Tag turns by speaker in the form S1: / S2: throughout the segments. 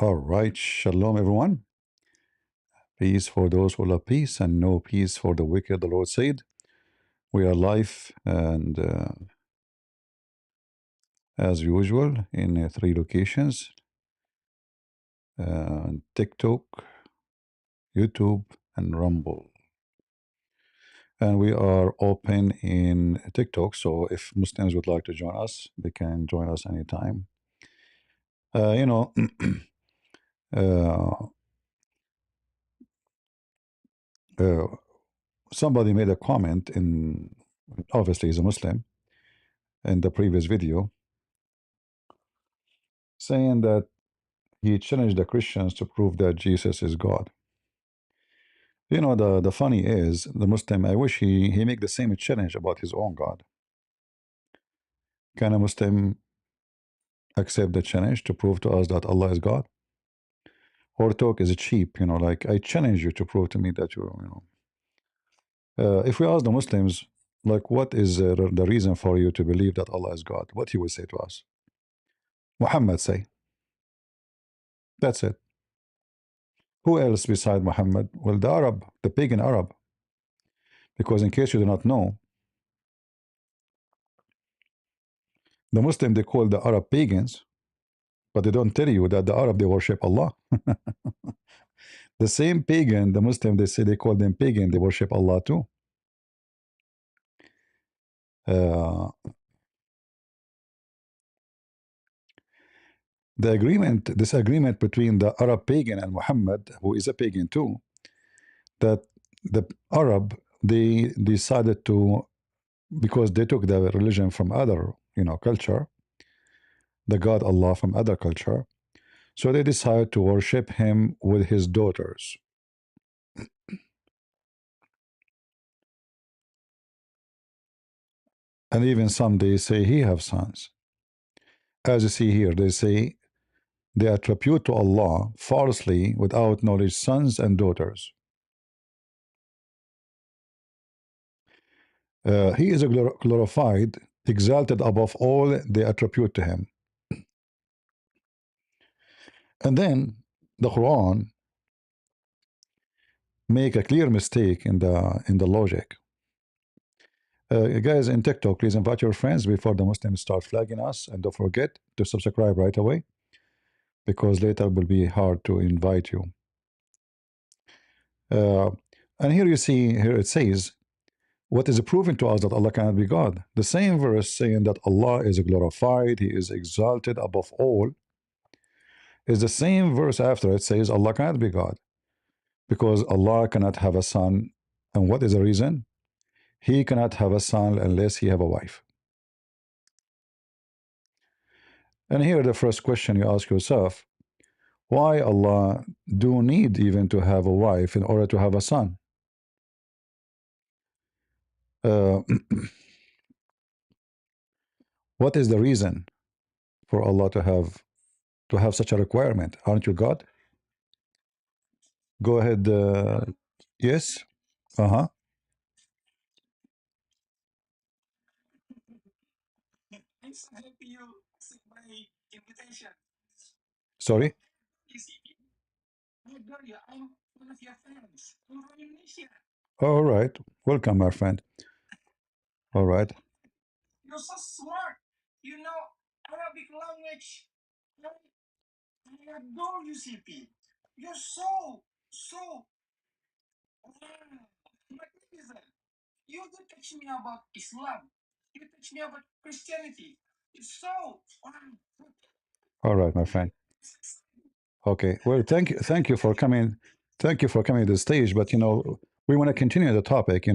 S1: All right, shalom, everyone. Peace for those who love peace, and no peace for the wicked. The Lord said, "We are live and as usual in three locations: TikTok, YouTube, and Rumble. And we are open in TikTok, so if Muslims would like to join us, they can join us anytime. Uh, you know, uh, uh, somebody made a comment in, obviously, he's a Muslim, in the previous video, saying that he challenged the Christians to prove that Jesus is God. The funny is, the Muslim, I wish he make the same challenge about his own God. Can a Muslim accept the challenge to prove to us that Allah is God? Or talk is cheap, like I challenge you to prove to me that if we ask the Muslims, like, what is the reason for you to believe that Allah is God? What he will say to us? Muhammad say. That's it. Who else beside Muhammad? Well, the Arab, the pagan Arab. Because in case you do not know, the Muslim, they call the Arab pagans, but they don't tell you that the Arab, they worship Allah. The same pagan, the Muslim, they say they call them pagan, they worship Allah too. Uh, this agreement between the Arab pagan and Muhammad, who is a pagan too, that the Arab, they decided to, because they took the religion from other, culture, the God Allah from other culture, so they decided to worship him with his daughters. And even some they say he have sons. As you see here, they say they attribute to Allah falsely, without knowledge, sons and daughters. He is a glorified, exalted above all they attribute to him. And then the Quran make a clear mistake in the logic. Guys in TikTok, please invite your friends before the Muslims start flagging us, and don't forget to subscribe right away, because later it will be hard to invite you. Uh, and here you see, here it says, what is proven to us that Allah cannot be God? The same verse saying that Allah is glorified, He is exalted above all, is the same verse after it says Allah cannot be God, because Allah cannot have a son. And what is the reason? He cannot have a son unless he have a wife. And here the first question you ask yourself, why Allah do need even to have a wife in order to have a son? Uh, what is the reason for Allah to have such a requirement? Aren't you God? Go ahead. Yes. Uh-huh. Sorry. All right. Welcome, my friend. All right. All right, my friend. Okay. Well, thank you for coming. Thank you for coming to the stage. But we want to continue the topic.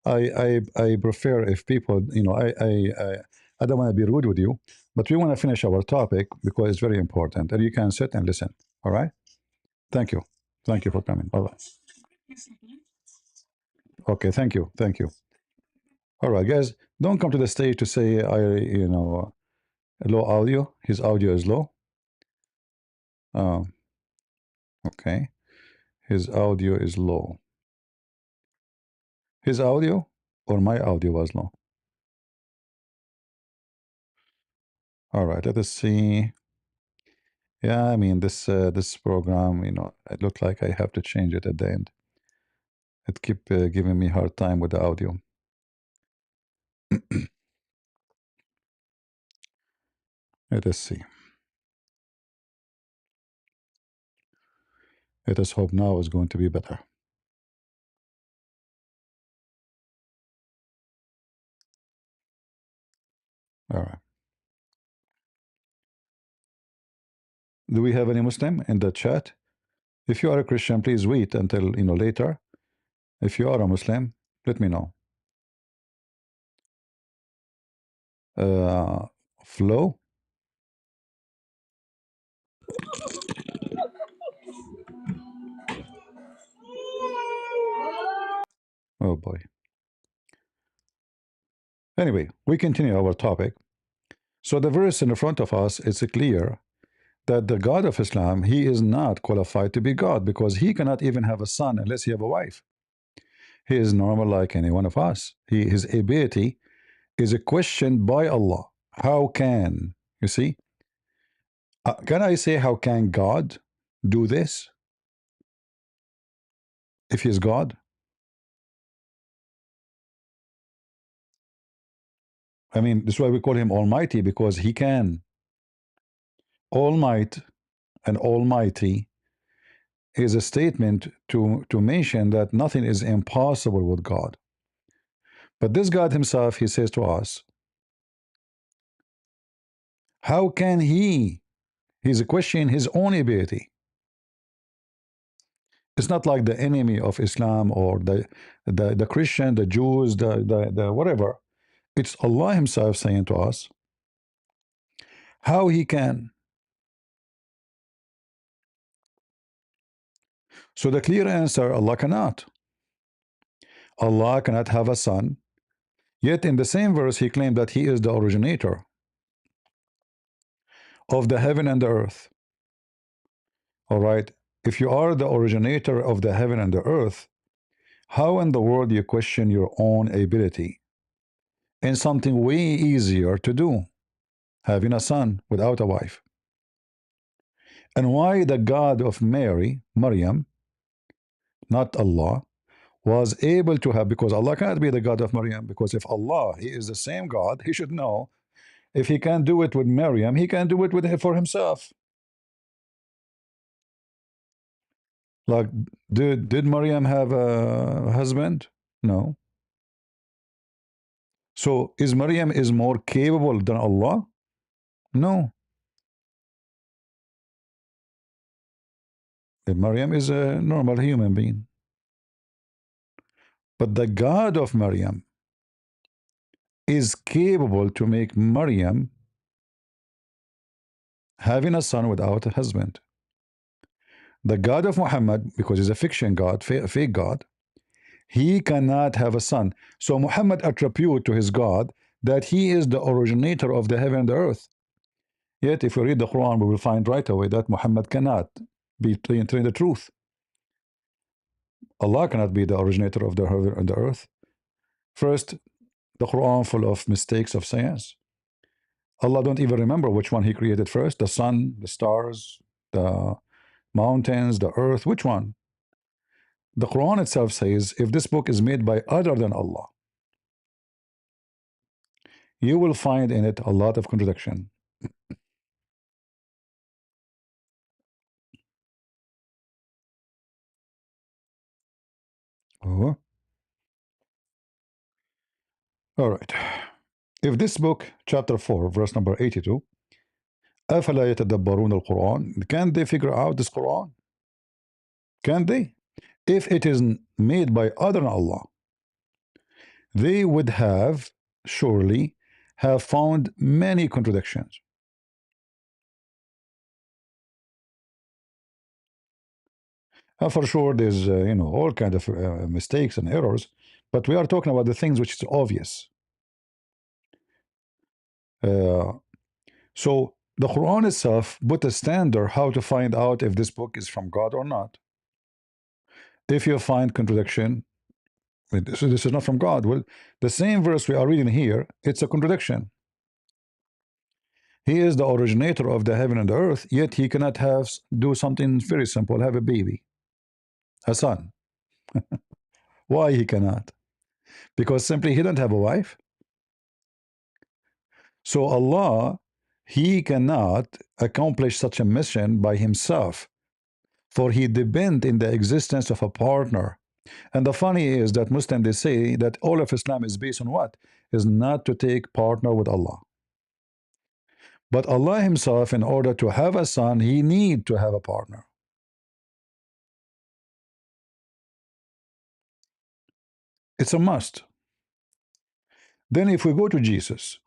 S1: I prefer if people, I don't want to be rude with you, but we want to finish our topic because it's very important, and you can sit and listen. All right. Thank you. Thank you for coming. All right. Okay. Thank you. Thank you. All right, guys. Don't come to the stage to say low audio. His audio is low. Um, okay. His audio is low. His audio or my audio was low? All right, let us see Yeah, I mean this program, it looked like I have to change it at the end. It keep giving me hard time with the audio. Let us see. Let us hope now is going to be better. All right. Do we have any Muslim in the chat? If you are a Christian, please wait until later. If you are a Muslim, let me know. Uh, Flo. Oh boy. Anyway, we continue our topic. So the verse in front of us is clear that the God of Islam, he is not qualified to be God because he cannot even have a son unless he have a wife. He is normal like any one of us. His ability is questioned by Allah. How can, you see? Can I say how can God do this if he is God? I mean, this is why we call him Almighty, because he can. All might and Almighty is a statement to mention that nothing is impossible with God. But this God himself, he says to us, how can he? He's questioning his own ability. It's not like the enemy of Islam or the Christian, the Jews, the whatever. It's Allah himself saying to us how he can. So the clear answer, Allah cannot. Allah cannot have a son. Yet in the same verse, he claimed that he is the originator of the heaven and the earth. All right. If you are the originator of the heaven and the earth, how in the world you question your own ability in something way easier to do, having a son without a wife? And why the God of Mary, Maryam, not Allah, was able to have, because Allah cannot be the God of Maryam, because if Allah, he is the same God, he should know if he can do it with Maryam, he can do it with for himself. Like, did Maryam have a husband? No. So is Maryam is more capable than Allah? No. Maryam is a normal human being. But the God of Maryam is capable to make Maryam having a son without a husband. The God of Muhammad, because he's a fiction God, fake God, he cannot have a son. So Muhammad attribute to his God that he is the originator of the heaven and the earth. Yet if we read the Quran, we will find right away that Muhammad cannot be telling the truth. Allah cannot be the originator of the heaven and the earth. First, the Quran full of mistakes of science. Allah don't even remember which one he created first, the sun, the stars, the mountains, the earth, which one? The Quran itself says if this book is made by other than Allah, you will find in it a lot of contradiction. Oh. All right. If this book, chapter 4, verse number 82, أفلا يتدبرون القرآن, can they figure out this Quran? Can they? If it is made by other than Allah, they would have surely have found many contradictions. For sure, there's all kind of mistakes and errors, but we are talking about the things which is obvious. Uh, so the Quran itself put a standard how to find out if this book is from God or not. If you find contradiction, so this is not from God. Well, the same verse we are reading here, it's a contradiction. He is the originator of the heaven and the earth, yet he cannot do something very simple, have a baby, a son. Why he cannot? Because simply he don't have a wife. So Allah, he cannot accomplish such a mission by himself, for he depend in the existence of a partner. And the funny is that Muslims, they say that all of Islam is based on what? Is not to take partner with Allah. But Allah himself, in order to have a son, he need to have a partner. It's a must. Then if we go to Jesus,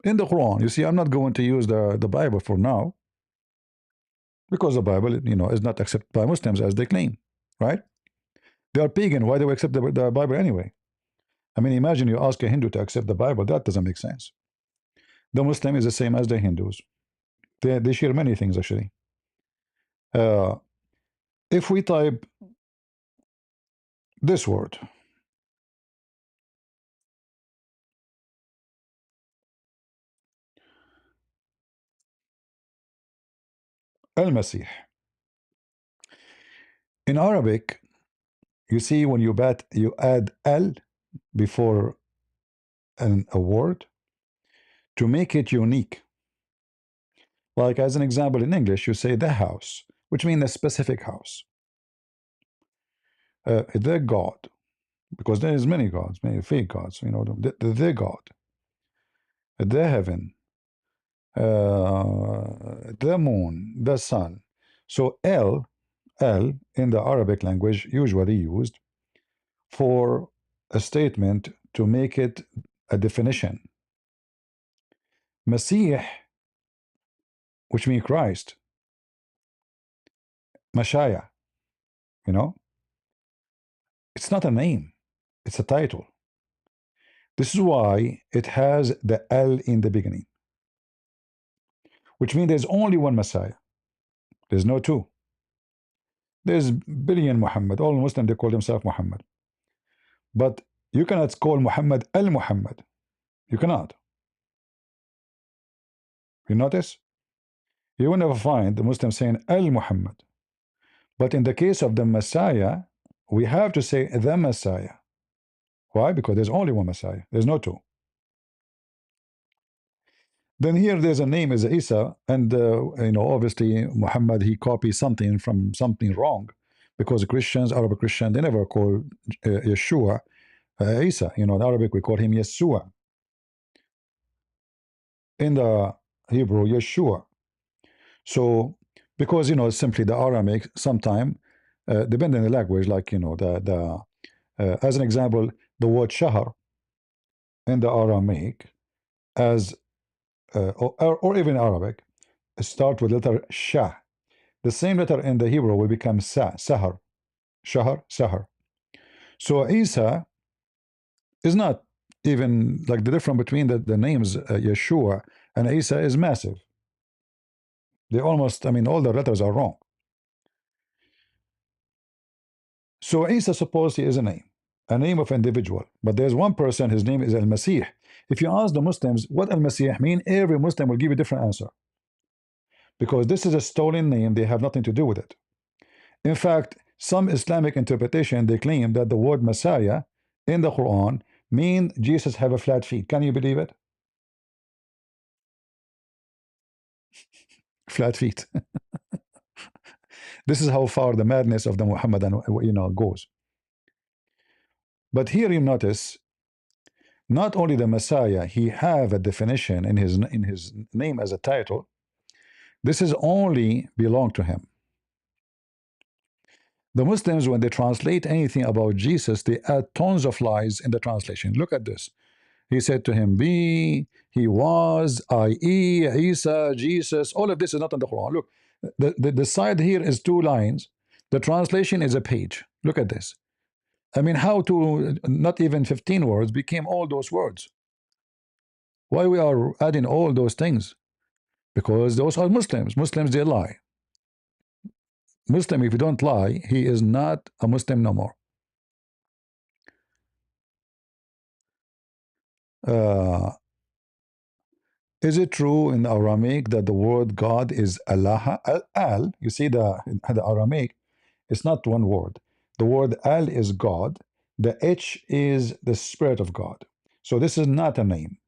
S1: in the Quran, you see, I'm not going to use the Bible for now, because the Bible, is not accepted by Muslims as they claim, right? They are pagan. Why do we accept the Bible anyway? I mean, imagine you ask a Hindu to accept the Bible. That doesn't make sense. The Muslim is the same as the Hindus. They share many things, actually. Uh, if we type this word, Al-Masih, in Arabic, you see when you add Al before a word to make it unique. Like as an example in English, you say the house, which means a specific house. The God, because there is many gods, many fake gods, the God, the heaven, the moon, the sun. So L in the Arabic language usually used for a statement to make it a definition. Masih, which means Christ, Messiah, you know, it's not a name, it's a title. This is why it has the L in the beginning, which means there's only one Messiah. There's no two. There's billion Muhammad. All Muslims, they call themselves Muhammad. But you cannot call Muhammad Al-Muhammad. You cannot. You notice? You will never find the Muslim saying Al-Muhammad. But in the case of the Messiah, we have to say the Messiah. Why? Because there's only one Messiah. There's no two. Then here there's a name is Isa, and obviously Muhammad, he copies something from something wrong, because Christians, Arab Christian, they never call Yeshua Isa. In Arabic we call him Yeshua. In the Hebrew, Yeshua. So because simply the Aramaic sometime depending on the language, like the as an example, the word shahar in the Aramaic as or even Arabic start with letter shah. The same letter in the Hebrew will become sahar, shahar, sahar. So Isa is not even like the difference between the names Yeshua and Isa is massive. They almost, I mean, all the letters are wrong. So Isa supposedly is a name of individual, but there's one person, his name is Al-Masih. If you ask the Muslims what Al-Masih mean, every Muslim will give you a different answer, because this is a stolen name. They have nothing to do with it. In fact, some Islamic interpretation, they claim that the word Messiah in the Quran mean Jesus have a flat feet. Can you believe it? Flat feet. This is how far the madness of the Muhammadan goes. But here you notice, not only the Messiah, he have a definition in his name as a title. This is only belong to him. The Muslims, when they translate anything about Jesus, they add tons of lies in the translation. Look at this. He said to him, be, he was, i.e., Isa, Jesus. All of this is not in the Quran. Look, the side here is 2 lines. The translation is a page. Look at this. I mean, how to, not even 15 words became all those words. Why we are adding all those things? Because those are Muslims. Muslims, they lie. Muslim, if you don't lie, he is not a Muslim no more. Uh, Is it true in Aramaic that the word God is Allah? Al, you see the Aramaic, it's not one word. The word Al is God. The H is the Spirit of God. So this is not a name.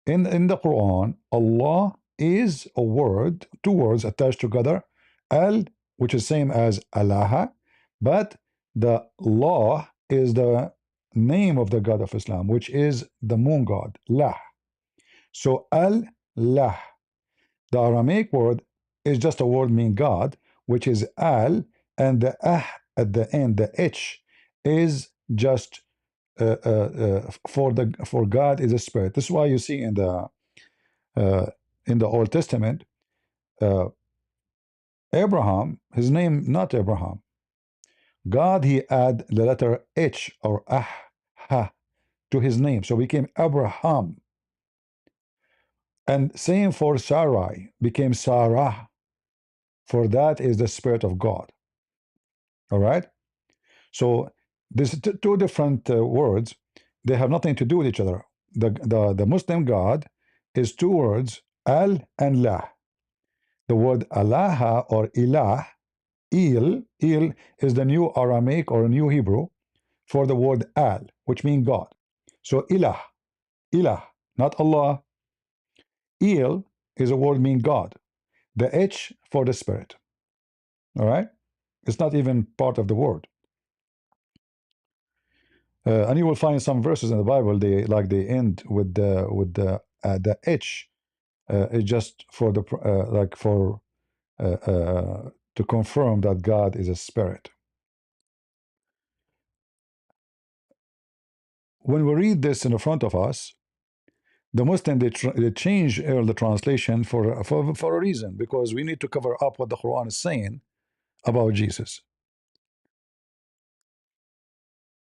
S1: In the Quran, Allah is a word, two words attached together. Al, which is same as Allah, but the Law is the name of the God of Islam, which is the moon god, Lah. So Al-Lah. The Aramaic word is just a word meaning God, which is Al, and the at the end, the H, is just for God is a spirit. This is why you see uh, in the Old Testament, uh, Abraham, his name not Abraham. God, he add the letter H or ha to his name, so became Abraham. And same for Sarai, became Sarah, for that is the Spirit of God. All right. So these two different words, they have nothing to do with each other. The Muslim God is two words, Al and La. The word Allah or Ilah, Il is the new Aramaic or new Hebrew for the word Al, which means God. So Ilah, not Allah. Il is a word meaning God. The H for the Spirit. All right? It's not even part of the word. And you will find some verses in the Bible they end with the H. It's just for the like for to confirm that God is a spirit. When we read this in the front of us, the Muslim they change the translation for a reason, because we need to cover up what the Quran is saying about Jesus.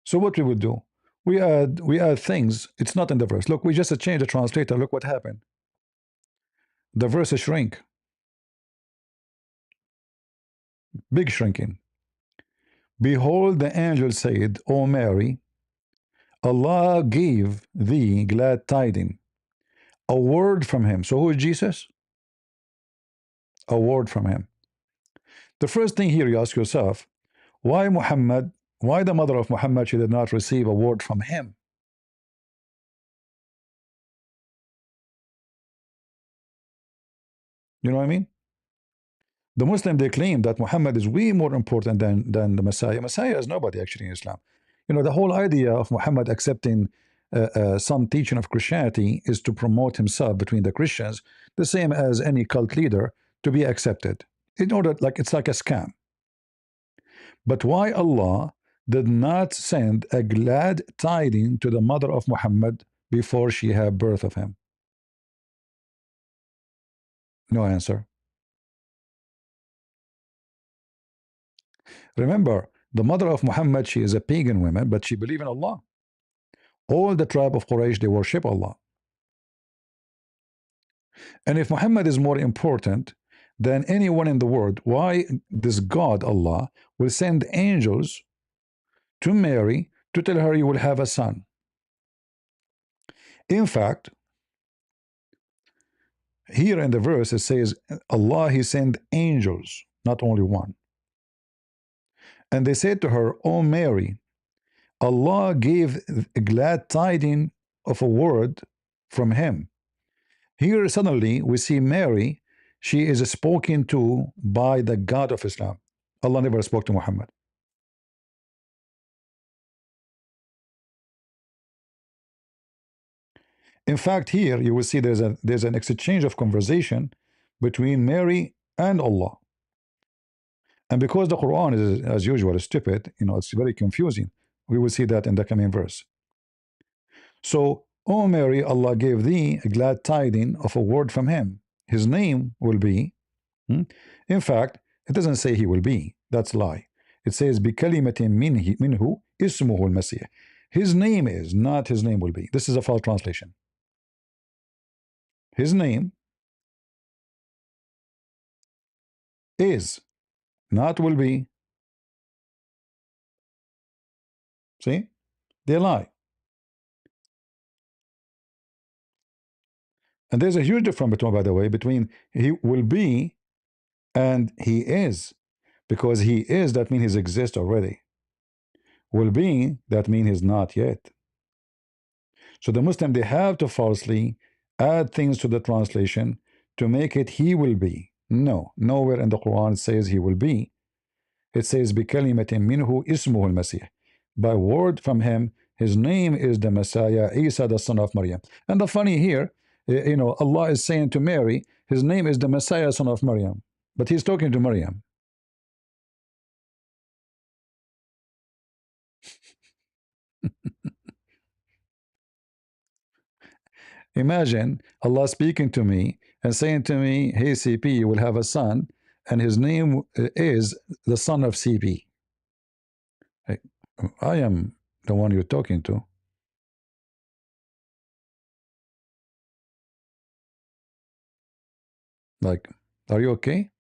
S1: So what we would do, we add things. It's not in the verse. Look, we just changed the translator. Look what happened. The verse is shrink, big shrinking. Behold, the angel said, O Mary, Allah gave thee glad tidings, a word from him. So who is Jesus? A word from him. The first thing here you ask yourself, why Muhammad, why the mother of Muhammad, she did not receive a word from him? You know what I mean? The Muslim, they claim that Muhammad is way more important than the Messiah. Messiah is nobody actually in Islam. You know, the whole idea of Muhammad accepting some teaching of Christianity is to promote himself between the Christians, the same as any cult leader, to be accepted. In order, like it's like a scam. But why Allah did not send a glad tiding to the mother of Muhammad before she had birth of him? No answer. Remember, the mother of Muhammad, she is a pagan woman, but she believed in Allah. All the tribe of Quraysh, they worship Allah. And if Muhammad is more important than anyone in the world, why this God, Allah, will send angels to Mary to tell her you will have a son? In fact, here in the verse it says Allah, he sent angels, not only one. And they said to her, O Mary, Allah gave a glad tiding of a word from him. Here suddenly we see Mary, she is spoken to by the God of Islam. Allah never spoke to Muhammad. In fact, here you will see there's an exchange of conversation between Mary and Allah. And because the Quran is, as usual, stupid, you know, it's very confusing. We will see that in the coming verse. So, O Mary, Allah gave thee a glad tiding of a word from him. His name will be, in fact, it doesn't say he will be. That's a lie. It says, بِكَلِمَةٍ minhu ismuhu al-Masih. His name is, not his name will be. This is a false translation. His name is, not will be. See? They lie. And there's a huge difference between, by the way, between he will be and he is. Because he is, that means he exists already. Will be, that means he's not yet. So the Muslim, they have to falsely add things to the translation to make it he will be. No, nowhere in the Quran it says he will be. It says بِكَلِمَةٍ مِّنْهُ اسْمُهُ الْمَسِيحِ. By word from him, his name is the Messiah, Isa, the son of Maryam. And the funny here, Allah is saying to Mary, his name is the Messiah, son of Maryam. But he's talking to Maryam. Imagine Allah speaking to me and saying to me, hey, CP, you will have a son, and his name is the son of CP. I am the one you're talking to. Like, are you okay?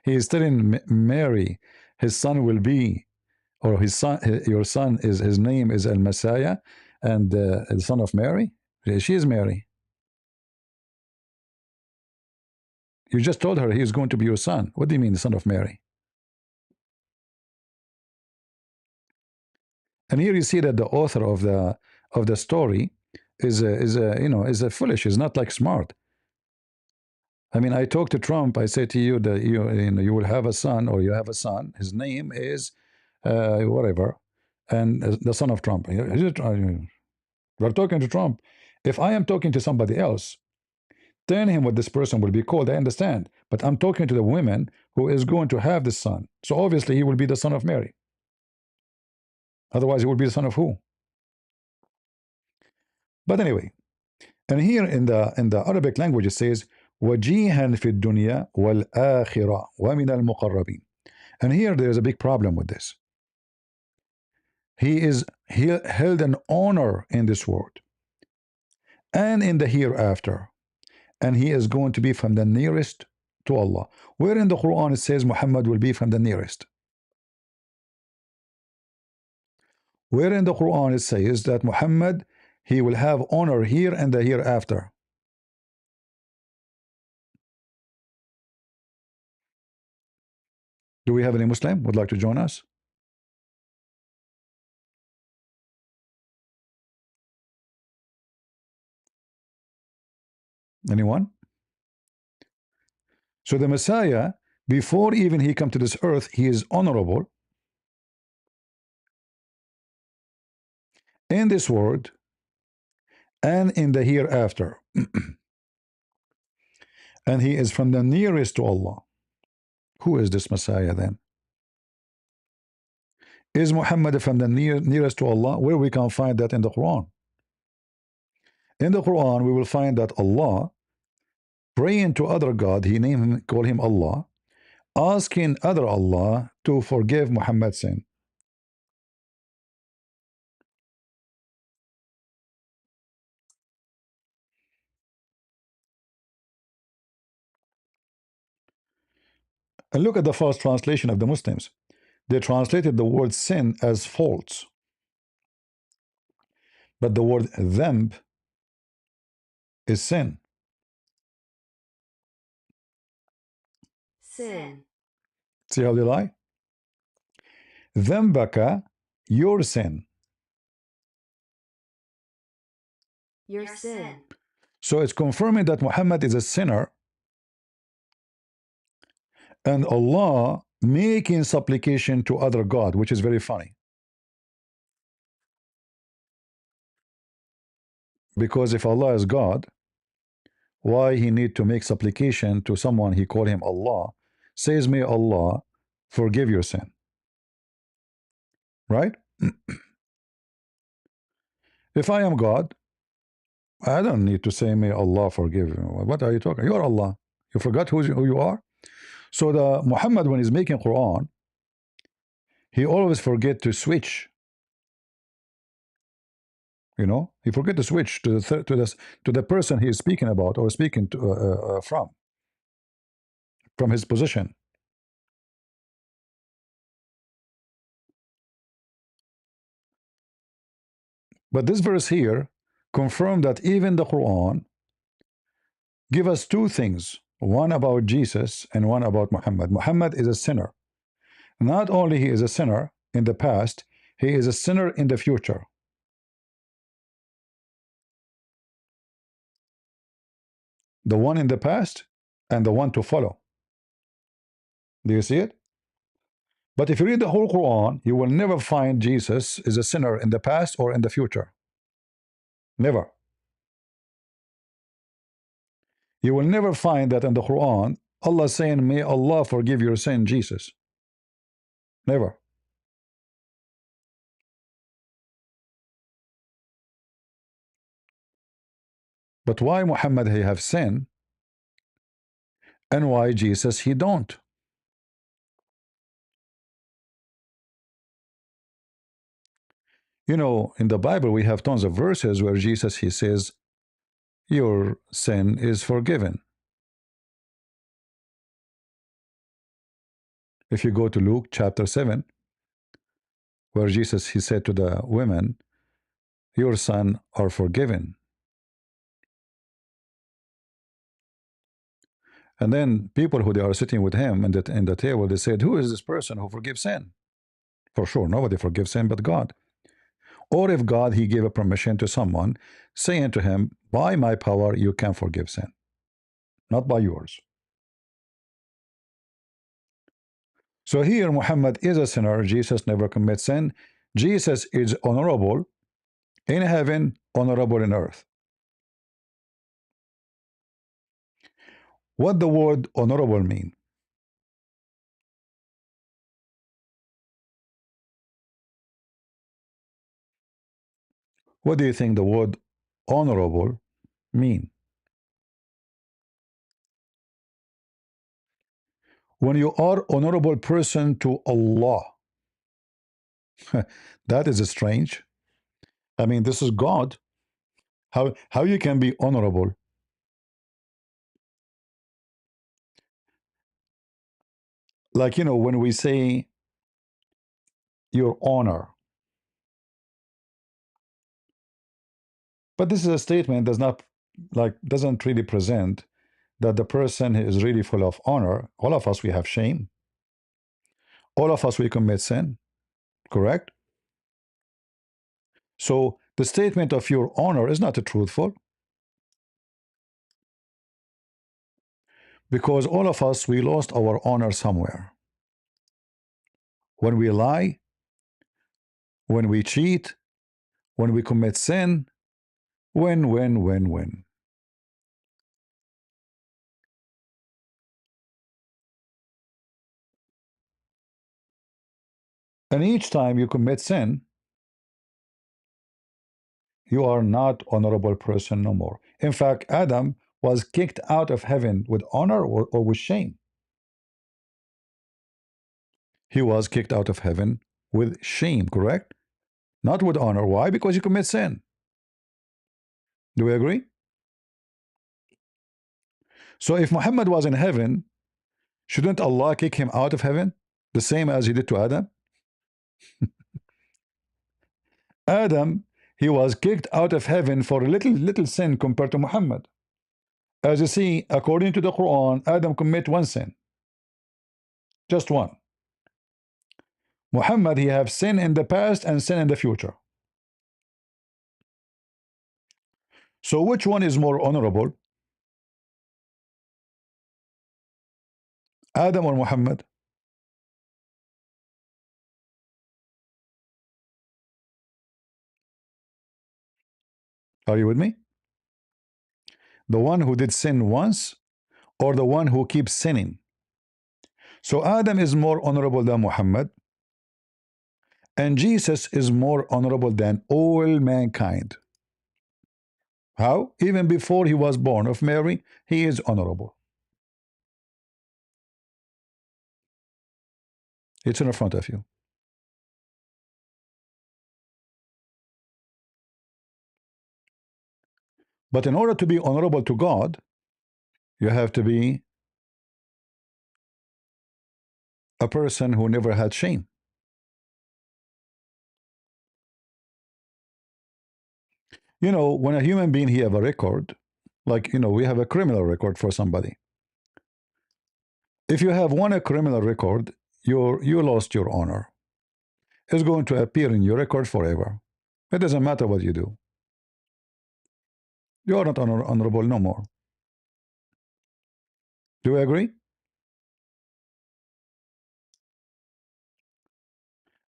S1: He is telling Mary, his son will be, or his son, your son is, his name is Al Messiah, and the son of Mary. She is Mary. You just told her he is going to be your son. What do you mean, the son of Mary? And here you see that the author of the story is a foolish. Is not like smart. I mean, I talked to Trump. I say to you that you will have a son, or you have a son. His name is whatever, and the son of Trump. We're talking to Trump. If I am talking to somebody else, tell him what this person will be called. I understand, but I'm talking to the woman who is going to have this son. So obviously he will be the son of Mary. Otherwise, he will be the son of who? But anyway, and here in the Arabic language it says وَجِيهًا فِي الدُّنْيَا وَالْآخِرَةِ وَمِنَ الْمُقَرَّبِينَ. And here there is a big problem with this. He held an honor in this world and in the hereafter, and he is going to be from the nearest to Allah. Where in the Quran it says Muhammad will be from the nearest? Where in the Quran it says that Muhammad, he will have honor here and the hereafter? Do we have any Muslim would like to join us? Anyone? So the Messiah, before even he come to this earth, he is honorable in this world and in the hereafter. And he is from the nearest to Allah. Who is this Messiah then? Is Muhammad from the nearest to Allah? Where we can find that in the Quran? In the Quran, we will find that Allah praying to other God, he call him Allah, asking other Allah to forgive Muhammad's sin. And look at the false translation of the Muslims. They translated the word sin as faults. But the word dhanb is sin.
S2: Sin.
S1: See how they lie? Dhanbaka, your sin.
S2: Your sin.
S1: So it's confirming that Muhammad is a sinner, and Allah making supplication to other God, which is very funny. Because if Allah is God, why he need to make supplication to someone he called him Allah? Says, may Allah forgive your sin. Right? If I am God, I don't need to say, may Allah forgive you. What are you talking? You are Allah. You forgot who you are? So the Muhammad, when he's making Quran, he always forget to switch. He forget to switch to the person he is speaking about or speaking to, from his position. But this verse here confirm that even the Quran give us two things, one about Jesus and one about Muhammad. Muhammad is a sinner. Not only he is a sinner in the past, he is a sinner in the future. The one in the past and the one to follow. Do you see it? But if you read the whole Quran, you will never find Jesus is a sinner in the past or in the future. Never. You will never find that in the Quran, Allah saying, may Allah forgive your sin, Jesus. Never. But why Muhammad he have sin and why Jesus he don't? You know, in the Bible we have tons of verses where Jesus he says, your sin is forgiven. If you go to Luke chapter 7, where Jesus he said to the women, your sins are forgiven. And then people who they are sitting with him in the table, they said, who is this person who forgives sin? For sure, nobody forgives sin but God. Or if God he gave a permission to someone, saying to him, by my power you can forgive sin, not by yours. So here Muhammad is a sinner, Jesus never commits sin. Jesus is honorable in heaven, honorable in earth. What the word honorable mean? What do you think the word honorable mean? When you are honorable person to Allah, that is strange. I mean, this is God. How you can be honorable? Like, you know, when we say your honor, but this is a statement does not like doesn't really present that the person is really full of honor. All of us we have shame. All of us we commit sin, correct? So the statement of your honor is not truthful because all of us we lost our honor somewhere. When we lie, when we cheat, when we commit sin, when. And each time you commit sin, you are not honorable person no more. In fact, Adam was kicked out of heaven with honor or with shame. He was kicked out of heaven with shame, correct? Not with honor. Why? Because you commit sin. Do we agree? So if Muhammad was in heaven, shouldn't Allah kick him out of heaven the same as he did to Adam? Adam, he was kicked out of heaven for a little sin compared to Muhammad. As you see, according to the Quran, Adam commit one sin, just one. Muhammad, he have sin in the past and sin in the future. So which one is more honorable, Adam or Muhammad? Are you with me? The one who did sin once or the one who keeps sinning? So Adam is more honorable than Muhammad, and Jesus is more honorable than all mankind. How? Even before he was born of Mary, he is honorable. It's in front of you. But in order to be honorable to God, you have to be a person who never had shame. You know, when a human being he have a record, like we have a criminal record for somebody. If you have one a criminal record, you lost your honor. It's going to appear in your record forever. It doesn't matter what you do. You are not honorable no more. Do you agree?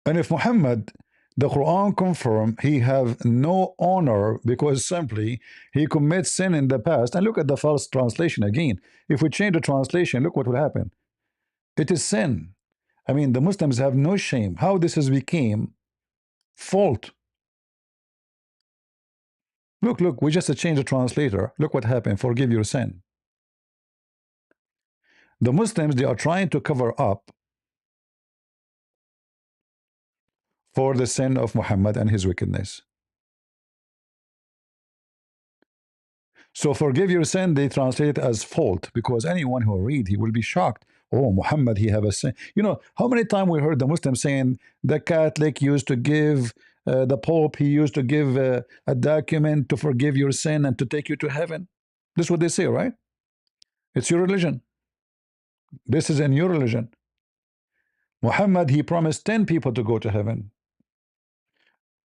S1: And if Muhammad, the Quran confirm he have no honor because simply he commits sin in the past. And look at the first translation again. If we change the translation, look what will happen. It is sin. I mean, the Muslims have no shame. How this has became fault. Look, we just changed the translator. Look what happened. Forgive your sin. The Muslims, they are trying to cover up for the sin of Muhammad and his wickedness. So forgive your sin, they translate it as fault, because anyone who read, he will be shocked. Oh, Muhammad, he have a sin. You know, how many times we heard the Muslims saying the Catholic used to give, the Pope, he used to give a document to forgive your sin and to take you to heaven. This is what they say, right? It's your religion. This is in your religion. Muhammad, he promised 10 people to go to heaven.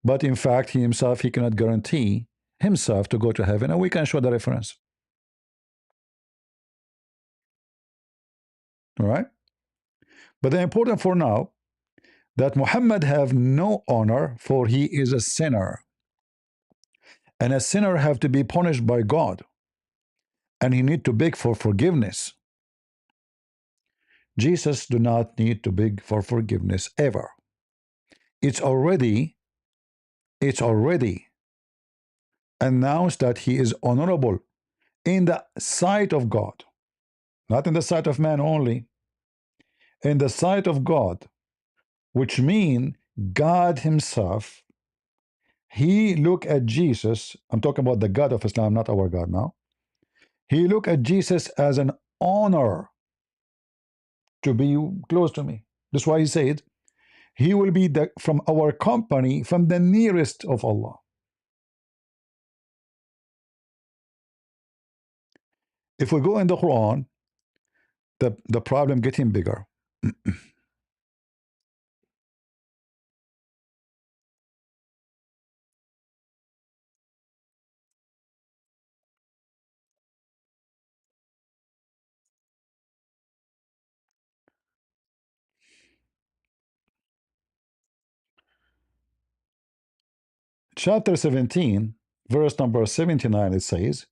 S1: But in fact, he himself, he cannot guarantee himself to go to heaven, and we can show the reference. All right? But the important for now, that Muhammad have no honor, for he is a sinner. And a sinner have to be punished by God. And he need to beg for forgiveness. Jesus do not need to beg for forgiveness ever. It's already announced that he is honorable in the sight of God. Not in the sight of man only. In the sight of God. Which mean God himself, he look at Jesus. I'm talking about the God of Islam, not our God now. He look at Jesus as an honor to be close to me. That's why he said, he will be from our company, from the nearest of Allah. If we go in the Quran, the problem getting bigger. Chapter 17, verse number 79, it says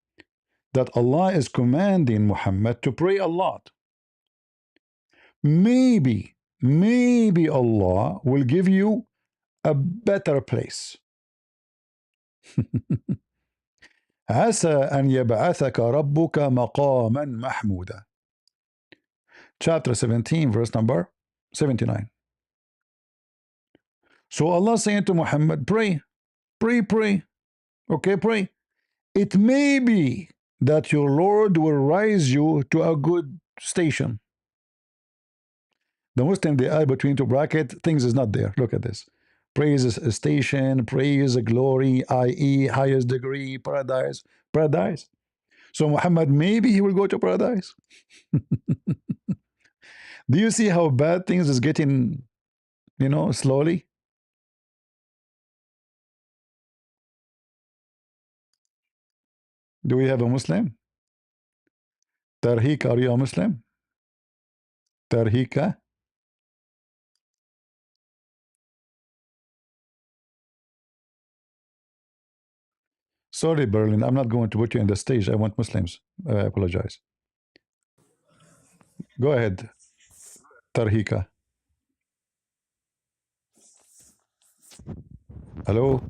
S1: that Allah is commanding Muhammad to pray a lot. Maybe Allah will give you a better place. عسى أن يبعثك ربك مقاما محمودا. Chapter 17, verse number 79. So Allah saying to Muhammad, pray. Okay, pray. It may be that your Lord will rise you to a good station. The Muslim, they add between two brackets, things is not there. Look at this. Praise is a station, praise a glory, i.e., highest degree, paradise. Paradise. So Muhammad, maybe he will go to paradise. Do you see how bad things is getting, slowly? Do we have a Muslim? Tarhik, are you a Muslim? Tarhika? Sorry, Berlin, I'm not going to put you in the stage. I want Muslims. I apologize. Go ahead, Tarhika. Hello?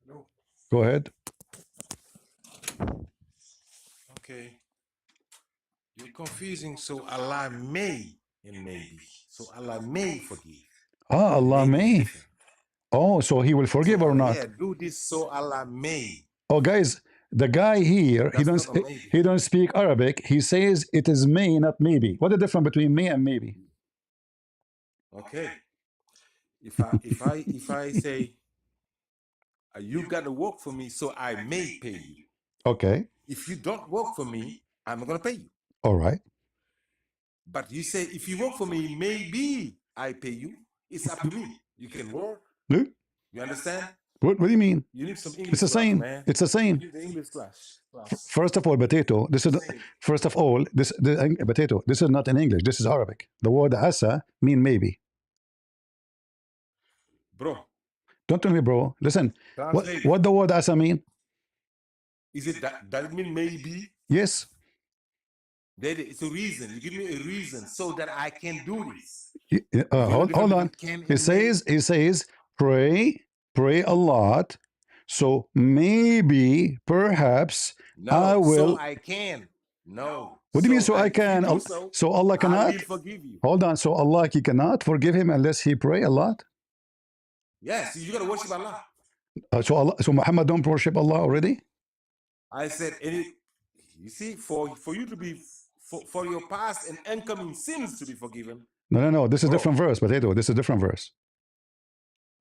S3: No.
S1: Go ahead.
S3: Okay. You're confusing. So Allah may and maybe. So Allah may forgive.
S1: Ah,
S3: And
S1: Allah
S3: maybe is
S1: may.
S3: different.
S1: Oh, so he will forgive
S3: So
S1: or
S3: yeah,
S1: not?
S3: do this so Allah may.
S1: Oh, guys, the guy here,
S3: That's not a maybe.
S1: he don't speak Arabic. He says it is may, not maybe. What the difference between may and maybe?
S3: Okay. If I say You got to work for me so I may pay you.
S1: Okay.
S3: If you don't work for me, I'm not going to pay you.
S1: All right.
S3: But you say, if you work for me, maybe I pay you. It's up to me. You can work.
S1: No?
S3: You understand?
S1: What do you mean?
S3: You need some
S1: It's
S3: English
S1: the
S3: class,
S1: same.
S3: man.
S1: It's the
S3: You
S1: same.
S3: need the English class.
S1: First of all, potato. This is first of all potato. This is not in English. This is Arabic. The word asa mean maybe.
S3: Bro,
S1: Don't tell me, bro. Listen.
S3: translate.
S1: What the word asa mean?
S3: Is it that? Does it mean maybe?
S1: Yes.
S3: It's a reason. You give me a reason so that I can do this.
S1: Hold on. He says, pray a lot. So maybe, perhaps, I
S3: No,
S1: will.
S3: so I can. No.
S1: What do you mean? So I
S3: if you
S1: can.
S3: do so,
S1: So Allah
S3: I
S1: cannot.
S3: will forgive you.
S1: Hold on. So Allah, He cannot forgive him unless he pray a lot.
S3: Yes, you got to worship Allah.
S1: So Muhammad don't worship Allah already.
S3: I said, you see, for you to be for your past and incoming sins to be forgiven.
S1: No. This is
S3: Bro.
S1: different verse, potato. This is different verse.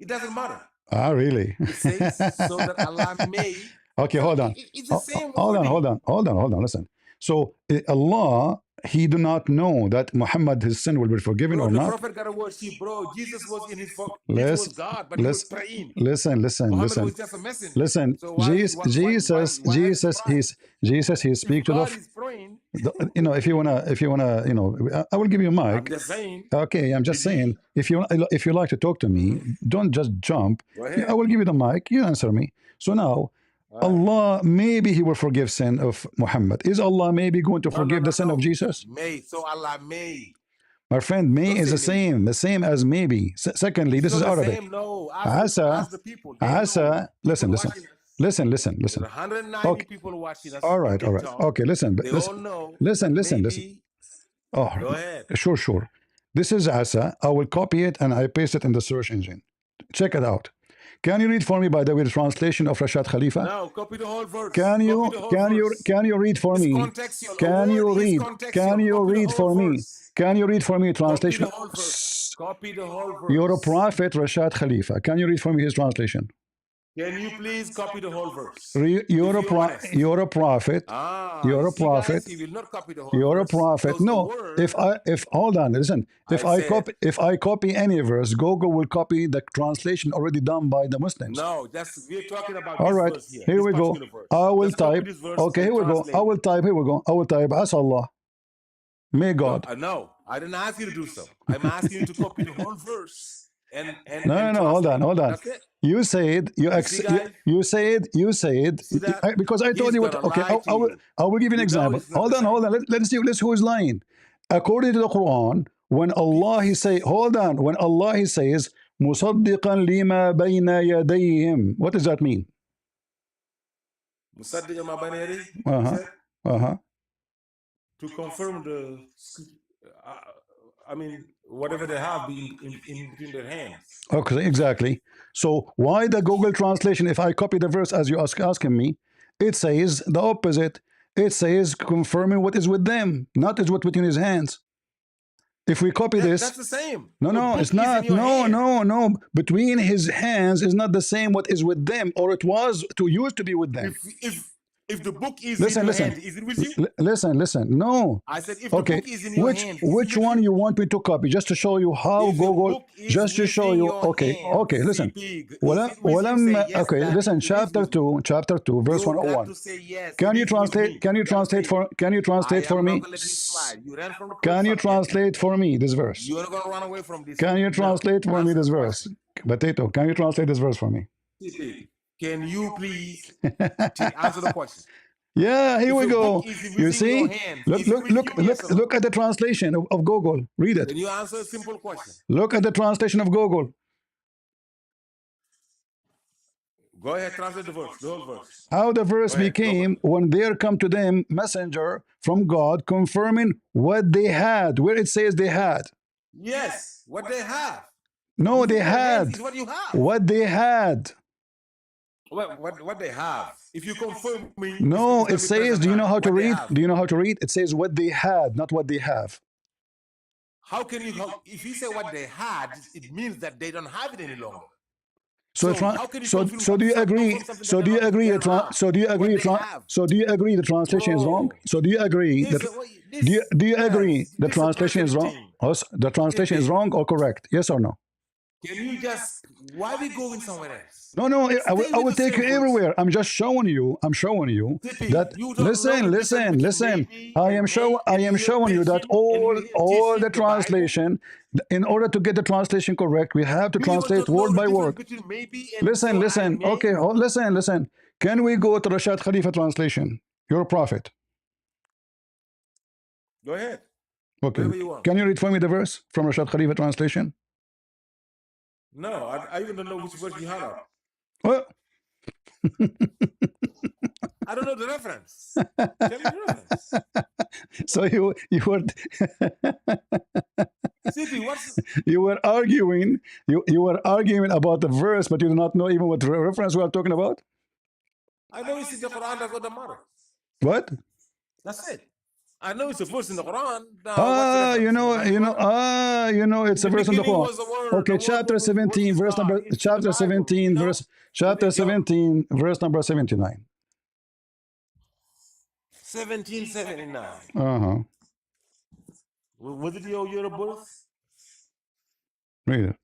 S3: It doesn't matter.
S1: Ah, really?
S3: It says so that Allah may.
S1: Okay, hold on.
S3: It's the same
S1: Hold
S3: wording.
S1: on. Listen. So Allah, He do not know that Muhammad, his sin will be forgiven
S3: Bro,
S1: or
S3: the
S1: not.
S3: prophet got to worship, bro. Jesus was in his Jesus was God, but he was praying.
S1: Listen.
S3: Muhammad was just a messenger.
S1: Listen.
S3: So why
S1: Jesus, he speak
S3: if
S1: to
S3: God
S1: the.
S3: is praying,
S1: If you wanna, I will give you a mic.
S3: I'm just saying.
S1: Okay, I'm just saying. If you like to talk to me, don't just jump.
S3: Go ahead.
S1: I will give you the mic. You answer me. So now, Allah, maybe He will forgive sin of Muhammad. Is Allah maybe going to forgive the sin of Jesus?
S3: May. So Allah may.
S1: My friend, may
S3: Don't
S1: is
S3: say
S1: the same as maybe. Secondly,
S3: It's
S1: this
S3: not
S1: is
S3: the
S1: Arabic.
S3: same. No.
S1: Asa,
S3: Ask the people. They know.
S1: Asa. Listen.
S3: People watching us.
S1: Listen.
S3: There's 190
S1: Okay.
S3: people watching us.
S1: All right. Okay, listen.
S3: They all know.
S1: Listen.
S3: Maybe.
S1: Oh,
S3: Go ahead.
S1: Sure. This is Asa. I will copy it and I paste it in the search engine. Check it out. Can you read for me, by the way, the translation of Rashad Khalifa?
S3: No, copy the whole verse.
S1: Can you read for me?
S3: Contextual.
S1: Can you read? Can you
S3: Copy the
S1: read
S3: whole
S1: for me?
S3: verse.
S1: Can you read for me a translation?
S3: Copy the whole verse. Copy the whole verse.
S1: You're a prophet, Rashad Khalifa. Can you read for me his translation?
S3: Can you please copy the whole verse?
S1: You're a prophet. You're a prophet.
S3: Guys, he will not copy the whole
S1: You're
S3: verse.
S1: a prophet. No, if hold on, listen. If I copy any verse, Google will copy the translation already done by the Muslims.
S3: No, we're talking about
S1: All
S3: this
S1: right,
S3: verse here.
S1: here we go.
S3: Verse.
S1: I will
S3: Just copy
S1: type.
S3: this verse
S1: Okay,
S3: and
S1: here we go.
S3: translate.
S1: I will type. Here we go. I will type. As Allah. May God.
S3: No, I didn't ask you to do so. I'm asking you to copy the whole verse.
S1: No. Hold on.
S3: That's it.
S1: You said you said because I told you what. Okay, I will give you an example. Hold on. Let's see who is lying. According to the Quran, when Allah He say, hold on. When Allah He says, "Musaddiqan lima bayna yadayhim," what does that mean?
S3: To confirm whatever they have in between their hands.
S1: Okay, exactly. So why the Google translation? If I copy the verse as you asking me, it says the opposite. It says confirming what is with them, not is what between his hands. If we copy this,
S3: that's the same.
S1: No, it's not. No. Between his hands is not the same. What is with them, or it was used to be with them.
S3: If the book is in your hand, is it with you?
S1: Listen. No.
S3: I said if the book is in your hand,
S1: which one you want me to copy? Just to show you how Google. Just to show you. Okay. Listen. Listen. Chapter 2, verse 101. Can you translate? Can you translate for me? Can you translate for me this verse?
S3: You're not gonna run away from this.
S1: Can you translate for me this verse? Potato. Can you translate this verse for me?
S3: Can you please answer the question?
S1: Yeah, here we go. You see?
S3: Look
S1: Look at the translation of Google. Read it.
S3: Can you answer a simple question?
S1: Look at the translation of Google.
S3: Go ahead, translate the verse, the whole verse.
S1: How the verse became when there come to them messenger from God confirming what they had. Where it says they had.
S3: Yes, what they have.
S1: No, they had.
S3: What you have.
S1: What they had.
S3: What they have. If you confirm me.
S1: No, it says, do you know how to read? Do you know how to read? It says what they had, not what they have.
S3: How can you, if you say what they had, it means that they don't have it any longer.
S1: So,
S3: how can you
S1: so,
S3: confirm
S1: so do you agree?
S3: something
S1: So
S3: that
S1: do you agree?
S3: they're wrong?
S1: So do you
S3: What
S1: agree?
S3: they have,
S1: So do you agree the translation is wrong?
S3: bro.
S1: So do you agree that? Do you agree the
S3: This is a
S1: translation is wrong?
S3: thing.
S1: The translation is wrong or correct? Yes or no?
S3: Can you just why we going somewhere else?
S1: No, no, I will,
S3: Stay
S1: I
S3: with
S1: will
S3: the
S1: take you
S3: same words.
S1: everywhere. I'm just showing you. I'm showing you that.
S3: You don't know
S1: Listen,
S3: the difference
S1: listen,
S3: between
S1: listen.
S3: maybe
S1: I
S3: and
S1: am
S3: may,
S1: I
S3: and
S1: am
S3: you hear
S1: showing you that
S3: preaching and you hear
S1: all the
S3: teaching the Bible.
S1: translation. In order to get the translation correct, we have to
S3: You even
S1: translate
S3: don't know
S1: word
S3: the
S1: by
S3: difference
S1: word.
S3: between maybe and
S1: Listen,
S3: so I
S1: listen.
S3: may.
S1: Okay, listen. Can we go to Rashad Khalifa translation? You're a prophet.
S3: Go ahead.
S1: Okay.
S3: Whatever you want.
S1: Can you read for me the verse from Rashad Khalifa translation?
S3: No, I even don't know which verse you had up.
S1: Well,
S3: I don't know the reference. Tell me the reference.
S1: so you were
S3: CP, what's
S1: you were arguing you were arguing about the verse, but you do not know even what reference we are talking about.
S3: I know it's in the Quran, that's what the matter.
S1: What?
S3: That's it. I know it's a verse in the Quran. Now, what's the reference?
S1: It's a verse in the
S3: beginning
S1: Quran.
S3: was the word.
S1: Okay,
S3: The word
S1: chapter
S3: was
S1: 17,
S3: with
S1: verse
S3: God.
S1: number,
S3: It's in the
S1: chapter
S3: Bible,
S1: 17,
S3: you know?
S1: verse, chapter
S3: There you go.
S1: 17, verse number 79.
S3: 1779.
S1: Uh-huh.
S3: Was it your year of birth?
S1: Read it.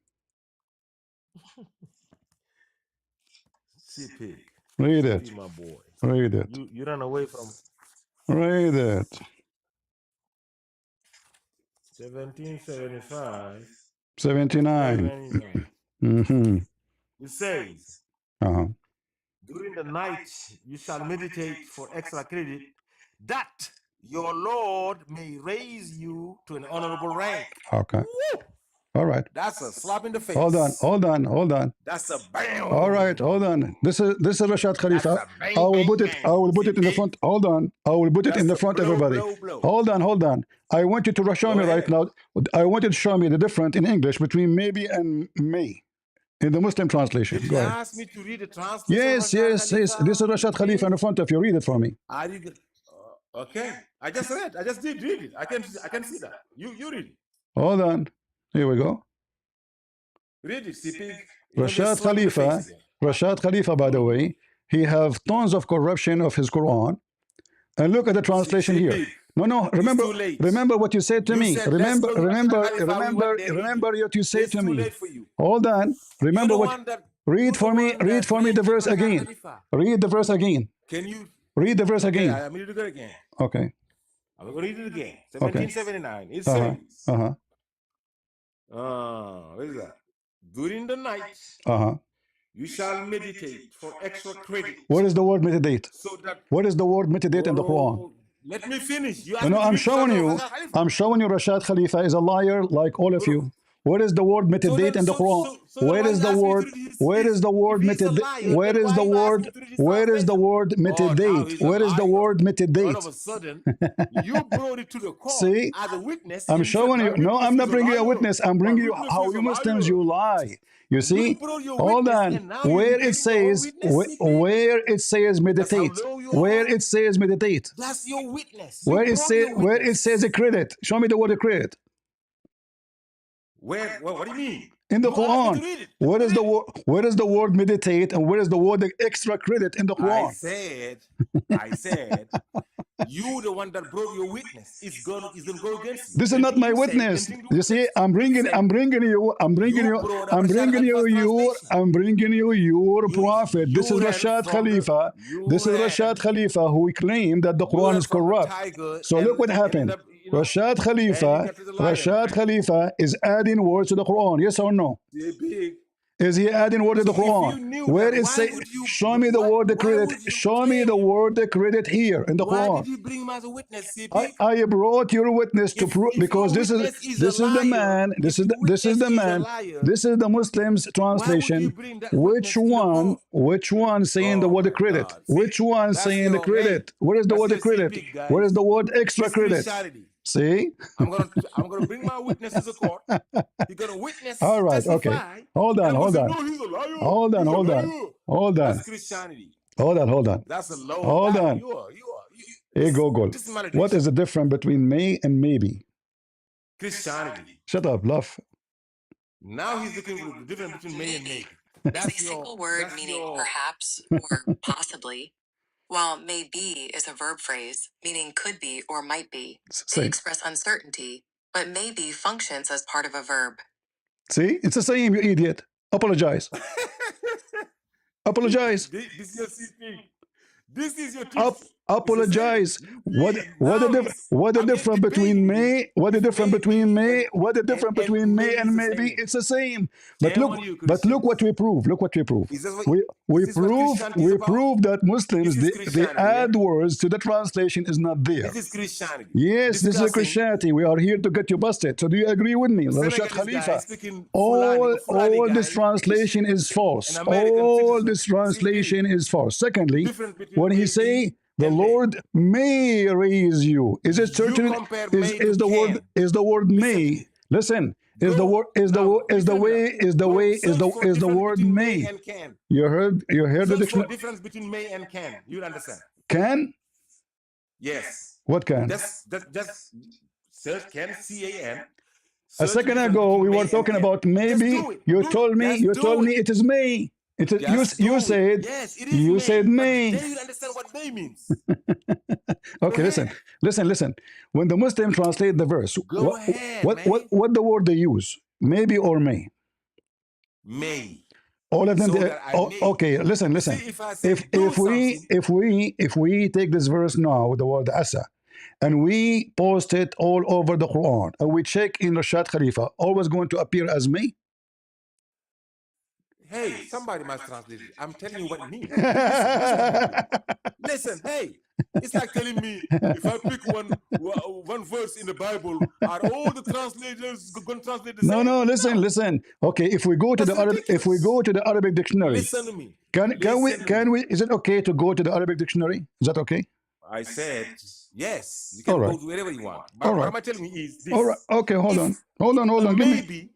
S3: CP.
S1: Read it.
S3: CP, my boy.
S1: Read it.
S3: You ran away from
S1: Read it.
S3: 1775.
S1: 79.
S3: 79.
S1: Mm-hmm.
S3: It says,
S1: Uh-huh.
S3: during the night you shall meditate for extra credit, that your Lord may raise you to an honorable rank.
S1: Okay.
S3: Woo!
S1: All right.
S3: That's a slap in the face.
S1: Hold on.
S3: That's a bang.
S1: All right, hold on. This is Rashad Khalifa.
S3: That's a bang,
S1: I will put
S3: bang,
S1: it. I will put it in the
S3: bang.
S1: front. Hold on. I will put it in
S3: That's
S1: the
S3: a
S1: front.
S3: blow,
S1: Everybody.
S3: blow.
S1: Hold on. I want you to show
S3: Go
S1: me right
S3: ahead.
S1: now. I want you to show me the difference in English between maybe and may in the Muslim translation.
S3: Did
S1: Go
S3: you
S1: ahead.
S3: ask me to read the translation?
S1: Yes.
S3: Rashad
S1: This is Rashad Khalifa
S3: Khalifa?
S1: in the front of you. Read it for me.
S3: I did. Okay. I just read. I just did read it. I can see that. You read it.
S1: Hold on. Here we go.
S3: Read it, CP.
S1: Rashad Khalifa. Rashad Khalifa, by the way, he have tons of corruption of his Quran. And look at the translation here. No. Remember what you said to me. Remember what you said to me. Hold on. Remember what. Read for me the verse again. Read the verse again.
S3: Can you
S1: read the verse again?
S3: I'm going to read it again.
S1: Okay.
S3: I'm going to read it again. 1779. It
S1: Uh-huh.
S3: says, what is that? During the night, you shall meditate for extra credit.
S1: What is the word meditate?
S3: So that
S1: what is the word meditate in the Quran?
S3: Let me finish. You
S1: No, I'm showing you. Rashad Khalifa is a liar like all of you. What is the word meditate in the Quran? Where is the word? Where is the word meditate? Where is the word? Where is the word meditate? Where is the word meditate?
S3: All of a sudden, you brought it to the court.
S1: See,
S3: as a witness.
S1: I'm showing you. No, I'm not bringing you a witness. I'm bringing you how you Muslims you lie. You see? Hold on. Where it says meditate. Where it says meditate.
S3: That's your witness.
S1: Where it says a credit. Show me the word credit.
S3: Where? What do you mean?
S1: In the Quran. Where is the word meditate and where is the word extra credit in the Quran?
S3: I said, you the one that brought your witness is going to go against you.
S1: This is not my witness. You see, I'm bringing you your prophet. This is Rashad Khalifa. This is Rashad Khalifa who claimed that the Quran is corrupt. So look what happened. Rashad Khalifa is adding words to the Quran. Yes or no? Is he adding word to the Quran? Where it say, show me the word credit. Show me the word credit here in the Quran.
S3: Why did you bring him as a witness, CP?
S1: I brought your witness to prove, because this is the man. This is the man. This is the Muslims translation. Which one saying the word credit? Which one saying the credit? Where is the word credit? Where is the word extra credit? See?
S3: I'm gonna bring my witness to the court. You're gonna witness.
S1: All right.
S3: Testify,
S1: okay. Hold on.
S3: No, he's a liar.
S1: Hold on.
S3: That's Christianity.
S1: Hold on.
S3: That's a low.
S1: Hold on. Hey Google. What is the difference between may and maybe?
S3: Christianity.
S1: Shut up, bluff.
S3: Now he's looking for the difference between may and maybe.
S2: is a single word meaning perhaps or possibly, while may be is a verb phrase meaning could be or might be. They
S1: Same.
S2: express uncertainty, but may be functions as part of a verb.
S1: See, it's the same, you idiot. Apologize. Apologize.
S3: This is your teaching. This is your teaching.
S1: Apologize. What the difference
S3: debating
S1: between
S3: me
S1: may? What the
S3: with
S1: difference between
S3: maybe
S1: may? What the difference
S3: and
S1: between may
S3: may
S1: and
S3: is the
S1: maybe?
S3: same.
S1: It's the same. But
S3: Shame
S1: look,
S3: on you,
S1: but look what
S3: Christians.
S1: we prove. Look what we prove.
S3: Is this what,
S1: We
S3: is this what Christianity is
S1: we
S3: about?
S1: prove that Muslims
S3: This is
S1: they
S3: Christianity, yeah?
S1: add words to the translation is not there.
S3: This is Christianity.
S1: Yes, this is
S3: Discussing
S1: Christianity. We are here to get you busted. So do you agree with me, Rashad
S3: Senegalese guy
S1: Khalifa?
S3: speaking
S1: All
S3: Fulani
S1: this
S3: guy,
S1: translation is false.
S3: an American
S1: All
S3: citizen.
S1: this
S3: See,
S1: translation is false. Secondly,
S3: difference between
S1: when he
S3: maybe
S1: say the
S3: and may.
S1: Lord may raise you, is it
S3: You
S1: certain?
S3: compare may to
S1: Is the word
S3: can.
S1: is the word
S3: Listen to
S1: may?
S3: me.
S1: Listen, is the
S3: Go
S1: word is the
S3: now.
S1: wo- is the
S3: Listen to me
S1: way
S3: now.
S1: is the
S3: Go
S1: way
S3: search for
S1: is the
S3: difference
S1: word
S3: between
S1: may?
S3: and can.
S1: You heard the
S3: Search for
S1: dictionary.
S3: difference between may and can. You'll understand.
S1: Can?
S3: Yes.
S1: What can?
S3: Just search can CAN.
S1: A
S3: Search
S1: second
S3: difference
S1: ago
S3: between
S1: we
S3: may
S1: were
S3: and
S1: talking
S3: can.
S1: about
S3: Just
S1: maybe.
S3: do it.
S1: You
S3: Do it.
S1: told me
S3: Just do
S1: it is may. It is,
S3: Just
S1: you
S3: do
S1: said
S3: it. Yes, it is
S1: you
S3: may.
S1: said
S3: But
S1: may.
S3: then you understand what may means. Go
S1: Okay,
S3: ahead.
S1: listen. When the Muslim translate the verse,
S3: Go ahead, man.
S1: what the word they use? Maybe or may?
S3: May.
S1: All of them.
S3: So that I may.
S1: Okay, listen.
S3: See, if I say do
S1: If
S3: something,
S1: we take this verse now, the word asa, and we post it all over the Quran, and we check in Rashad Khalifa, always going to appear as me.
S3: hey, somebody must translate it. I'm telling you what it means. Listen to me. Listen, hey, it's like telling me if I pick one verse in the Bible, are all the translators going to translate the same?
S1: No, listen. Okay, if we go to
S3: That's
S1: the Arabic, if we
S3: ridiculous.
S1: go to the Arabic dictionary,
S3: Listen to me.
S1: can we? Is it okay to go to the Arabic dictionary? Is that okay?
S3: I said yes. You
S1: All
S3: can
S1: right.
S3: go to wherever you want.
S1: All
S3: But what
S1: right.
S3: am I telling you is this.
S1: All right. Okay, hold
S3: If
S1: on.
S3: a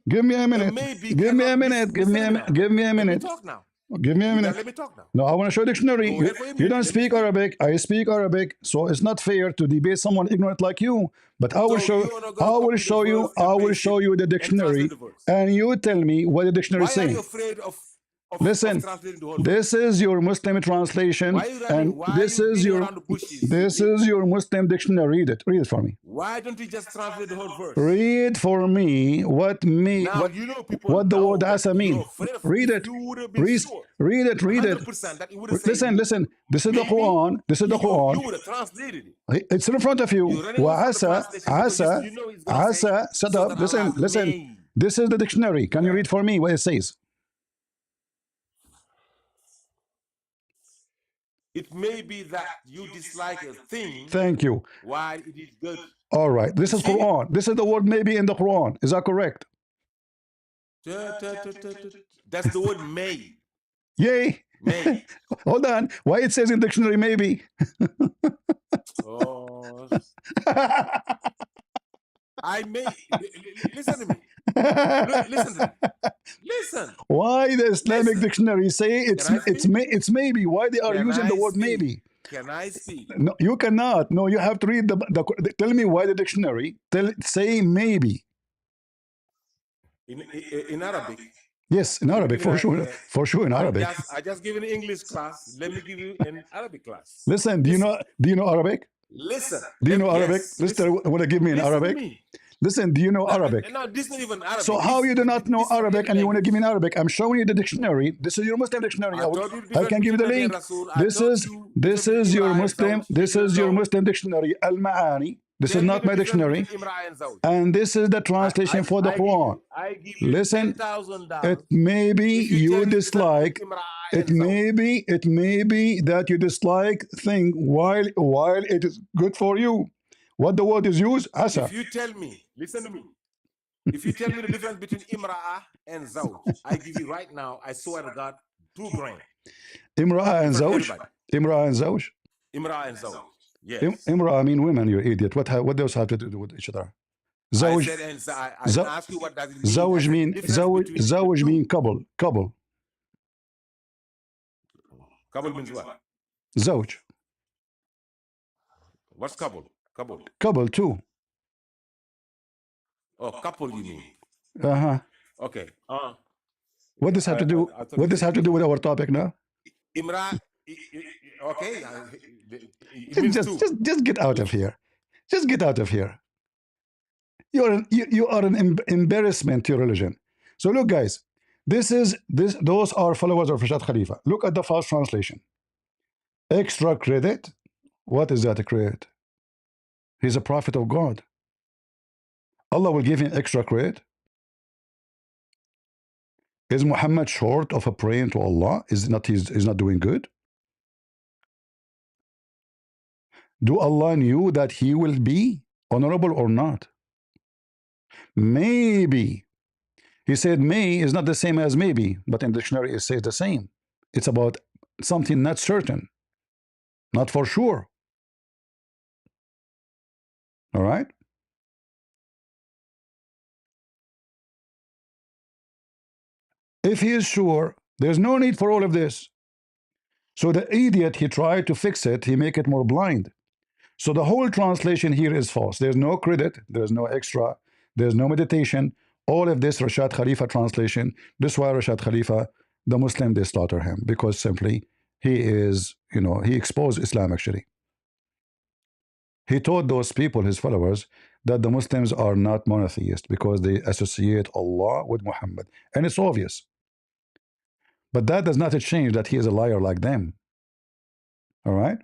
S1: Give me a
S3: a
S1: minute.
S3: maybe
S1: Give me a
S3: cannot be,
S1: minute.
S3: listen to me now.
S1: Give me a
S3: Let me
S1: minute.
S3: talk now.
S1: Give me a
S3: You gotta
S1: minute.
S3: let me talk now.
S1: No, I want to show dictionary.
S3: Go ahead for a
S1: You
S3: minute.
S1: don't
S3: Let me
S1: speak
S3: speak.
S1: Arabic. I speak Arabic, so it's not fair to debate someone ignorant like you. But I will
S3: So
S1: show.
S3: you're not gonna copy the verse and paste it
S1: you the
S3: and
S1: dictionary,
S3: translate the verse.
S1: and you tell me what the dictionary is
S3: Why are you
S1: saying.
S3: afraid of
S1: Listen,
S3: translating the whole
S1: this
S3: verse?
S1: is your Muslim translation,
S3: Why are you running?
S1: and
S3: Why are you beating around the bushes?
S1: this is your Muslim dictionary. Read it. Read it for me.
S3: Why don't you just translate the whole verse?
S1: Read for me
S3: Now you know people
S1: what the word
S3: know that
S1: asa
S3: you're
S1: mean.
S3: afraid of.
S1: Read
S3: If
S1: it.
S3: you would have been
S1: Read,
S3: sure,
S1: read it.
S3: 100% that you would have said
S1: Listen. This is the
S3: maybe,
S1: Quran. This is the
S3: you
S1: Quran.
S3: would have translated it.
S1: It's in front of you.
S3: You're running away from the translation because you know it's gonna say
S1: Shut
S3: so
S1: up.
S3: that Allah
S1: Listen.
S3: may.
S1: This is the dictionary. Can you read for me what it says?
S3: It may be that you dislike a thing
S1: Thank you.
S3: while it is good.
S1: All right. This
S3: You
S1: is
S3: see?
S1: Quran. This is the word maybe in the Quran. Is that correct?
S3: That's the word may.
S1: Yay.
S3: May.
S1: Hold on. Why it says in dictionary maybe?
S3: Oh, I may. Listen to me. Listen to me. Listen.
S1: Why the Islamic
S3: Listen.
S1: dictionary say it's maybe? Why they are
S3: Can
S1: using
S3: I
S1: the word
S3: speak?
S1: maybe?
S3: Can I speak?
S1: No, you cannot. No, you have to read tell me why the dictionary say maybe.
S3: In Arabic.
S1: Yes, in Arabic, for sure. For sure in Arabic.
S3: I just give an English class. Let me give you an Arabic class.
S1: Listen, do you know Arabic?
S3: Listen.
S1: Do you know Arabic?
S3: Yes,
S1: Listen, want to give me in
S3: listen
S1: Arabic?
S3: To me.
S1: Listen, do you know Arabic?
S3: No, this is not even Arabic.
S1: So how you do not know Arabic and you want to give me in
S3: Arabic?
S1: Arabic? I'm showing you the dictionary. This is your Muslim dictionary. I can give you the link. This is your Muslim dictionary, Al Maani. This is not my dictionary. And this is the translation for the Quran.
S3: I give you
S1: Listen,
S3: $10,000.
S1: it may be you dislike. It may be that you dislike thing while it is good for you. What the word is used? Asa.
S3: If you tell me, listen to me. If you tell me the difference between imra'ah and zawj, I give you right now, I swear to God, $2,000.
S1: Imra'ah and zawj? Imra'ah and zawj?
S3: Imra'ah and zawj. Yes.
S1: Imra'ah mean women, you idiot. What those have to do with each other?
S3: Zawj. I didn't ask you what does it mean.
S1: Zawj mean couple. Couple
S3: means what?
S1: Zawj.
S3: What's couple?
S1: Couple too.
S3: Oh, couple you mean?
S1: Uh-huh.
S3: Okay.
S1: What does have to do?
S3: I thought
S1: What does have to do with our topic now?
S3: Imra. Okay, it
S1: Just,
S3: means
S1: just,
S3: two.
S1: just, just get out of here. Just get out of here. You are an embarrassment to your religion. So look, guys, those are followers of Rashad Khalifa. Look at the false translation. Extra credit. What is that credit? He's a prophet of God. Allah will give him extra credit. Is Muhammad short of a praying to Allah? Is not doing good? Do Allah knew that he will be honorable or not? Maybe. He said may is not the same as maybe, but in the dictionary it says the same. It's about something not certain, not for sure. All right? If he is sure, there's no need for all of this. So the idiot, he tried to fix it, he make it more blind. So the whole translation here is false. There's no credit, there's no extra, there's no meditation. All of this Rashad Khalifa translation. This is why Rashad Khalifa, the Muslim, they slaughter him because simply he is, he exposed Islam actually. He told those people, his followers, that the Muslims are not monotheist because they associate Allah with Muhammad. And it's obvious. But that does not change that he is a liar like them. All right?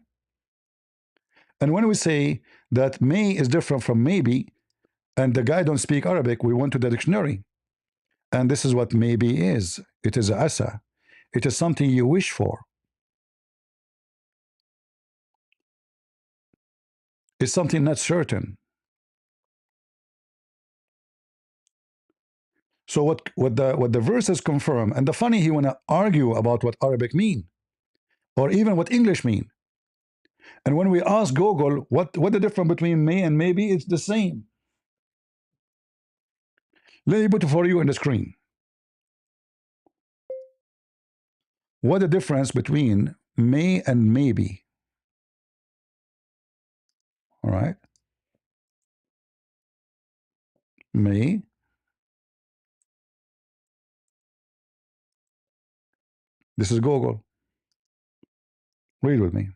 S1: And when we say that may is different from maybe, and the guy don't speak Arabic, we went to the dictionary. And this is what maybe is. It is a asa. It is something you wish for. It's something not certain. So what the verses confirm, and the funny, he want to argue about what Arabic mean, or even what English mean. And when we ask Google what the difference between may and maybe, it's the same. Let me put it for you on the screen. What the difference between may and maybe? All right, may. This is Google. Read with me.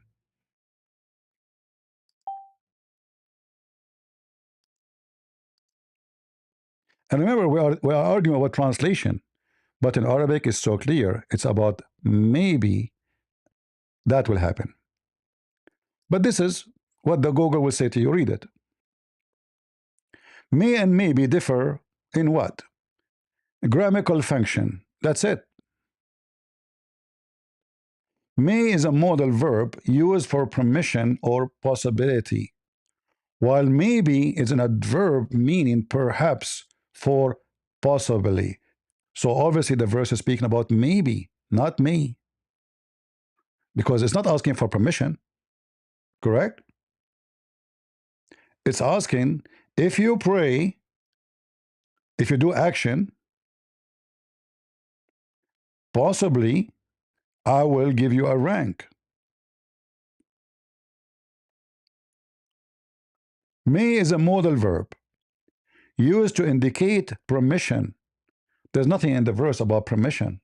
S1: And remember, we are arguing about translation, but in Arabic it's so clear. It's about maybe that will happen. But this is what the Google will say to you. Read it. May and maybe differ in what? Grammatical function. That's it. May is a modal verb used for permission or possibility, while maybe is an adverb meaning perhaps for possibly. So obviously the verse is speaking about maybe, not may, because it's not asking for permission, correct? It's asking if you pray, if you do action, possibly I will give you a rank. May is a modal verb used to indicate permission. There's nothing in the verse about permission.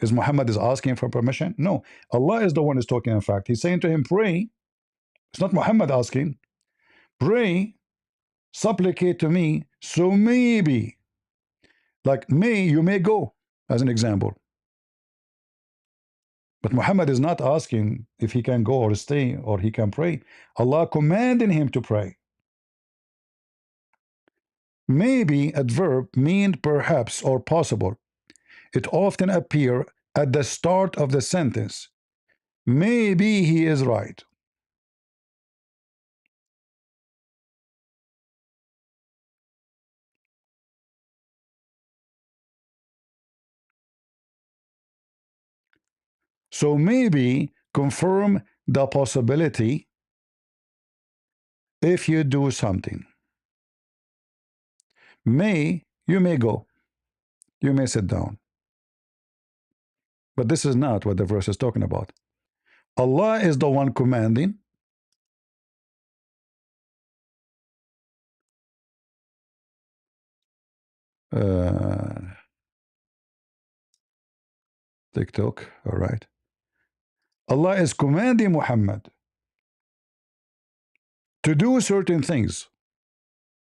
S1: Is Muhammad is asking for permission? No. Allah is the one who's talking. In fact, he's saying to him, pray. It's not Muhammad asking. Pray, supplicate to me, so maybe, like may, you may go, as an example. But Muhammad is not asking if he can go or stay or he can pray. Allah commanding him to pray. Maybe adverb mean perhaps or possible. It often appear at the start of the sentence. Maybe he is right. So maybe confirm the possibility if you do something. May, you may go. You may sit down. But this is not what the verse is talking about. Allah is the one commanding. Uh, TikTok. All right. Allah is commanding Muhammad to do certain things,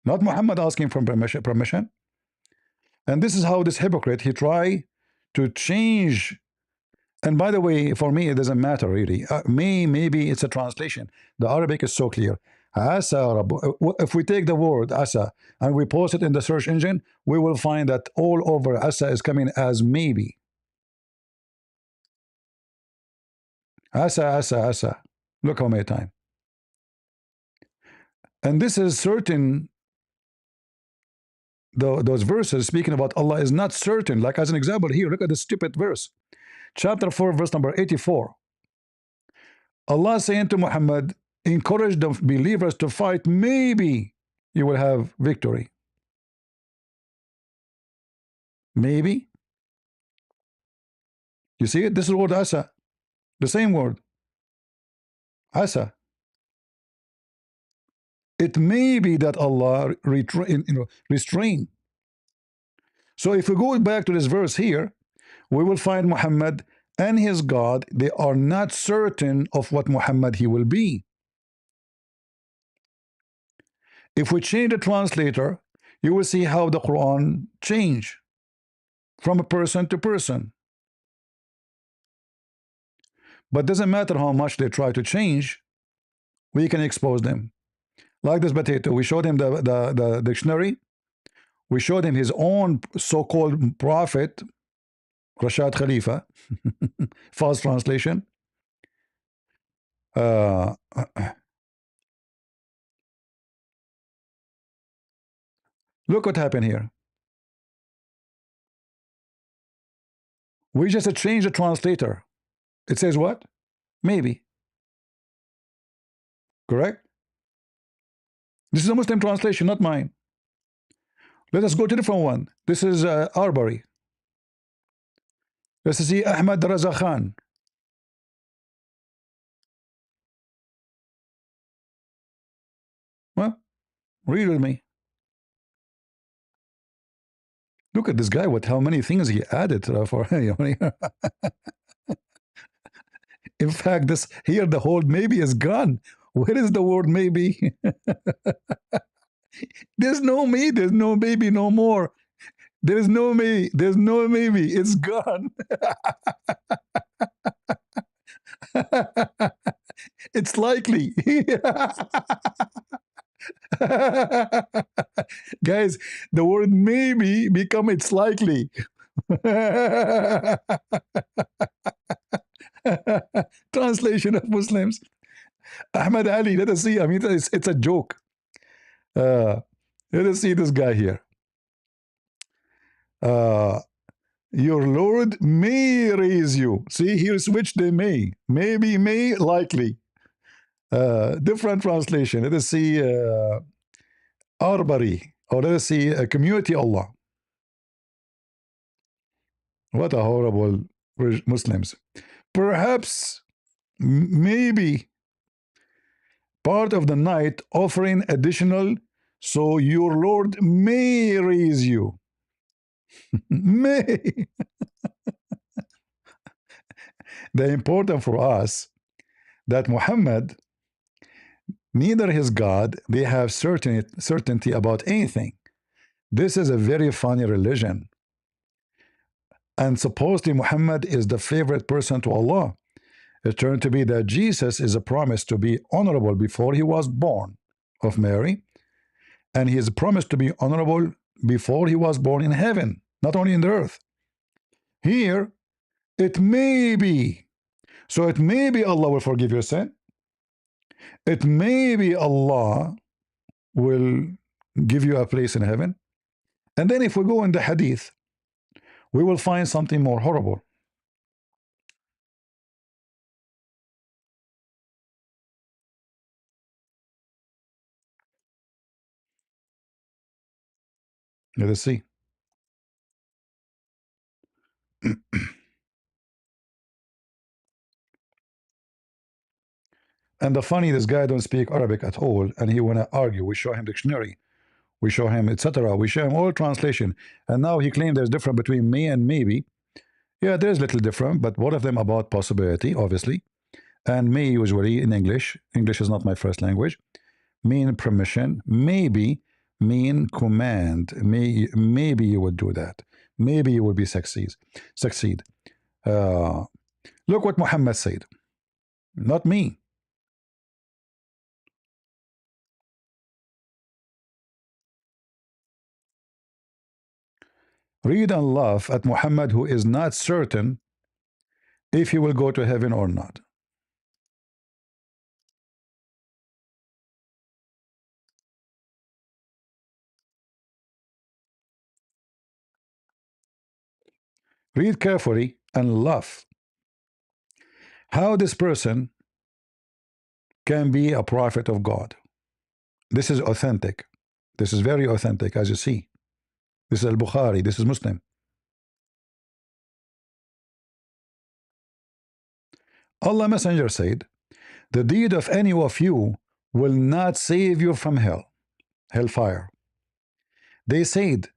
S1: not Muhammad asking for permission. And this is how this hypocrite he try to change. And by the way, for me, it doesn't matter really. Maybe it's a translation. The Arabic is so clear. Asa, if we take the word asa and we post it in the search engine, we will find that all over asa is coming as maybe. Asa, asa, asa. Look how many times. And this is certain. Those verses speaking about Allah is not certain. Like as an example here, look at this stupid verse. Chapter 4, verse number 84. Allah saying to Muhammad, encourage the believers to fight, maybe you will have victory. Maybe. You see it? This is the word asa. The same word. Asa. It may be that Allah restrain. So if we go back to this verse here, we will find Muhammad and his God, they are not certain of what Muhammad he will be. If we change the translator, you will see how the Quran change from a person to person. But doesn't matter how much they try to change, we can expose them. Like this potato, we showed him the dictionary. We showed him his own so-called prophet, Rashad Khalifa, false translation. Look what happened here. We just changed the translator. It says what? Maybe. Correct? This is a Muslim translation, not mine. Let us go to a different one. This is Arbery. Let's see Ahmad Raza Khan. Well, read with me. Look at this guy with how many things he added for. In fact, this here the whole maybe is gone. Where is the word maybe? There's no me. There's no baby no more. There's no me. There's no maybe. It's gone. It's likely. Guys, the word maybe become it's likely. Translation of Muslims. Ahmad Ali, let us see. I mean, it's a joke. Let us see this guy here. Your Lord may raise you. See, here switch the may. Maybe, may, likely. Different translation. Let us see Arbari. Or let us see Community Allah. What a horrible Muslims. Perhaps, maybe, part of the night offering additional, so your Lord may raise you. May. The important for us that Muhammad, neither his God, they have certainty about anything. This is a very funny religion. And supposedly Muhammad is the favorite person to Allah. It turned to be that Jesus is a promise to be honorable before he was born of Mary. And he is promised to be honorable before he was born in heaven, not only in the earth. Here, it may be. So it may be Allah will forgive your sin. It may be Allah will give you a place in heaven. And then if we go in the hadith, we will find something more horrible. Let us see. And the funny, this guy don't speak Arabic at all, and he want to argue. We show him dictionary, we show him etc. We show him all translation, and now he claimed there's difference between may and maybe. Yeah, there's little different, but both of them about possibility, obviously. And may usually in English. English is not my first language. Mean permission. Maybe mean command. Maybe you would do that. Maybe you would be succeed. Uh, Look what Muhammad said. Not me. Read and laugh at Muhammad, who is not certain if he will go to heaven or not. Read carefully and laugh. How this person can be a prophet of God. This is authentic. This is very authentic, as you see. This is Al-Bukhari. This is Muslim. Allah Messenger said, the deed of any of you will not save you from hellfire. They said,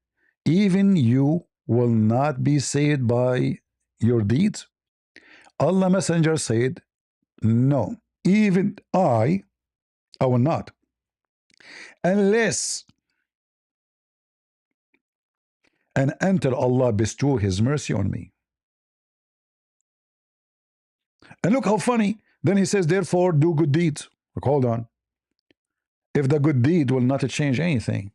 S1: even you will not be saved by your deeds. Allah Messenger said, no, even I will not, unless and until Allah bestow His mercy on me. And look how funny. Then he says, therefore, do good deeds. Look, hold on. If the good deed will not change anything.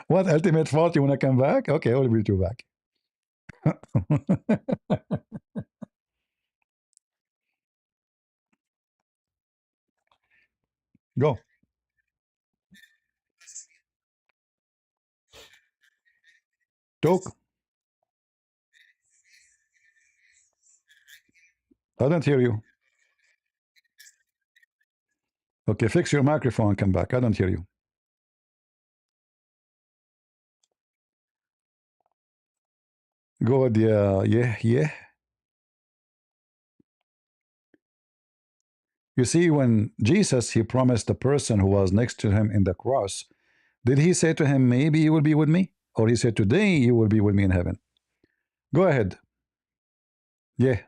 S1: What ultimate fault? You want to come back? Okay, I'll bring you back. Go. Talk. I don't hear you. Okay, fix your microphone and come back. I don't hear you. Good, yeah. You see, when Jesus, he promised the person who was next to him in the cross, did he say to him, maybe you will be with me? Or he said, today you will be with me in heaven? Go ahead. Yeah.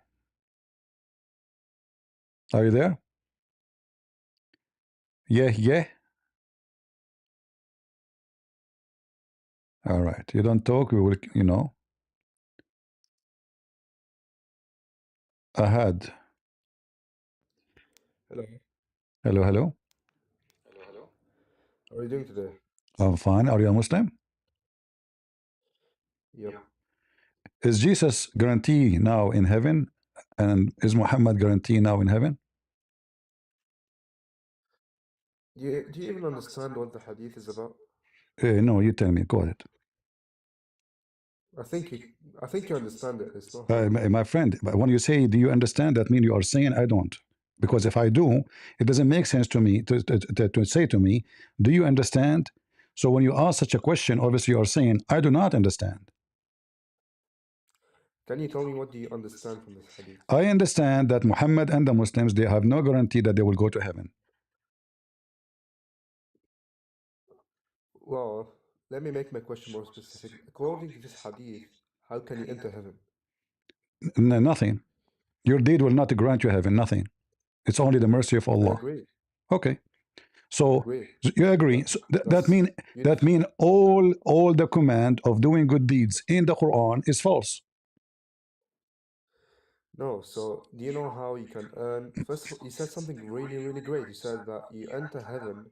S1: Are you there? Yeah. All right. You don't talk, we will. Ahad.
S3: Hello.
S1: Hello.
S3: How are you doing today?
S1: I'm fine. Are you a Muslim?
S3: Yep.
S1: Is Jesus guarantee now in heaven? And is Muhammad guarantee now in heaven?
S3: Do you even understand what the hadith is about?
S1: No, you tell me. Go ahead.
S3: I think you I think you understand it. It's not hard.
S1: My friend, when you say, do you understand, that means you are saying, I don't. Because if I do, it doesn't make sense to me to say to me, do you understand? So when you ask such a question, obviously you are saying, I do not understand.
S3: Can you tell me what do you understand from this hadith?
S1: I understand that Muhammad and the Muslims, they have no guarantee that they will go to heaven.
S3: Well, let me make my question more specific. According to this hadith, how can you enter heaven?
S1: Nothing. Your deed will not grant you heaven. Nothing. It's only the mercy of
S3: I
S1: Allah.
S3: agree.
S1: Okay.
S3: I
S1: So
S3: agree.
S1: you agree.
S3: But
S1: So
S3: does you
S1: that mean all the command of doing good deeds in the Quran is false.
S3: no, so do you know how you can earn? First of all, you said something really, really great. You said that you enter heaven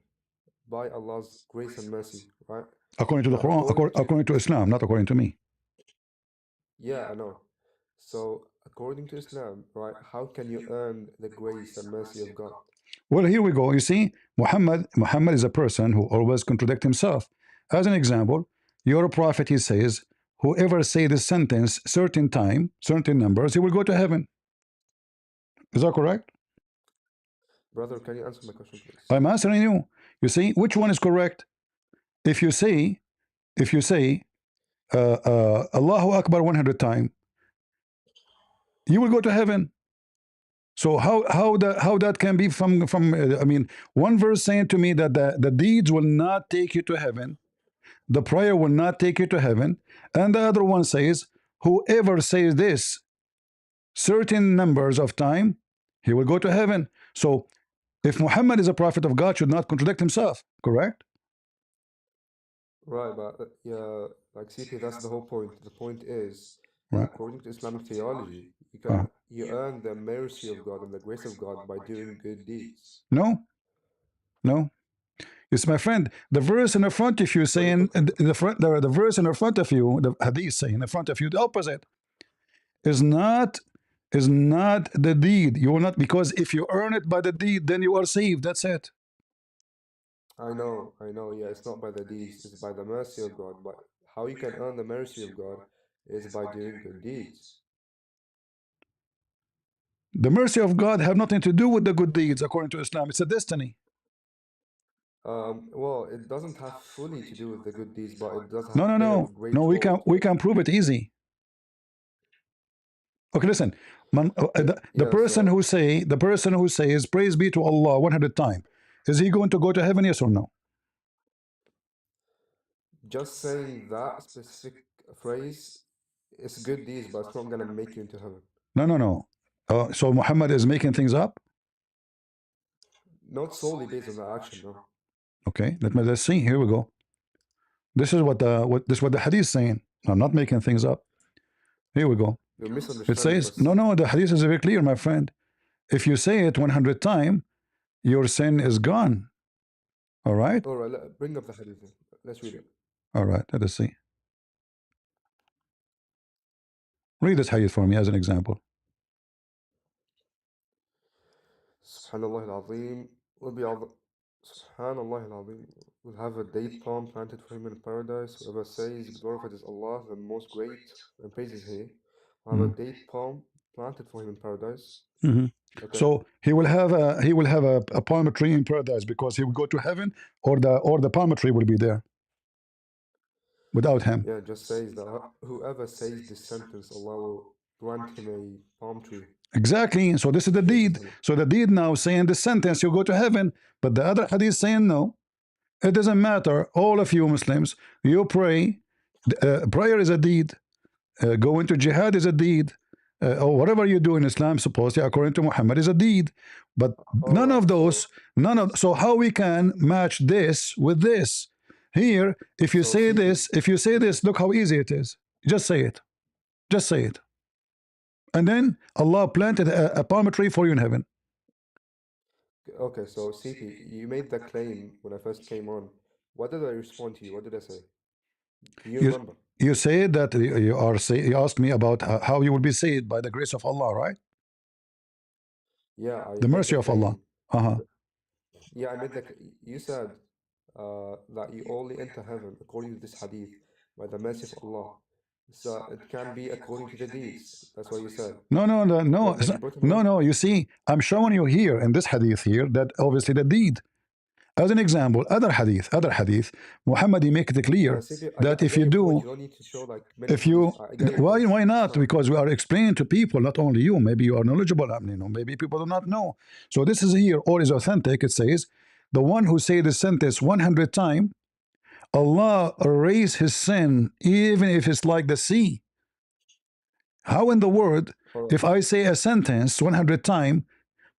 S3: by Allah's grace and mercy, right?
S1: According to the
S3: Now,
S1: Quran, according to Islam, not according to me.
S3: yeah, I know. So, according to Islam, right, how can you earn the grace and mercy of God?
S1: Well, here we go. You see, Muhammad is a person who always contradicts himself. As an example, your prophet, he says, whoever say this sentence certain time, certain numbers, he will go to heaven. Is that correct?
S3: Brother, can you answer my question, please?
S1: I'm answering you. You see, which one is correct? If you say, Allahu Akbar 100 times, you will go to heaven. So how that can be from I mean, one verse saying to me that the deeds will not take you to heaven, the prayer will not take you to heaven, and the other one says whoever says this certain numbers of time, he will go to heaven. So if Muhammad is a prophet of God, should not contradict himself, correct?
S4: Right, but yeah, like CP, that's the whole point. The point is that
S1: Right.
S4: according to Islamic theology,
S1: Uh,
S4: you earn the mercy of God and the grace of God by doing good deeds.
S1: no, no. It's my friend. The verse in the front of you
S4: But
S1: saying the verse in the front of you, the hadith saying in the front of you, the opposite is not the deed. You will not, because if you earn it by the deed, then you are saved. That's it.
S4: I know, yeah, it's not by the deeds, it's by the mercy of God. But how you can earn the mercy of God is by doing good deeds.
S1: The mercy of God have nothing to do with the good deeds according to Islam. It's a destiny.
S4: Well, it doesn't have fully to do with the good deeds, but it does
S1: No, no,
S4: play a
S1: no, no.
S4: great role to
S1: We
S4: it.
S1: can prove it easy. Okay, listen. The
S4: Yeah,
S1: person
S4: so
S1: who says praise be to Allah 100 times, is he going to go to heaven? Yes or no?
S4: just saying that specific phrase is good deeds, but it's not gonna make you into heaven.
S1: No, no, no. So Muhammad is making things up.
S4: Not solely based on the action, no.
S1: Okay, let's see. Here we go. This is what the hadith is saying. I'm not making things up. Here we go.
S4: You're
S1: It
S4: misunderstanding,
S1: says,
S4: but
S1: no, the hadith is very clear, my friend. If you say it 100 times, your sin is gone. All right?
S4: all right, bring up the hadith then. Let's read it.
S1: All right, let us see. Read this hadith for me as an example.
S4: Subhanallah al-Azim will be Subhanallah al-Azim will have a date palm planted for him in paradise. Whoever says glorified is Allah, the most great, and praises He, will have a date palm planted for him in paradise. Okay.
S1: So he will have a palm tree in paradise because he will go to heaven, or the palm tree will be there without him.
S4: Yeah, it just says that whoever says this sentence, Allah will grant him a palm tree.
S1: Exactly. So this is the deed. So the deed now saying the sentence, you go to heaven, but the other hadith saying no. It doesn't matter. All of you Muslims, you pray. Prayer is a deed. Going to jihad is a deed. Or whatever you do in Islam, supposedly according to Muhammad, is a deed. But none of those, so how we can match this with this? Here, if you say this, look how easy it is. Just say it. Just say it. And then Allah planted a palm tree for you in heaven.
S4: Okay, so CP, you made that claim when I first came on. What did I respond to you? What did I say? Do you remember?
S1: You say that you asked me about how you will be saved by the grace of Allah, right?
S4: Yeah,
S1: The mercy of Allah.
S4: Yeah, I made that. You said that you only enter heaven according to this hadith by the mercy of Allah. So it can be according to the deeds. That's what you said.
S1: No. You see, I'm showing you here in this hadith here that obviously the deed. As an example, other hadith, Muhammad make it clear that if you do,
S4: you don't need to show like many
S1: why not? Because we are explaining to people, not only you. Maybe you are knowledgeable. Maybe people do not know. So this is here, all is authentic. It says, the one who say the sentence 100 times, Allah erase his sin, even if it's like the sea. How in the world, if I say a sentence 100 times,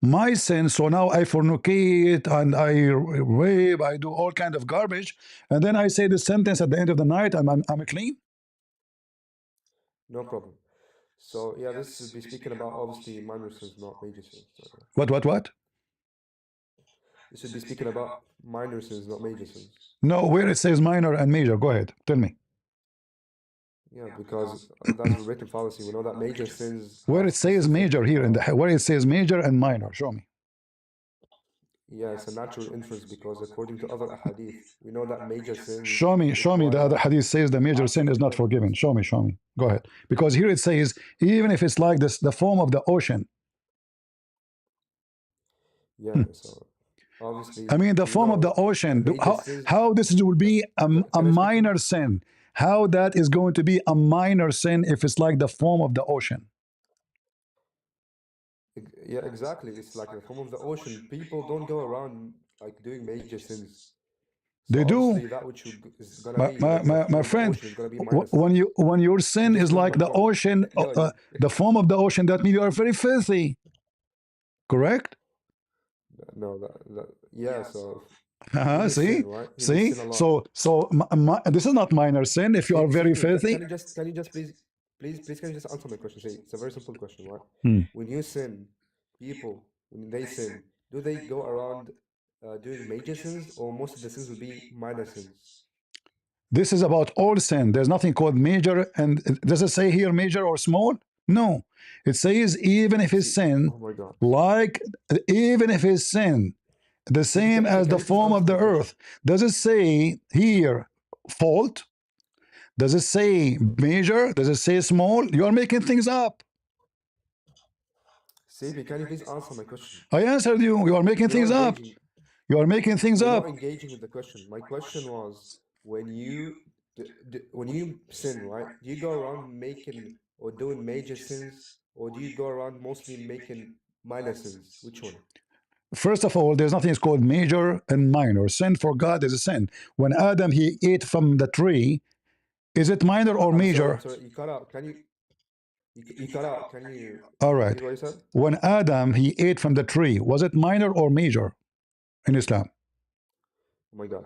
S1: my sin, so now I fornicate and I rape, I do all kind of garbage, and then I say the sentence at the end of the night, I'm clean?
S4: No problem. So yeah, this will be speaking about obviously minor sins, not major sins. Okay.
S1: What?
S4: This should be speaking about minor sins, not major sins.
S1: No, where it says minor and major, go ahead, tell me.
S4: Yeah, because that's a written fallacy. We know that major sins.
S1: Where it says major here in the where it says major and minor, show me.
S4: Yeah, it's a natural inference because according to other hadith, we know that major sins.
S1: Show me the other hadith says the major sin is not forgiven. Show me. Go ahead. Because here it says, even if it's like this, the form of the ocean.
S4: Yeah, so obviously.
S1: I mean, the form of the ocean. How this will be a minor sin? How that is going to be a minor sin if it's like the form of the ocean?
S4: Yeah, exactly. It's like the form of the ocean. People don't go around like doing major sins. So
S1: They
S4: obviously
S1: do.
S4: that which is gonna
S1: My,
S4: be
S1: my,
S4: the
S1: my, my
S4: form of the
S1: friend,
S4: ocean is gonna be minus.
S1: when your
S4: You
S1: sin
S4: just
S1: is
S4: proved my
S1: like the
S4: point.
S1: ocean,
S4: Go.
S1: the form of the ocean, that means you are very filthy. Correct?
S4: No, yeah. So he may sin,
S1: See,
S4: right? He may
S1: see.
S4: sin a lot.
S1: So this is not minor sin. If you are very
S4: CP,
S1: filthy,
S4: can you just please can you just answer my question? See, it's a very simple question, right?
S1: hmm.
S4: When you sin, people when they sin, do they go around doing major sins, or most of the sins will be minor sins?
S1: This is about all sin. There's nothing called major. And does it say here major or small? No. It says even if his
S4: See,
S1: sin,
S4: oh my God.
S1: like even if his sin, the
S4: CP,
S1: same as
S4: can
S1: the
S4: you please
S1: form
S4: answer
S1: of
S4: my
S1: the
S4: question?
S1: earth. Does it say here fault? Does it say major? Does it say small? You are making things up.
S4: CP, can you please answer my question?
S1: I answered you. You are making
S4: You're not
S1: things up.
S4: engaging.
S1: You are making things
S4: You're not
S1: up.
S4: engaging with the question. My question was, when when you sin, right? Do you go around making or doing major sins, or do you go around mostly making minor sins? Which one?
S1: First of all, there's nothing called major and minor. Sin for God is a sin. When Adam he ate from the tree, is it minor or
S4: I'm sorry. I'm
S1: major?
S4: sorry. You cut out. Can you? You cut out. Can you
S1: All right.
S4: repeat what you said?
S1: When Adam he ate from the tree, was it minor or major in Islam?
S4: Oh my God.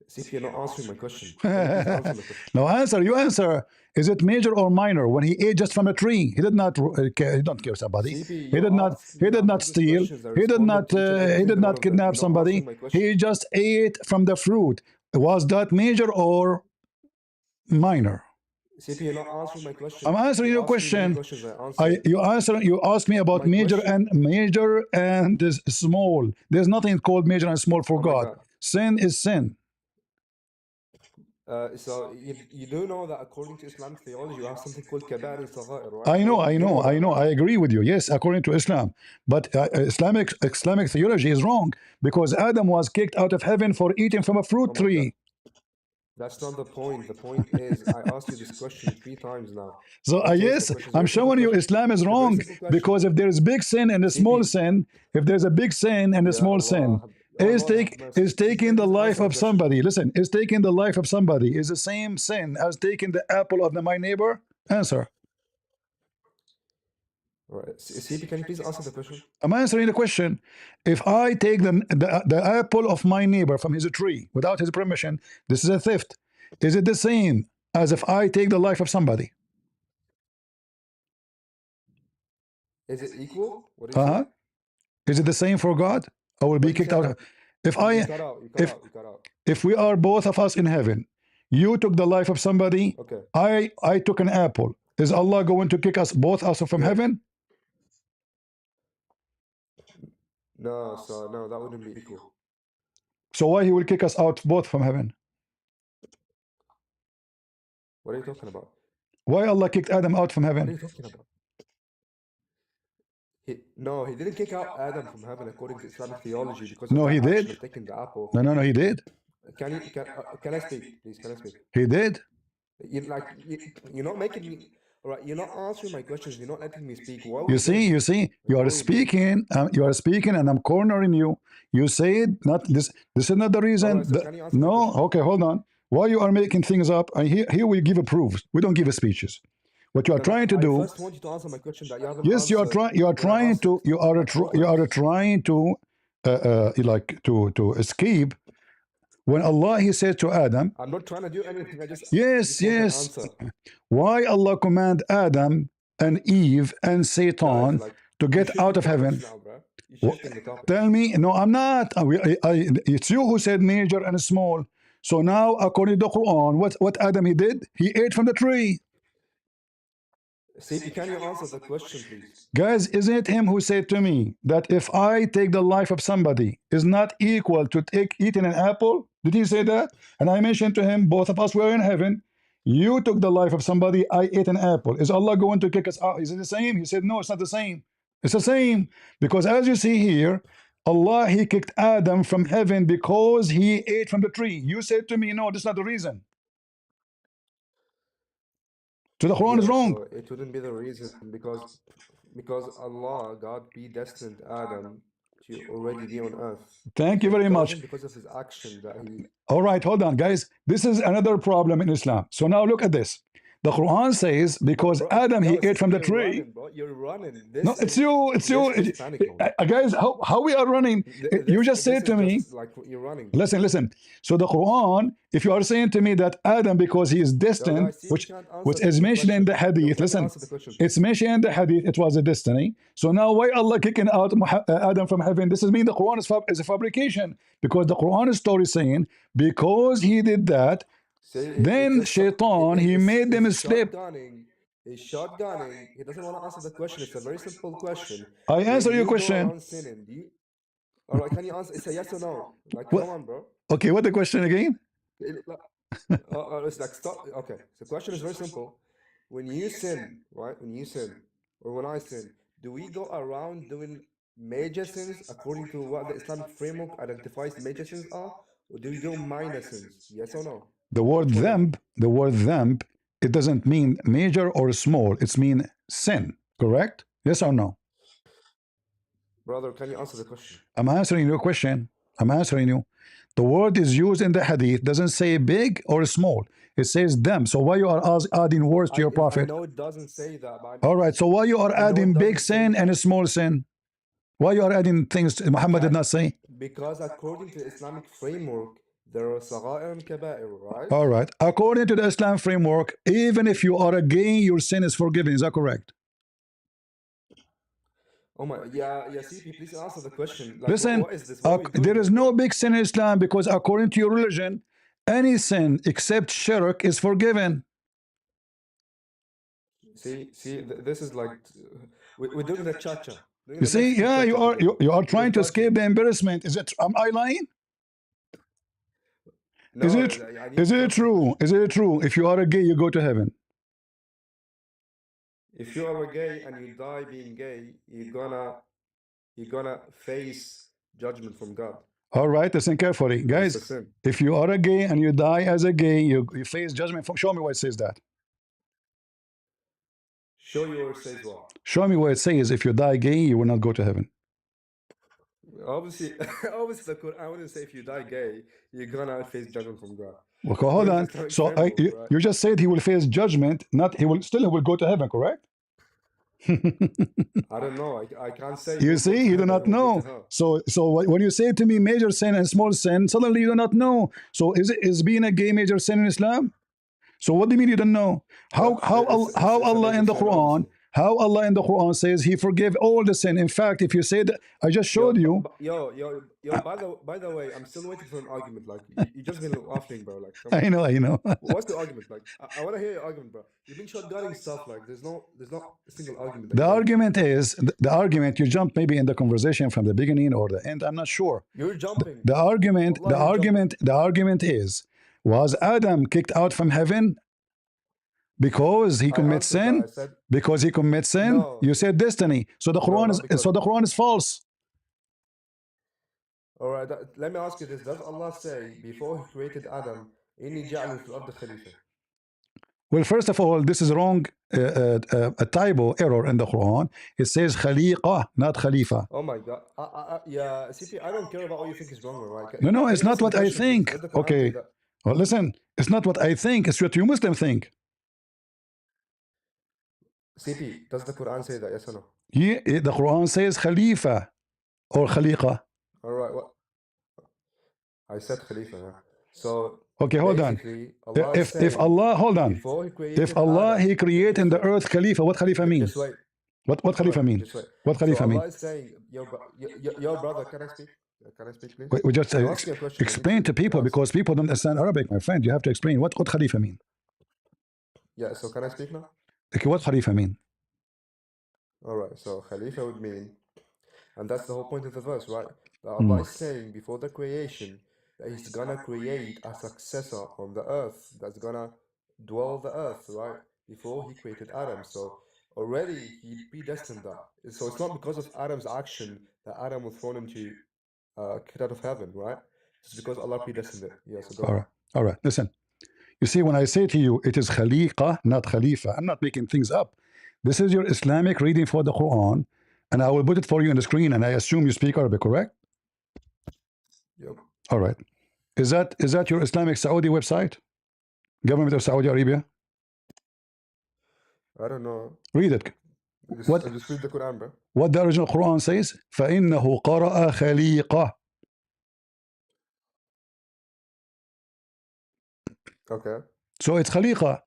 S4: See if you're not answering my question. Can you please answer my question?
S1: No, answer. You answer. Is it major or minor? When he ate just from a tree, he did not. He don't kill somebody.
S4: CP,
S1: He
S4: you
S1: did not.
S4: asked
S1: He
S4: me
S1: did
S4: now
S1: not
S4: hundreds of
S1: steal.
S4: questions. I
S1: He did
S4: responded
S1: not.
S4: to each and every
S1: He did
S4: single one
S1: not
S4: of them.
S1: kidnap
S4: You're not answering
S1: somebody.
S4: my question.
S1: He just ate from the fruit. Was that major or minor?
S4: CP, you're not answering my
S1: I'm
S4: question.
S1: answering
S4: You
S1: your
S4: asked me many
S1: question.
S4: questions. I answered.
S1: You answer. You asked me about
S4: My question.
S1: major and this small. There's nothing called major and small for
S4: Oh my
S1: God.
S4: God.
S1: Sin is sin.
S4: So you do know that according to Islamic theology, you have something called kabair and saghair, right?
S1: I know. I
S4: You
S1: know.
S4: know
S1: I
S4: that,
S1: know.
S4: right?
S1: I agree with you. Yes, according to Islam, but Islamic theology is wrong because Adam was kicked out of heaven for eating from a
S4: Oh
S1: fruit
S4: my God.
S1: tree.
S4: That's not the point. The point is, I asked you this question 3 times now.
S1: So
S4: Okay, so the
S1: yes,
S4: question is a
S1: I'm
S4: very simple
S1: showing you
S4: question.
S1: Islam is
S4: It's a very
S1: wrong
S4: simple question.
S1: because if there is big sin and a small
S4: CP,
S1: sin, if there's a big sin and a
S4: Ya
S1: small sin,
S4: Allah, oh Lord have
S1: is
S4: mercy. CP,
S1: taking
S4: can you
S1: the
S4: please
S1: life
S4: answer my
S1: of
S4: question?
S1: somebody. Listen, is taking the life of somebody is the same sin as taking the apple of my neighbor? Answer.
S4: All right. CP, can you please answer the question?
S1: I'm answering the question. If I take the apple of my neighbor from his tree without his permission, this is a theft. Is it the same as if I take the life of somebody?
S4: Is it equal? What do you
S1: Uh
S4: say?
S1: huh. Is it the same for God? I will
S4: What
S1: be
S4: do you
S1: kicked
S4: say?
S1: out. If
S4: You
S1: I,
S4: cut out. You cut
S1: if
S4: out. You cut out.
S1: if we are both of us in heaven, you took the life of somebody,
S4: Okay.
S1: I took an apple. Is Allah going to kick us both out from
S4: Good.
S1: heaven?
S4: No, so no, that wouldn't be equal.
S1: So why he will kick us out both from heaven?
S4: What are you talking about?
S1: Why Allah kicked Adam out from
S4: What are
S1: heaven?
S4: you talking about? No, he didn't kick out Adam from heaven according to Islamic theology because of
S1: No,
S4: that
S1: he
S4: action
S1: did.
S4: of taking the apple.
S1: No, no, no, he did.
S4: Can I speak, please? Can I speak?
S1: He did.
S4: You're not making me. All right, you're not answering my questions. You're not letting me speak. Why are
S1: You
S4: we
S1: see,
S4: doing
S1: you
S4: this?
S1: see,
S4: Like, what are we doing?
S1: you are speaking, and I'm cornering you. You said not this. This is not the
S4: All
S1: reason.
S4: right, so can you answer my
S1: No,
S4: question?
S1: okay, hold on. Why you are making things up? And here we give a proofs. We don't give a speeches. What you are
S4: No, no.
S1: trying to
S4: I
S1: do?
S4: first want you to answer my question that you haven't
S1: Yes, you are
S4: answered
S1: trying. You are
S4: when I
S1: trying
S4: asked it
S1: to. You are
S4: like four
S1: you are
S4: times.
S1: trying to, like to escape. When Allah He said to Adam,
S4: I'm not trying to do anything. I
S1: yes,
S4: just want an
S1: yes.
S4: answer,
S1: Why Allah command Adam and Eve and
S4: guys.
S1: Satan
S4: Like,
S1: to
S4: you're
S1: get out
S4: shifting
S1: of
S4: topics
S1: heaven?
S4: now, bro. You're shifting the
S1: Tell
S4: topics.
S1: me, no, I'm not. It's you who said major and small. So now, according to the Quran, what Adam he did? He ate from the tree.
S4: CP, can you answer the question, please?
S1: Guys, isn't it him who said to me that if I take the life of somebody is not equal to eating an apple? Did he say that? And I mentioned to him, both of us were in heaven. You took the life of somebody, I ate an apple. Is Allah going to kick us out? Is it the same? He said, no, it's not the same. It's the same. Because as you see here, Allah, He kicked Adam from heaven because he ate from the tree. You said to me, no, that's not the reason. So the Quran is
S4: Yeah,
S1: wrong.
S4: so it wouldn't be the reason because because Allah, God predestined Adam to already be on earth.
S1: Thank you
S4: So
S1: very
S4: it
S1: much.
S4: wasn't because of his action that he.
S1: All right, hold on, guys. This is another problem in Islam. So now look at this. The Quran says because
S4: Bro,
S1: Adam he
S4: yo,
S1: ate
S4: CP,
S1: from the
S4: you're
S1: tree.
S4: running, bro. You're running.
S1: No, it's you. It's you.
S4: This is panic mode.
S1: Guys, how we are running? You just
S4: This
S1: said
S4: is
S1: to me.
S4: just like you're running, bro.
S1: Listen. So the Quran, if you are saying to me that Adam, because he is
S4: Yo,
S1: destined,
S4: guys, CP can't
S1: which
S4: answer
S1: is
S4: the
S1: mentioned in
S4: question.
S1: the
S4: Yo,
S1: Hadith,
S4: can you
S1: listen,
S4: answer the question,
S1: it's
S4: please?
S1: mentioned in the Hadith. It was a destiny. So now why Allah kicking out Adam from heaven? This is mean the Quran is a fabrication because the Quran story is saying because he did that,
S4: See,
S1: then Shaitan he made them
S4: it's
S1: slip.
S4: shotgunning. He's shotgunning. He doesn't want to answer the question. It's a very simple question.
S1: I
S4: When
S1: answer your
S4: you go
S1: question.
S4: around sinning, do you? All right, can you answer? It's a yes or no. Like,
S1: What?
S4: come on, bro.
S1: Okay, what the question again?
S4: It's like stop. Okay, so the question is very simple. When you sin, right? When you sin, or when I sin, do we go around doing major sins according to what the Islamic framework identifies major sins are, or do we do minor sins? Yes or no?
S1: The word
S4: Which one is it?
S1: dhanb, it doesn't mean major or small. It's mean sin. Correct? Yes or no?
S4: Brother, can you answer the question?
S1: I'm answering your question. I'm answering you. The word is used in the hadith doesn't say big or small. It says them. So why you are adding words to your
S4: I
S1: prophet?
S4: know it doesn't say that, but
S1: All right. So why you are
S4: I know it
S1: adding big
S4: doesn't say
S1: sin
S4: that.
S1: and a small sin? Why you are adding things Muhammad did not say?
S4: Because according to the Islamic framework, there are sagha'ir and kaba'ir, right?
S1: All right. According to the Islam framework, even if you are a gay, your sin is forgiven. Is that correct?
S4: Oh my, yeah, CP, please answer the question. Like,
S1: Listen,
S4: what is this? What are we doing
S1: there
S4: here,
S1: is no
S4: bro?
S1: big sin in Islam because according to your religion, any sin except shirk is forgiven.
S4: See, this is like we're doing the cha-cha. Doing
S1: You
S4: the
S1: see,
S4: Mexican
S1: yeah,
S4: cha-cha together.
S1: you are
S4: We're
S1: trying to escape
S4: dodging.
S1: the embarrassment. Is it? Am I lying?
S4: No, I need
S1: Is
S4: to
S1: it
S4: answer the
S1: true?
S4: question.
S1: Is it true? If you are a gay, you go to heaven.
S4: If you are a gay and you die being gay, you're gonna face judgment from God.
S1: All right, listen carefully,
S4: Because it's
S1: guys.
S4: a sin.
S1: If you are a gay and you die as a gay, you face judgment. Show me where it says that.
S4: Show you where it says what?
S1: Show me where it says if you die gay, you will not go to heaven.
S4: Obviously, obviously, the Quran wouldn't say if you die gay, you're gonna face judgment from God.
S1: Okay, hold on. So you just said he will face judgment, not he will go to heaven, correct?
S4: I don't know. I can't say
S1: You
S4: we'll go
S1: see,
S4: to
S1: you do
S4: heaven
S1: not
S4: or we'll go
S1: know.
S4: to hell.
S1: So when you say to me major sin and small sin, suddenly you do not know. So is being a gay major sin in Islam? So what do you mean you don't know? How
S4: It's a
S1: Allah
S4: major
S1: in the
S4: sin,
S1: Quran?
S4: obviously.
S1: How Allah in the Quran says He forgive all the sin. In fact, if you say that, I just showed you.
S4: Yo. By the way, I'm still waiting for an argument. Like you just been laughing, bro. Like, come on.
S1: I know.
S4: What's the argument? Like, I want to hear your argument, bro. You've been shotgunning stuff. Like, there's not a single argument that
S1: The
S4: you made.
S1: argument is the argument. You jumped maybe in the conversation from the beginning or the end. I'm not sure.
S4: You're jumping.
S1: The argument.
S4: Wallah, you're jumping.
S1: The argument is: was Adam kicked out from heaven because he
S4: I
S1: commits
S4: answered that. I
S1: sin?
S4: said
S1: Because he commits sin?
S4: no.
S1: You said destiny. So the Quran
S4: not because.
S1: is the Quran is false.
S4: All right. Let me ask you this: does Allah say before He created Adam, "Inni ja'alun fil ardi khalifa"?
S1: Well, first of all, this is wrong. A typo error in the Quran. It says khaliqa, not khalifa.
S4: Oh my God. Yeah, CP, I don't care about what you think is wrong or right.
S1: No,
S4: Can
S1: it's
S4: you
S1: not
S4: answer the
S1: what I
S4: question, please?
S1: think.
S4: Let the Quran say
S1: Okay.
S4: that.
S1: Well, listen, it's not what I think. It's what you Muslims think.
S4: CP, does the Quran say that? Yes or no?
S1: Yeah, the Quran says khalifa or khaliqa.
S4: All right. What? I said Khalifa. Yeah. So
S1: Okay, hold on.
S4: basically, Allah is
S1: If
S4: saying
S1: Allah, hold on.
S4: before He created
S1: If Allah
S4: Adam,
S1: He create in the earth khalifa, what khalifa mean?
S4: just wait.
S1: What khalifa
S4: Alright,
S1: mean?
S4: just wait.
S1: What
S4: So
S1: khalifa mean?
S4: Allah is saying, yo, brother, can I speak? Can I speak, please?
S1: We just
S4: I'm asking a question.
S1: explain to people
S4: answer.
S1: because people don't understand Arabic, my friend. You have to explain what khalifa mean.
S4: Yeah. So can I speak now?
S1: Okay, what khalifa mean?
S4: All right. So Khalifa would mean, and that's the whole point of the verse, right? That Allah is saying before the creation that He's gonna create a successor on the earth that's gonna dwell the earth, right? Before He created Adam. So already He predestined that. So it's not because of Adam's action that Adam was thrown into kicked out of heaven, right? It's because Allah predestined it. Yeah. So go ahead.
S1: All right. Listen. You see, when I say to you, it is khaliqa, not khalifa. I'm not making things up. This is your Islamic reading for the Quran, and I will put it for you on the screen. And I assume you speak Arabic, correct?
S4: Yep.
S1: All right. Is that your Islamic Saudi website? Government of Saudi Arabia?
S4: I don't know.
S1: Read it.
S4: I
S1: What
S4: just read the Quran, bro.
S1: what the original Quran says? فإنه قرأ خليقة.
S4: Okay.
S1: So it's خليقة.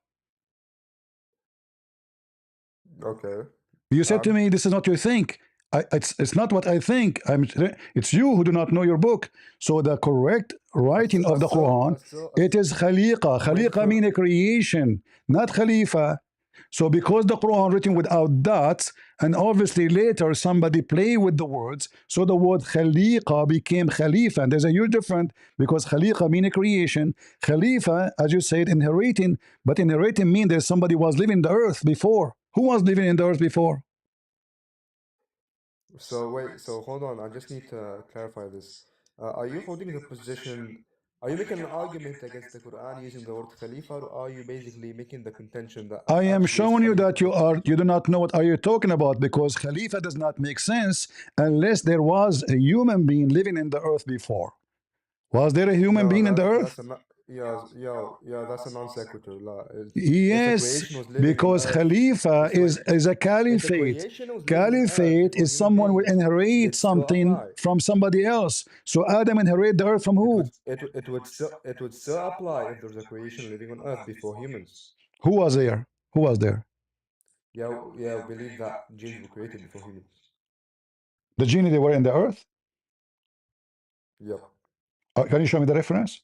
S4: Okay.
S1: You said to me, "This is not what you think." It's not what I think. It's you who do not know your book. So the correct writing of the Quran, it is khaliqa.
S4: Wait
S1: Khaliqa
S4: for.
S1: mean a creation, not khalifa. So because the Quran written without dots, and obviously later somebody play with the words, so the word khaliqa became khalifa. And there's a huge difference because khaliqa mean a creation. Khalifa, as you said, inheriting, but inheriting mean that somebody was living the earth before. Who was living in the earth before?
S4: So wait. So hold on. I just need to clarify this. Are you holding the position? Are you making an argument against the Quran using the word Khalifa, or are you basically making the contention that it
S1: I am
S4: actually is
S1: showing you
S4: Khalifa?
S1: that you do not know what are you talking about because Khalifa does not make sense unless there was a human being living in the earth before. Was there a human
S4: No,
S1: being in the
S4: that's
S1: earth?
S4: a yeah, that's a non sequitur. If the
S1: Yes,
S4: creation was living on
S1: because
S4: earth,
S1: Khalifa
S4: listen, wait.
S1: is a
S4: If the
S1: caliphate.
S4: creation was living on earth
S1: Caliphate
S4: before
S1: is
S4: human
S1: someone will
S4: beings,
S1: inherit
S4: it still
S1: something
S4: apply.
S1: from somebody else. So Adam inherited the earth from who?
S4: It would still apply if there was a creation living on earth before humans.
S1: Who was there? Who was there?
S4: Yeah, we believe that genes were created before humans.
S1: The genie they were in the earth?
S4: Yep.
S1: Can you show me the reference?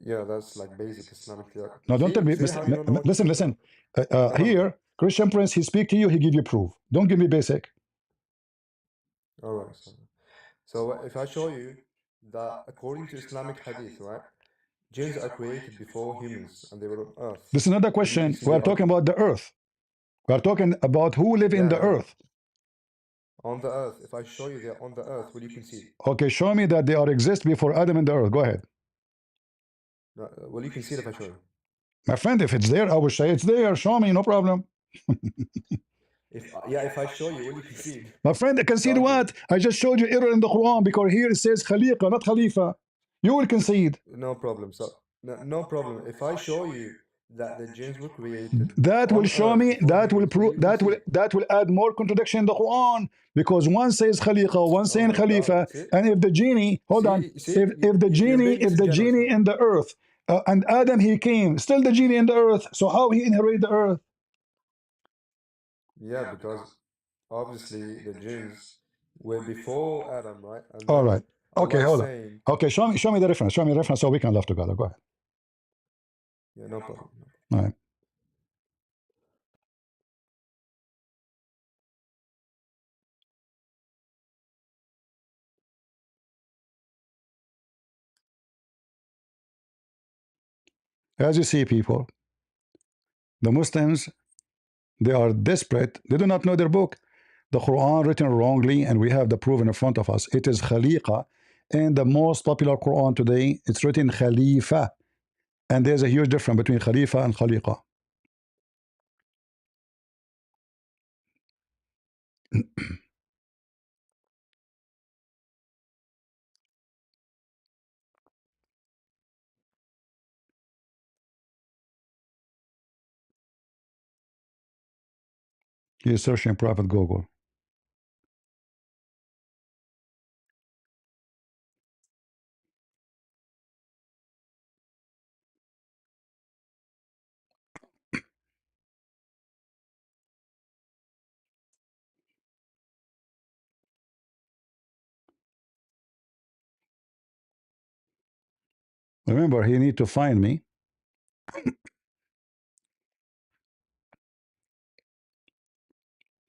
S4: Yeah, that's like basic Islamic theory.
S1: No, don't tell me.
S4: See how you don't know what you're
S1: Listen,
S4: talking about?
S1: listen.
S4: No.
S1: Here, Christian Prince, he speak to you, he give you proof. Don't give me basic.
S4: All right. So if I show you that according to Islamic hadith, right, jinns are created before humans and they were on earth,
S1: This is not the
S4: will you
S1: question.
S4: concede
S1: We are
S4: the
S1: talking
S4: argument?
S1: about the earth. We are talking about who live in
S4: Yeah,
S1: the earth.
S4: on the earth. If I show you they're on the earth, will you concede?
S1: Okay, show me that they are exist before Adam and the earth. Go ahead.
S4: Will you concede if I show you?
S1: My friend, if it's there, I will say it's there. Show me, no problem.
S4: If I show you, will you concede
S1: My friend,
S4: the
S1: concede
S4: argument?
S1: what? I just showed you error in the Quran because here it says Khaliqa, not Khalifa. You will concede.
S4: No problem. No problem. If I show you that the jinns were created
S1: That will
S4: on
S1: show
S4: earth
S1: me,
S4: before
S1: that will
S4: humans, will
S1: prove,
S4: you concede?
S1: that will add more contradiction in the Quran because one says Khaliqa, one
S4: Oh
S1: saying
S4: my God.
S1: Khalifa, and if the genie, hold on, if the
S4: You're being
S1: genie in
S4: disingenuous.
S1: the earth, and Adam he came, still the genie in the earth. So how he inherited the earth?
S4: Yeah, because obviously the jinns were before Adam, right? And
S1: All
S4: then
S1: right. Okay,
S4: Allah is
S1: hold on.
S4: saying,
S1: Okay, show me the reference. Show me the reference so we can laugh together. Go ahead.
S4: yeah, no problem.
S1: All right. As you see, people, the Muslims, they are desperate. They do not know their book. The Quran written wrongly, and we have the proof in front of us. It is Khaliqa. And the most popular Quran today, it's written Khalifa. And there's a huge difference between Khalifa and Khaliqa. He's searching Prophet Google. Remember, he need to find me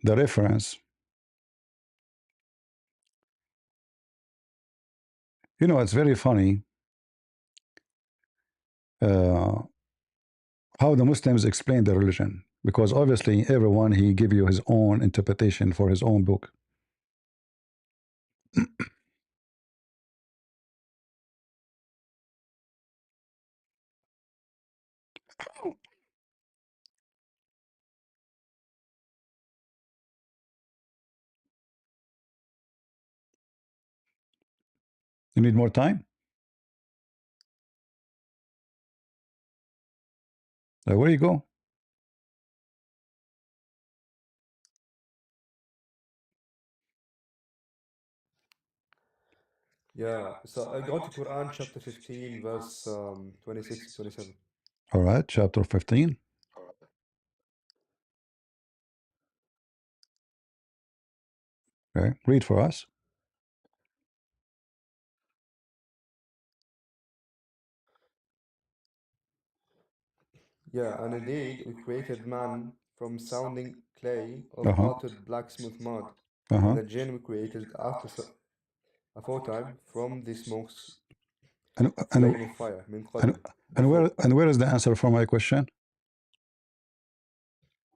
S1: the reference. You know, it's very funny uh, how the Muslims explain the religion. Because obviously, everyone, he give you his own interpretation for his own book. You need more time? Where do you go?
S4: Yeah, so I go to Quran chapter 15, verse 26 to 27.
S1: All right, chapter 15. Okay, read for us.
S4: Yeah, and indeed we created man from sounding clay of
S1: Uh-huh.
S4: melted black smooth mud, and
S1: Uh-huh.
S4: the jinn we created after aforetime from the smoke's
S1: And and
S4: flame of fire, min
S1: and,
S4: qabl, before.
S1: and where is the answer for my question?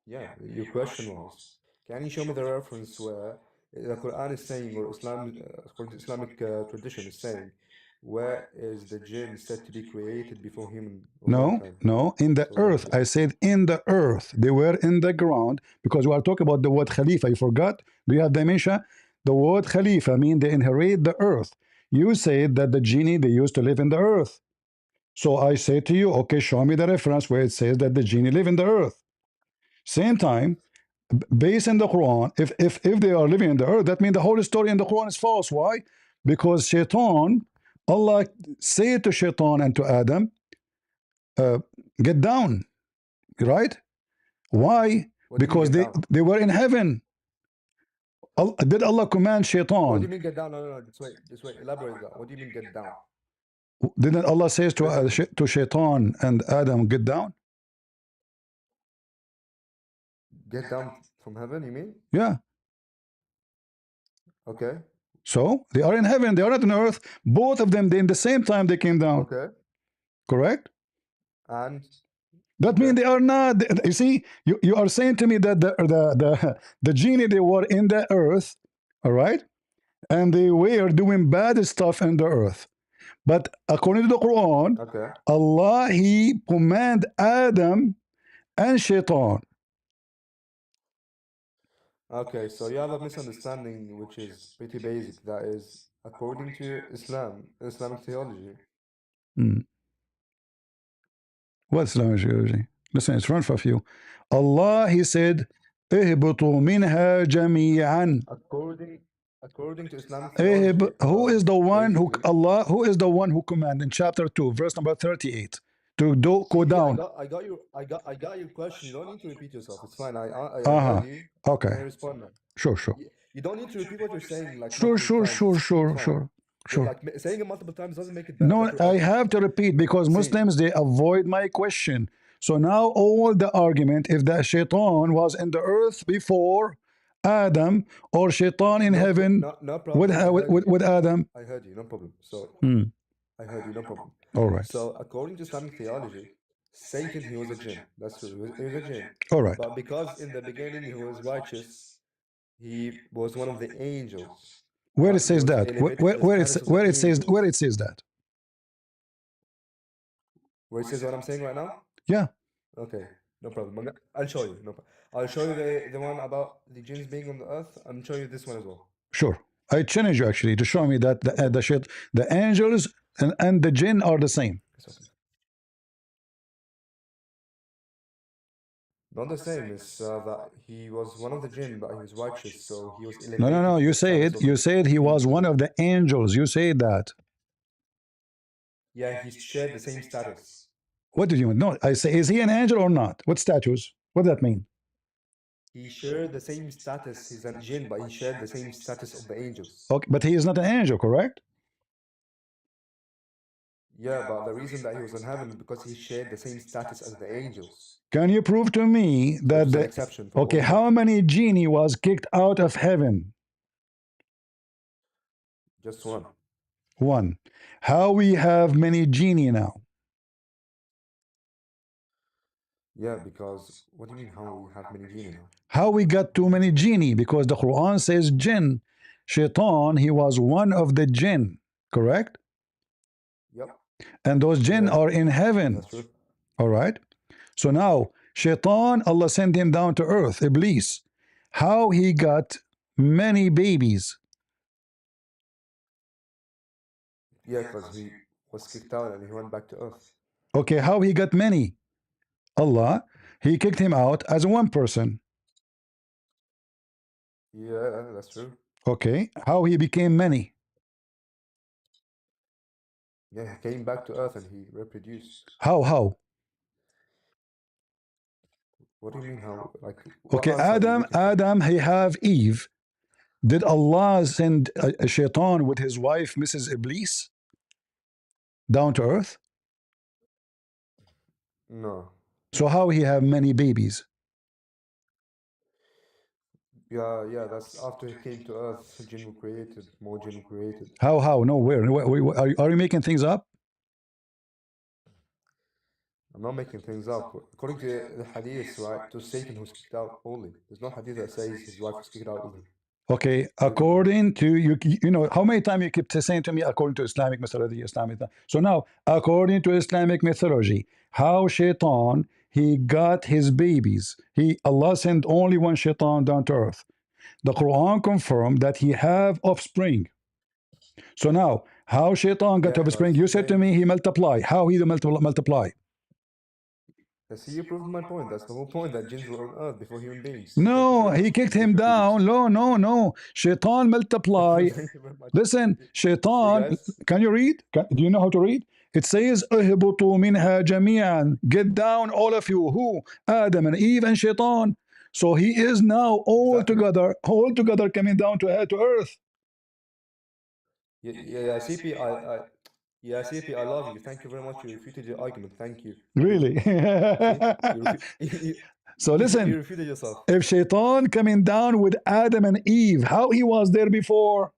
S4: Yeah, your question was, can you show me the reference where the Quran is saying, or Islam, according to Islamic tradition, is saying, where is the jinn said to be created before human or
S1: No,
S4: mankind?
S1: no, in the
S4: So
S1: earth. I said in the earth. They were in the ground because we are talking about the word Khalifa. You forgot? Do you have dementia? The word Khalifa means they inherit the earth. You said that the genie they used to live in the earth. So I say to you, okay, show me the reference where it says that the genie live in the earth. Same time, based in the Quran, if they are living in the earth, that means the whole story in the Quran is false. Why? Because Shaitan, Allah said to Shaitan and to Adam, uh, get down, right? Why?
S4: what do you mean
S1: Because
S4: get down?
S1: they were in heaven. Did Allah command
S4: What do you
S1: Shaitan?
S4: mean get down? No, no, no. This way. Elaborate that. What do you mean get down?
S1: Didn't Allah says
S4: Break it down.
S1: to Shaitan and Adam, get down?
S4: Get down from heaven, you mean?
S1: Yeah.
S4: Okay.
S1: So they are in heaven. They are not on earth. Both of them, they, in the same time, they came down.
S4: Okay.
S1: Correct?
S4: And
S1: That means
S4: okay.
S1: they are not. You see, you are saying to me that the genie they were in the earth, all right, and they were doing bad stuff in the earth. But according to the Quran,
S4: Okay.
S1: Allah He command Adam and Shaitan.
S4: Okay. So you have a misunderstanding which is pretty basic. That is, according to Islam, Islamic theology.
S1: Hmm. What Islamic theology? Listen, it's in front of you. Allah He said, "اهبطوا منها جميعا."
S4: According to Islamic theology,
S1: Who is the one who
S4: basically.
S1: Allah? Who is the one who commanded in chapter 2, verse number 38, to go
S4: See,
S1: down?
S4: I got your question. You don't need to repeat yourself. It's fine. I
S1: Uh
S4: heard
S1: huh.
S4: you.
S1: Okay.
S4: Can I respond now?
S1: Sure. Sure.
S4: You don't need to repeat what you're saying like
S1: Sure.
S4: multiple
S1: Sure.
S4: times.
S1: Sure.
S4: It's
S1: Sure.
S4: fine.
S1: Sure. Sure.
S4: Like saying it multiple times doesn't make it
S1: No,
S4: better
S1: I
S4: argument.
S1: have to repeat because
S4: See,
S1: Muslims they avoid my question. So now all the argument, if the shaitan was in the earth before Adam or shaitan in heaven
S4: no problem. I heard you.
S1: with Adam.
S4: I heard you. No problem. So
S1: Hmm.
S4: I heard you. No problem.
S1: All right.
S4: So according to Islamic theology, Satan he was a jinn. That's true. He was a jinn.
S1: All right.
S4: But because in the beginning he was righteous, he was one of the angels.
S1: Where it
S4: He
S1: says
S4: was
S1: that?
S4: elevated to the status of the angels.
S1: Where it says that?
S4: Where it says what I'm saying right now?
S1: Yeah.
S4: Okay, no problem. I'll show you. No problem. I'll show you the one about the jinns being on the earth. I'm show you this one as well.
S1: Sure. I challenge you actually to show me that
S4: No problem.
S1: the angels and the jinn are the same.
S4: Not the same. It's that he was one of the jinn, but he was righteous, so he was
S1: No, no, no.
S4: elevated to the status of
S1: You said he was one
S4: angel.
S1: of the angels. You said that.
S4: Yeah, he shared the same status.
S1: What did you mean? No, I say, is he an angel or not? What status? What does that mean?
S4: He shared the same status. He's a jinn, but he shared the same status of the angels.
S1: Okay, but he is not an angel, correct?
S4: Yeah, but the reason that he was in heaven is because he shared the same status as the angels,
S1: Can you prove to me
S4: which
S1: that
S4: is an
S1: the
S4: exception from
S1: okay?
S4: all
S1: How
S4: jinn.
S1: many genie was kicked out of heaven?
S4: Just one.
S1: One. How we have many genie now?
S4: Yeah, because what do you mean how we have many jinn now?
S1: How we got too many genie? Because the Quran says jinn. Shaitan, he was one of the jinn, correct?
S4: Yep.
S1: And those jinn
S4: Yeah,
S1: are in heaven.
S4: that's true.
S1: All right. So now, Shaitan, Allah sent him down to earth, Iblis. How he got many babies?
S4: Yeah, because he was kicked out and he went back to Earth.
S1: Okay, how he got many? Allah, he kicked him out as one person.
S4: Yeah, that's true.
S1: Okay, how he became many?
S4: Yeah, he came back to Earth and he reproduced.
S1: How?
S4: What do you mean how? Like, what
S1: Okay,
S4: answer are you looking for?
S1: Adam, he have Eve. Did Allah send a shaitan with his wife, Mrs. Iblis, down to earth?
S4: No.
S1: So how he have many babies?
S4: Yeah, that's after he came to Earth, jinn were created, more jinn were created.
S1: How? No, where? Are you making things up?
S4: I'm not making things up. According to the hadith, right, it was Satan who's kicked out only. There's no hadith that says his wife was kicked out with him.
S1: Okay,
S4: What are you talking about?
S1: according to you, you know how many times you keep saying to me, according to Islamic mythology, Islamic. So now, according to Islamic mythology, how Shaitan he got his babies? Allah sent only one Shaitan down to earth. The Quran confirmed that he have offspring. So now, how Shaitan got
S4: Yeah,
S1: offspring?
S4: because
S1: You
S4: he
S1: said to
S4: came.
S1: me he multiply. How he multiply?
S4: See, you proved my point. That's the whole point that jinns were on Earth before human beings. Thank you
S1: No,
S4: very
S1: he
S4: much.
S1: kicked
S4: They just
S1: him down.
S4: reproduced.
S1: No. Shaitan multiply.
S4: Thank you very much.
S1: Listen,
S4: See,
S1: Shaitan,
S4: guys.
S1: can you read? Do you know how to read? It says, "اهبطوا منها جميعا." Get down, all of you. Who? Adam and Eve and Shaitan. So he is now
S4: Exactly.
S1: all together coming down to earth.
S4: Yeah, CP, yeah, CP, I love you. Thank you very much. You refuted your argument. Thank you. See,
S1: Really?
S4: see,
S1: So
S4: you
S1: listen,
S4: refuted yourself.
S1: if Shaitan coming down with Adam and Eve, how he was there before?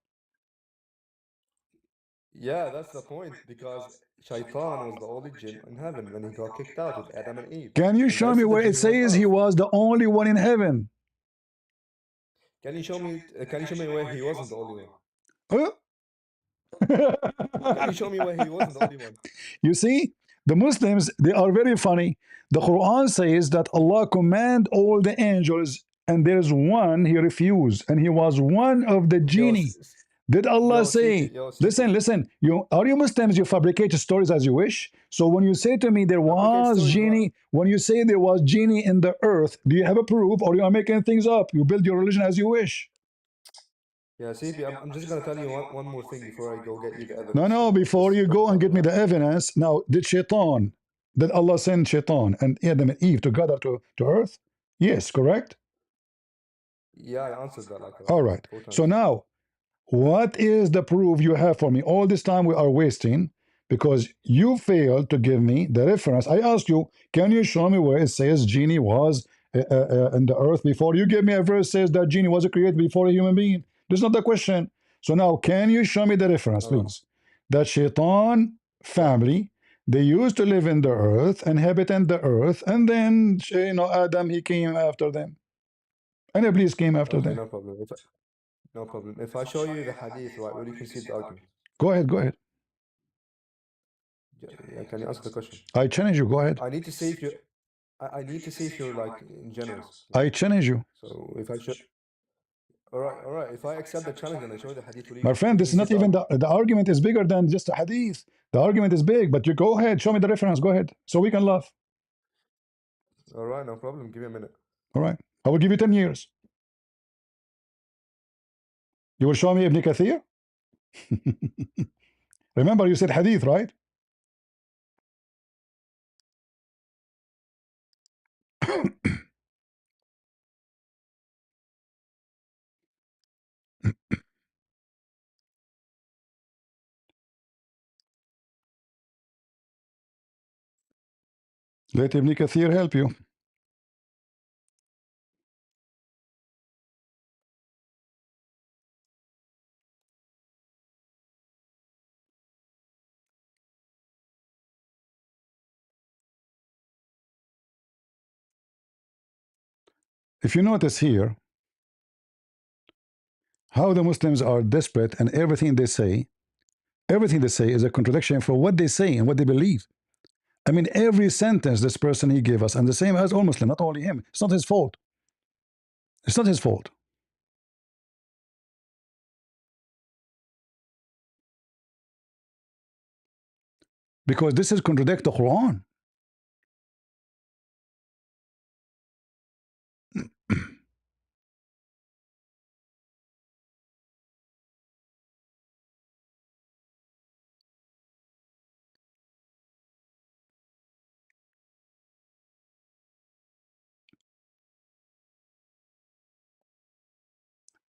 S4: Yeah, that's the point because Shaitan was the only jinn in heaven when he got kicked out with Adam and Eve,
S1: Can you
S4: and the
S1: show
S4: rest
S1: me
S4: of the
S1: where
S4: jinn
S1: it
S4: who were on
S1: says he
S4: Earth.
S1: was the only one in heaven?
S4: Can you show me? Can you show me where he wasn't the only one?
S1: Huh?
S4: Can you show me where he wasn't the only one?
S1: You see, the Muslims, they are very funny. The Quran says that Allah command all the angels, and there's one he refused, and he was one of the
S4: Yo,
S1: genie. Did Allah
S4: CP,
S1: say,
S4: yo, CP.
S1: listen, you are you Muslims, you fabricate stories as you wish. So when you say to me there
S4: Fabricate
S1: was
S4: stories. What?
S1: genie, when you say there was genie in the earth, do you have a proof or you are making things up? You build your religion as you wish.
S4: Yeah, CP. I'm just gonna tell you one more thing before I go get you the
S1: No,
S4: evidence.
S1: no, before
S4: Just
S1: you
S4: don't
S1: go and
S4: cut
S1: get
S4: me
S1: me
S4: off.
S1: the evidence, now, did Allah send Shaitan and Adam and Eve together to earth? Yes, correct?
S4: Yeah, I answered that like
S1: All right.
S4: four
S1: So
S4: times.
S1: now, what is the proof you have for me? All this time we are wasting because you failed to give me the reference. I asked you, can you show me where it says genie was in the earth before? You gave me a verse says that genie was created before a human being. That's not the question. So now, can you show me the reference,
S4: All right.
S1: please? That Shaitan
S4: Yeah.
S1: family, they used to live in the earth, inhabit in the earth, and then Adam he came after them, and Iblis came after
S4: Okay,
S1: them.
S4: no problem. No problem. If I show you the hadith, right, will you concede the argument?
S1: Go ahead, go ahead.
S4: Yeah, can you answer the question?
S1: I challenge you. Go ahead.
S4: I need to see if you. I need to see if you're like generous.
S1: I challenge you.
S4: So if I show. All right. If I accept the challenge and I show you the hadith,
S1: My friend,
S4: will you
S1: this is
S4: concede
S1: not
S4: the
S1: even
S4: argument?
S1: the argument is bigger than just a hadith. The argument is big, but you go ahead, show me the reference. Go ahead, so we can laugh.
S4: All right, no problem. Give me a minute.
S1: All right, I will give you 10 years. You will show me Ibn Kathir. Remember, you said hadith, right? Let Ibn Kathir help you. If you notice here, how the Muslims are desperate and everything they say is a contradiction for what they say and what they believe. I mean, every sentence this person he gave us, and the same as all Muslim, not only him. It's not his fault. It's not his fault. because this is contradict the Quran.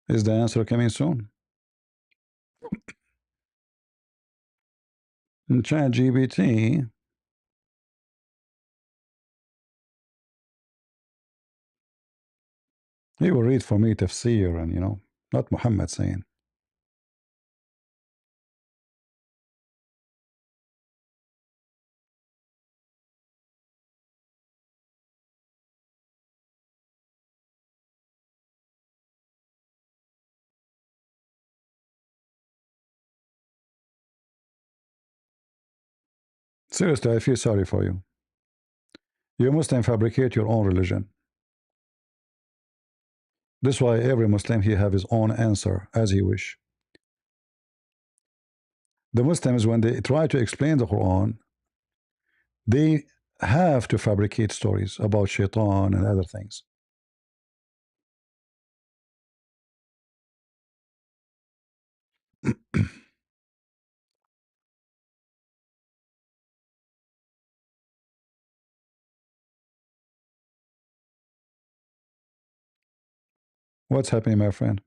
S1: Is the answer coming soon? In ChatGPT, he will read for me tafsir and, not Muhammad saying. Seriously, I feel sorry for you. You Muslim fabricate your own religion. That's why every Muslim he have his own answer as he wish. The Muslims, when they try to explain the Quran, they have to fabricate stories about shaitan and other things. What's happening, my friend?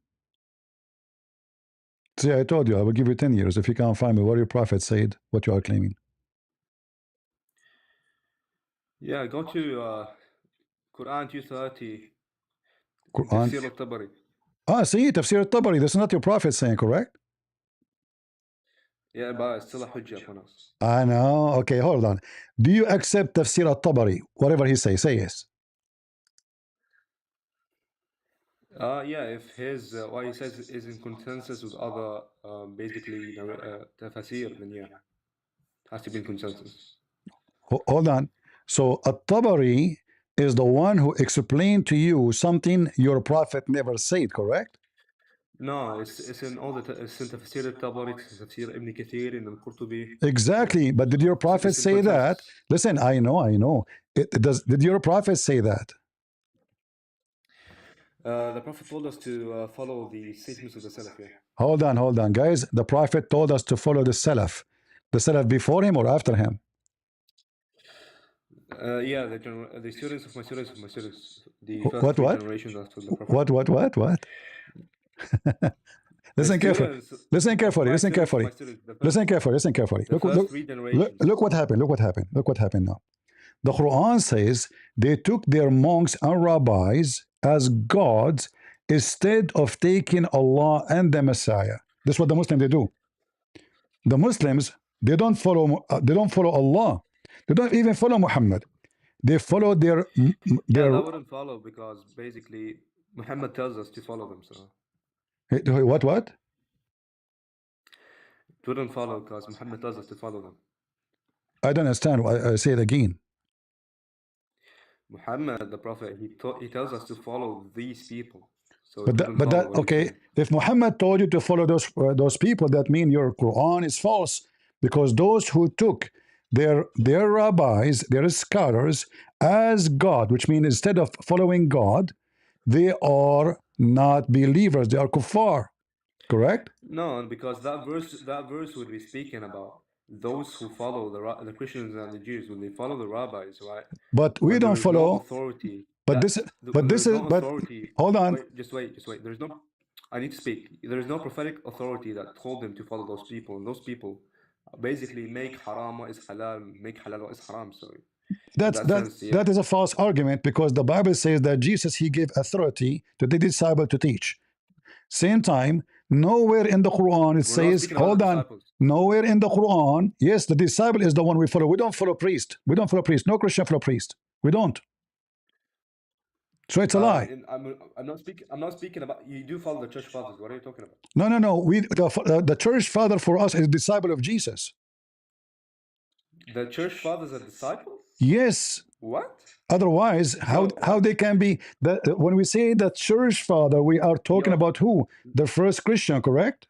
S1: See, I told you I will give you 10 years if you can't find me what your prophet said, what you are claiming.
S4: Yeah, go to Quran 230,
S1: Quran.
S4: Tafsir al-Tabari.
S1: See, Tafsir al-Tabari, that's not your prophet saying, correct?
S4: Yeah, but it's still a hujjah upon us.
S1: I know. Okay, hold on. Do you accept Tafsir al-Tabari, whatever he say yes.
S4: Yeah, if his what he says is in consensus with other basically tafsir, then yeah, has to be in consensus.
S1: Hold on. So at-Tabari is the one who explained to you something your prophet never said, correct?
S4: No, it's in all it's in Tafsir al-Tabari, it's in Tafsir Ibn Kathir, and al-Qurtubi.
S1: Exactly. But did your prophet say that? Listen, I know. Did your prophet say that?
S4: The Prophet told us to follow the statements of the Salaf, yeah.
S1: Hold on, guys. The prophet told us to follow the Salaf. The Salaf before him or after him?
S4: Yeah, the students of my students of my students, the first
S1: What?
S4: three generations after the Prophet.
S1: What?
S4: The
S1: Listen carefully.
S4: students,
S1: Listen carefully.
S4: my
S1: Listen
S4: students,
S1: carefully.
S4: my students,
S1: Listen carefully. Listen carefully.
S4: the first three generations.
S1: Look what happened. Look what happened. Look what happened now. The Quran says they took their monks and rabbis as gods instead of taking Allah and the Messiah. That's what the Muslims they do. The Muslims they don't follow Allah. They don't even follow Muhammad. They follow
S4: Yeah,
S1: their
S4: that wouldn't follow because basically Muhammad tells us to follow them, so
S1: what?
S4: it wouldn't follow because Muhammad tells us to follow them.
S1: I don't understand. I say it again.
S4: Muhammad, the Prophet, he tells us to follow these people. So
S1: But
S4: it wouldn't follow what
S1: okay.
S4: he's saying.
S1: If Muhammad told you to follow those people, that means your Quran is false because those who took their rabbis, their scholars as God, which means instead of following God, they are not believers. They are kuffar. Correct?
S4: No, because that verse would be speaking about those who follow the Christians and the Jews when they follow the rabbis, right?
S1: But we
S4: When there
S1: don't
S4: is no
S1: follow.
S4: authority,
S1: But this.
S4: when
S1: But
S4: there
S1: this
S4: is
S1: is.
S4: no
S1: But
S4: authority,
S1: hold on.
S4: just wait. There's no. I need to speak. There is no prophetic authority that told them to follow those people, and those people basically make haram what is halal, make halal what is haram. So in that sense, yeah.
S1: That is a false argument because the Bible says that Jesus he gave authority to the disciple to teach. Same time, nowhere in the Quran it
S4: We're not
S1: says,
S4: speaking about
S1: hold
S4: the
S1: on,
S4: disciples.
S1: nowhere in the Quran, yes, the disciple is the one we follow. We don't follow priest. We don't follow priest. No Christian follow priest. We don't. So it's a lie.
S4: I'm not speaking. I'm not speaking about. You do follow the church fathers. What are you talking about?
S1: No. The church father for us is disciple of Jesus.
S4: The church fathers are disciples?
S1: Yes.
S4: What?
S1: Otherwise, how they can be when we say the church father, we are talking about who? The first Christian, correct?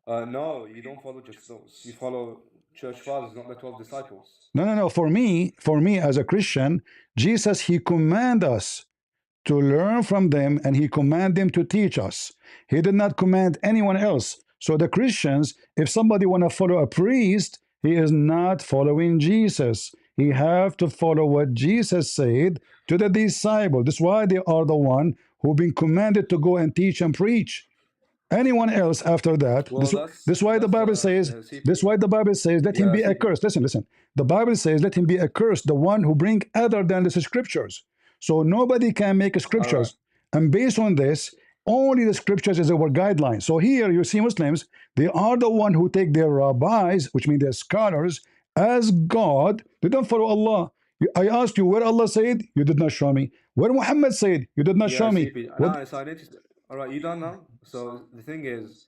S4: No, you don't follow just those. You follow church fathers, not the 12 disciples.
S1: No. For me, as a Christian, Jesus, he command us to learn from them, and he command them to teach us. He did not command anyone else. So the Christians, if somebody want to follow a priest, he is not following Jesus. He have to follow what Jesus said to the disciple. That's why they are the one who been commanded to go and teach and preach. Anyone else after that,
S4: Well,
S1: this why the Bible says, this why the Bible says, let him be
S4: CP.
S1: accursed. Listen. The Bible says, let him be accursed, the one who bring other than the scriptures. So nobody can make scriptures. And based on this, only the scriptures is our guideline. So here you see Muslims, they are the one who take their rabbis, which means their scholars, as God. They don't follow Allah. I asked you where Allah said, you did not show me. Where Muhammad said, you did not show me.
S4: CP.
S1: What?
S4: No, so I need to. All right, you done now? So the thing is,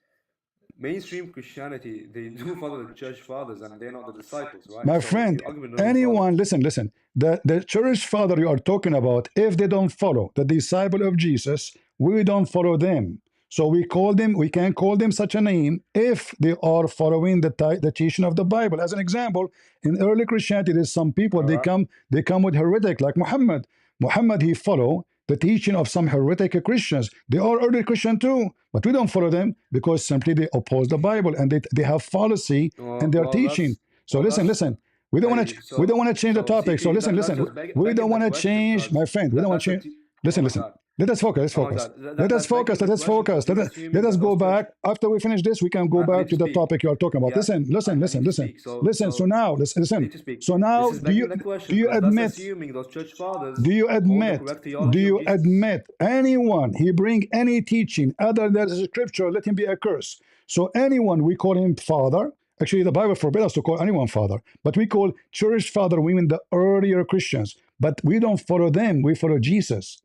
S4: mainstream Christianity, they do follow the church fathers and they're not the disciples, right?
S1: My
S4: So
S1: friend,
S4: your argument doesn't follow.
S1: anyone, listen. The church father you are talking about, if they don't follow the disciple of Jesus, we don't follow them. So we can call them such a name if they are following the teaching of the Bible. As an example, in early Christianity, there's some people,
S4: All
S1: they
S4: right.
S1: come with heretic like Muhammad. Muhammad, he follow the teaching of some heretic Christians. They are early Christian too, but we don't follow them because simply they oppose the Bible and they have fallacy in their teaching. So listen. We don't want to. We don't want to change the topic. So
S4: CP,
S1: listen.
S4: that's just
S1: We don't
S4: begging
S1: want
S4: the
S1: to
S4: question
S1: change, my
S4: because
S1: friend. We don't want
S4: that's
S1: to change. Listen.
S4: oh my God.
S1: Let us focus.
S4: Oh my God.
S1: Let us
S4: That's begging
S1: focus.
S4: the
S1: Let us
S4: question
S1: focus.
S4: because you're
S1: Let
S4: assuming
S1: us
S4: that
S1: go
S4: those church.
S1: back. After we finish this, we can go
S4: I
S1: back
S4: need
S1: to
S4: to
S1: the
S4: speak.
S1: topic you are talking about.
S4: Yeah,
S1: Listen.
S4: I need to speak.
S1: Listen. So now,
S4: I
S1: listen.
S4: need to speak.
S1: So now,
S4: This is begging the question
S1: do you
S4: because that's
S1: admit?
S4: assuming those church fathers
S1: Do you
S4: hold the
S1: admit?
S4: correct
S1: Do
S4: theology of
S1: you
S4: Jesus.
S1: admit anyone he bring any teaching other than the scripture, let him be accursed? So anyone we call him father. Actually, the Bible forbids us to call anyone father, but we call church father women the earlier Christians. But we don't follow them. We follow Jesus.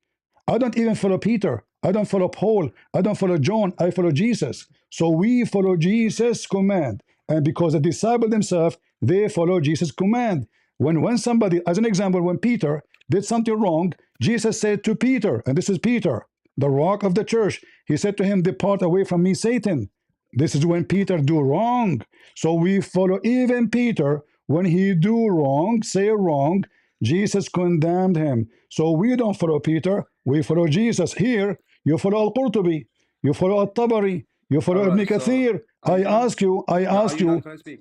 S1: I don't even follow Peter. I don't follow Paul. I don't follow John. I follow Jesus. So we follow Jesus' command. And because the disciples themselves, they follow Jesus' command. When somebody, as an example, when Peter did something wrong, Jesus said to Peter, and this is Peter, the rock of the church, he said to him, depart away from me, Satan. This is when Peter do wrong. So we follow even Peter when he do wrong, say wrong. Jesus condemned him. So we don't follow Peter, we follow Jesus. Here, you follow Al-Qurtubi, you follow Al-Tabari, you follow
S4: All
S1: Ibn
S4: right. So
S1: Kathir.
S4: are
S1: I
S4: you done?
S1: ask you,
S4: No, are you done? Can I speak?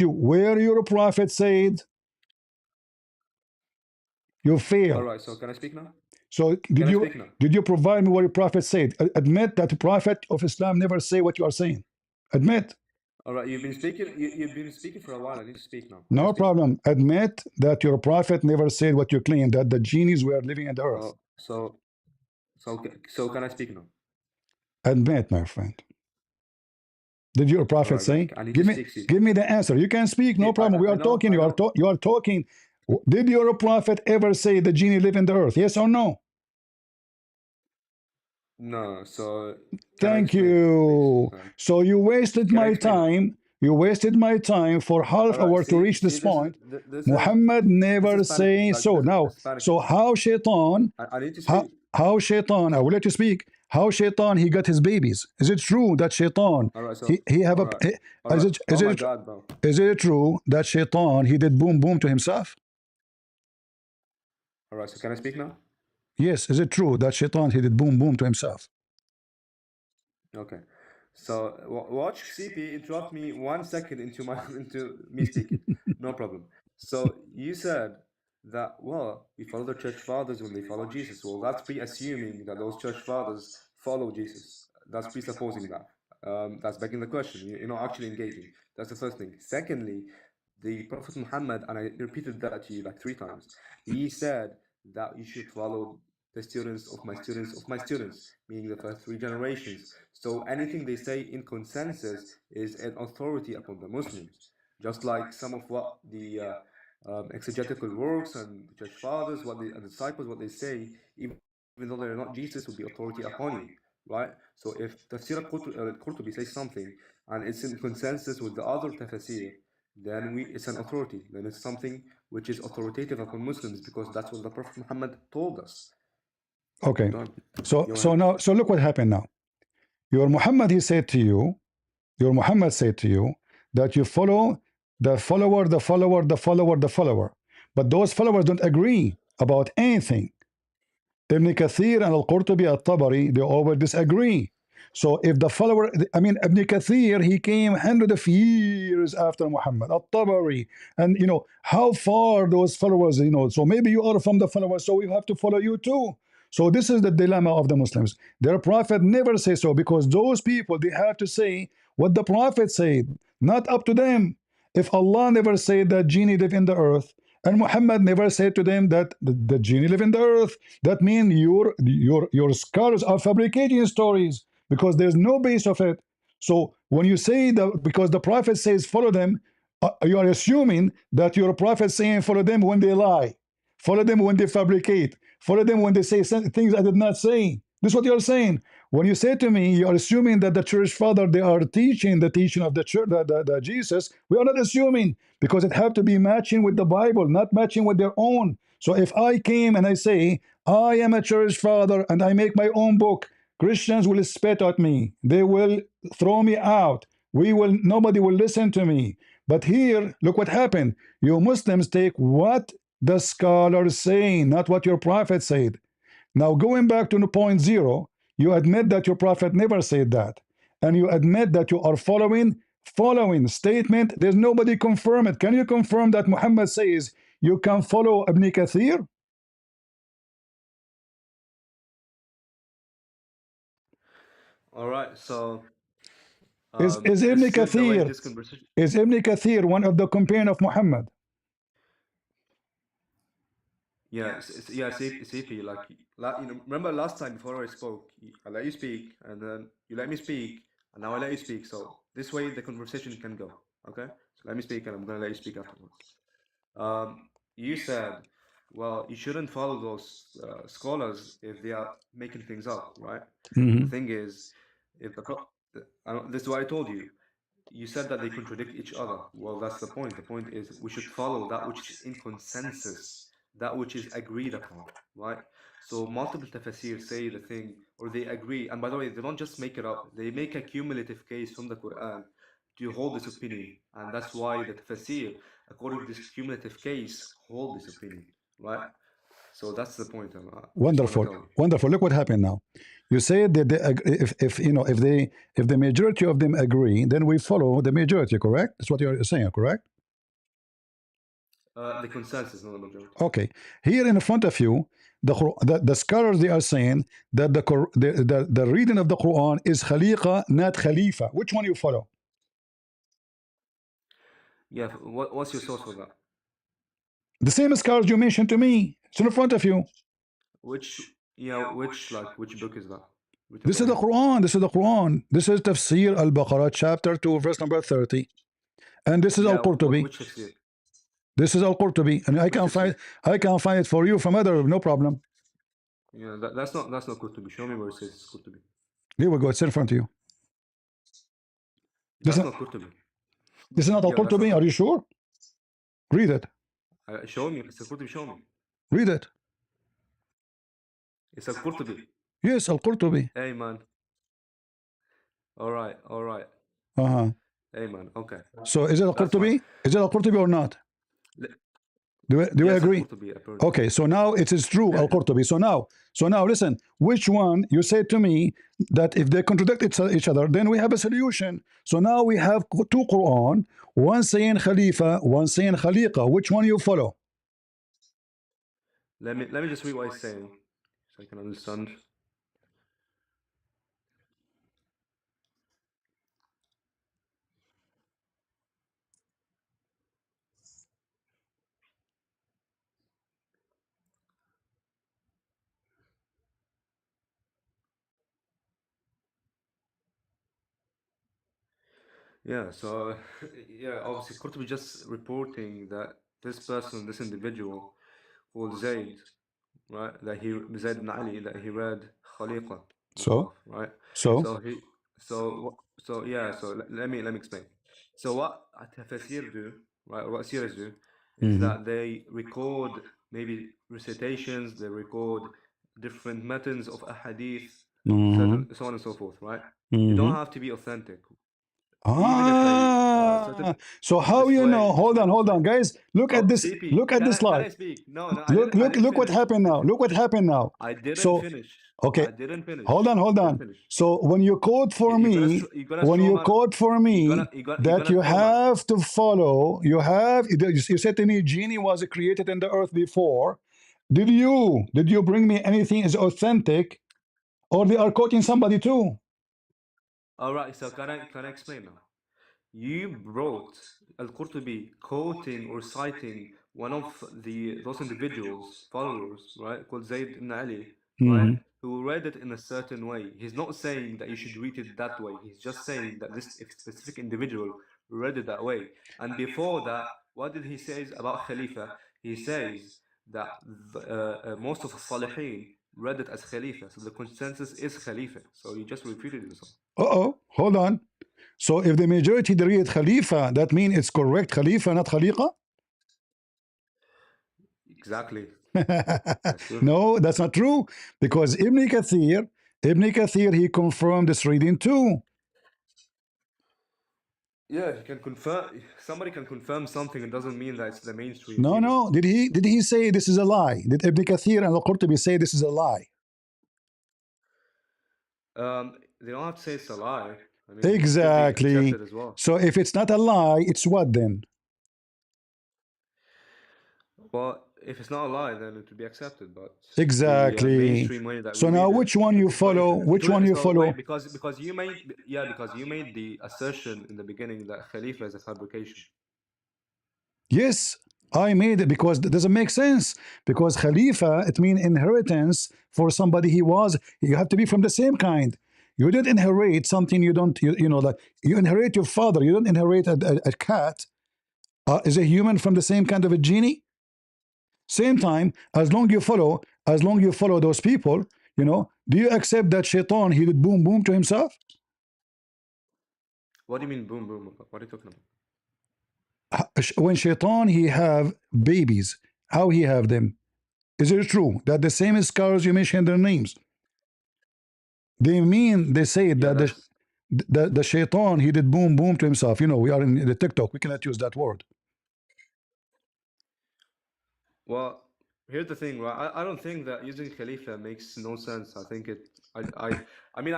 S1: where your prophet said you
S4: All
S1: fail.
S4: right. So can I speak now?
S1: So
S4: Can I speak now?
S1: did you provide me what your prophet said? Admit that the prophet of Islam never say what you are saying. Admit.
S4: All right. You've been speaking. You've been speaking for a while. I need to speak now. Can I
S1: No
S4: speak?
S1: problem. Admit that your prophet never said what you claim, that the genies were living in the earth.
S4: So can I speak now?
S1: Admit, my friend. Did your
S4: All
S1: prophet
S4: right.
S1: say?
S4: I need to speak, CP.
S1: Give me the answer. You can speak, no problem. We are talking.
S4: I know.
S1: You are talking. Did your prophet ever say the genie live in the earth? Yes or no?
S4: No. So can I
S1: Thank
S4: explain,
S1: you.
S4: please?
S1: So you wasted
S4: Can I
S1: my
S4: explain now?
S1: time. You wasted my time for half
S4: All right.
S1: hour to reach this
S4: This is
S1: point.
S4: this
S1: Muhammad never
S4: is panic.
S1: say
S4: Like
S1: so. Now,
S4: this is panicking.
S1: so how shaitan?
S4: I need to
S1: How,
S4: speak.
S1: how shaitan? I will let you speak. How shaitan he got his babies? Is it true that shaitan
S4: All right. So
S1: he have
S4: all
S1: a?
S4: right. All
S1: Is
S4: right.
S1: it
S4: Oh my God, bro.
S1: is it true that shaitan he did boom boom to himself?
S4: All right. So can I speak now?
S1: Yes. Is it true that shaitan he did boom boom to himself?
S4: Okay. So watch CP interrupt me 1 second into my into me speaking. No problem. So you said that we follow the church fathers when they follow Jesus. Well, that's pre-assuming that those church fathers follow Jesus. That's presupposing that. That's begging the question. You're not actually engaging. That's the first thing. Secondly, the Prophet Muhammad, and I repeated that to you like 3 times. He said that you should follow the students of my students of my students, meaning the first 3 generations. So anything they say in consensus is an authority upon the Muslims, just like some of what the exegetical works and the church fathers, what the disciples, what they say, even though they're not Jesus, will be authority upon you, right? So if Tafsir al-Qurtubi says something and it's in consensus with the other tafsir, then it's an authority. Then it's something which is authoritative upon Muslims because that's what the Prophet Muhammad told us.
S1: Okay.
S4: Done.
S1: So look what happened now. Your Muhammad said to you that you follow the follower, the follower, the follower, the follower. But those followers don't agree about anything. Ibn Kathir and Al-Qurtubi, Al-Tabari, they always disagree. So if the follower, I mean, Ibn Kathir, he came hundreds of years after Muhammad, Al-Tabari, and how far those followers, so maybe you are from the followers, so we have to follow you too. So this is the dilemma of the Muslims. Their prophet never says so, because those people, they have to say what the prophet said, not up to them. If Allah never said that genie live in the earth, and Muhammad never said to them that the genie live in the earth, that means your scholars are fabricating stories, because there's no base of it. So when you say that because the prophet says follow them, you are assuming that your prophet saying follow them when they lie, follow them when they fabricate, follow them when they say things I did not say. This is what you're saying. When you say to me, you are assuming that the church father, they are teaching the teaching of the church, the Jesus. We are not assuming, because it have to be matching with the Bible, not matching with their own. So if I came and I say I am a church father and I make my own book, Christians will spit at me. They will throw me out. Nobody will listen to me. But here, look what happened. You Muslims take what the scholars say, not what your prophet said. Now, going back to point zero, you admit that your prophet never said that. And you admit that you are following statement. There's nobody confirm it. Can you confirm that Muhammad says you can follow Ibn Kathir?
S4: All right, so
S1: Is Ibn
S4: it's just the way
S1: Kathir
S4: this conversation.
S1: is Ibn Kathir one of the companion of Muhammad?
S4: Yeah, yeah, CP, like, remember last time before I spoke, I let you speak, and then you let me speak, and now I let you speak. So this way the conversation can go. Okay, so let me speak, and I'm gonna let you speak afterwards. Um, you said, well, you shouldn't follow those scholars if they are making things up, right? The
S1: Mhm.
S4: thing is, if this is what I told you. You said that they contradict each other. Well, that's the point. The point is we should follow that which is in consensus, that which is agreed upon, right? So multiple tafsir say the thing, or they agree. And by the way, they don't just make it up. They make a cumulative case from the Quran to hold this opinion. And that's why the tafsir, according to this cumulative case, hold this opinion, right? So that's the point I just want to
S1: Wonderful,
S4: tell you.
S1: wonderful. Look what happened now. You said that if the majority of them agree, then we follow the majority. Correct? That's what you're saying. Correct?
S4: The consensus, not the majority.
S1: Okay. Here in front of you, the scholars, they are saying that the reading of the Quran is khaliqa, not khalifa. Which one you follow?
S4: Yeah, what's your source for that?
S1: The same scholars you mentioned to me. It's in front of you.
S4: Which, yeah, which book is that written
S1: This
S4: by
S1: is the
S4: who?
S1: Quran. This is the Quran. This is Tafsir al-Baqarah, chapter 2, verse number 30. And this is
S4: Yeah,
S1: Al-Qurtubi.
S4: which tafsir?
S1: This is Al-Qurtubi. And
S4: Which tafsir?
S1: I can find it for you from other, no problem.
S4: Yeah, that's not Qurtubi. Show me where it says it's Qurtubi.
S1: Here we go. It's in front of you. This
S4: That's
S1: is,
S4: not Qurtubi.
S1: this is not
S4: Yo, that's not
S1: Al-Qurtubi. Are you
S4: Qurtubi.
S1: sure? Read it.
S4: Show me. It's a Qurtubi. Show me.
S1: Read it.
S4: It's a Qurtubi.
S1: Yes, Al-Qurtubi.
S4: Hey man. All right. All right.
S1: Uh-huh.
S4: Hey man. Okay.
S1: So is it
S4: That's fine.
S1: Al-Qurtubi? Is it Al-Qurtubi or not?
S4: Le-
S1: Do we
S4: Yes, a
S1: agree?
S4: Qurtubi apparently.
S1: Okay, so now it is true,
S4: Le-
S1: Al-Qurtubi. So now listen, which one you said to me that if they contradict each other, then we have a solution. So now we have two Quran, one saying Khalifa, one saying Khaliqa. Which one you follow?
S4: Let me just read what he's saying so I can understand. Yeah, so yeah, obviously Qurtubi just reporting that this person, this individual called Zayd, right, Zayd ibn Ali, that he read Khaliqa
S1: So,
S4: above, right?
S1: so.
S4: So so yeah, so let me explain. So what Tafasir do, right, or what series do, is
S1: Mhm.
S4: that they record maybe recitations, they record different methods of ahadith, certain
S1: Mhm.
S4: so on and so forth, right? They don't
S1: Mhm.
S4: have to be authentic. Even if a
S1: So how
S2: this
S1: you
S2: way,
S1: know?
S2: this way,
S1: Hold
S2: this way.
S1: on, guys. Look at
S2: Oh,
S1: this.
S2: CP,
S1: Look at this
S2: can
S1: slide.
S2: I speak? No, no,
S1: Look what
S2: I
S1: happened now.
S2: didn't
S1: Look what
S2: finish.
S1: happened now.
S2: I didn't
S1: So
S2: finish.
S1: okay,
S2: I didn't finish.
S1: hold
S2: I didn't
S1: on.
S2: finish.
S1: So when you quote for me,
S2: You're gonna
S1: when
S2: throw
S1: you
S2: my.
S1: quote for me
S2: You're
S1: that
S2: gonna
S1: you
S2: throw my.
S1: have to follow, you said to me, genie was created in the earth before. Did you bring me anything is authentic, or they are quoting somebody too?
S2: All right. So can I explain now? You brought Al-Qurtubi quoting or citing one of those individuals, followers, right, called Zayd ibn Ali, right,
S1: Mhm.
S2: who read it in a certain way. He's not saying that you should read it that way. He's just saying that this specific individual read it that way. And before that, what did he say about Khalifa? He says that most of the Salihin read it as Khalifa. So the consensus is Khalifa. So you just refuted yourself.
S1: Uh-oh, hold on. So if the majority they read Khalifa, that means it's correct Khalifa, not Khaliqa?
S2: Exactly. That's true.
S1: No, that's not true. Because Ibn Kathir, he confirmed this reading too.
S2: Yeah, he can confirm. Somebody can confirm something. It doesn't mean that it's the mainstream
S1: No,
S2: meaning.
S1: no. Did he say this is a lie? Did Ibn Kathir and Al-Qurtubi say this is a lie?
S2: They don't have to say it's a lie. I mean, it could be
S1: Exactly.
S2: accepted as well.
S1: So if it's not a lie, it's what then?
S2: Well, if it's not a lie, then it would be accepted. But the
S1: Exactly.
S2: mainstream way that we
S1: So now
S2: read it
S1: which one you
S2: is
S1: follow?
S2: Khalifa.
S1: Which one you
S2: So wait,
S1: follow?
S2: because you made the assertion in the beginning that Khalifa is a fabrication.
S1: Yes, I made it because it doesn't make sense. Because Khalifa, it means inheritance for somebody he was. You have to be from the same kind. You didn't inherit something you don't, like you inherit your father. You don't inherit a cat. Is a human from the same kind of a genie? Same time, as long you follow those people, do you accept that shaitan, he did boom boom to himself?
S2: What do you mean, boom, boom? What are you talking about?
S1: When shaitan, he have babies, how he have them? Is it true that the same scars you mentioned their names? They say
S2: Yeah,
S1: that
S2: that's
S1: the shaitan he did boom boom to himself. We are in the TikTok. We cannot use that word.
S2: well. Here's the thing, right? I don't think that using Khalifa makes no sense. I think it. I mean,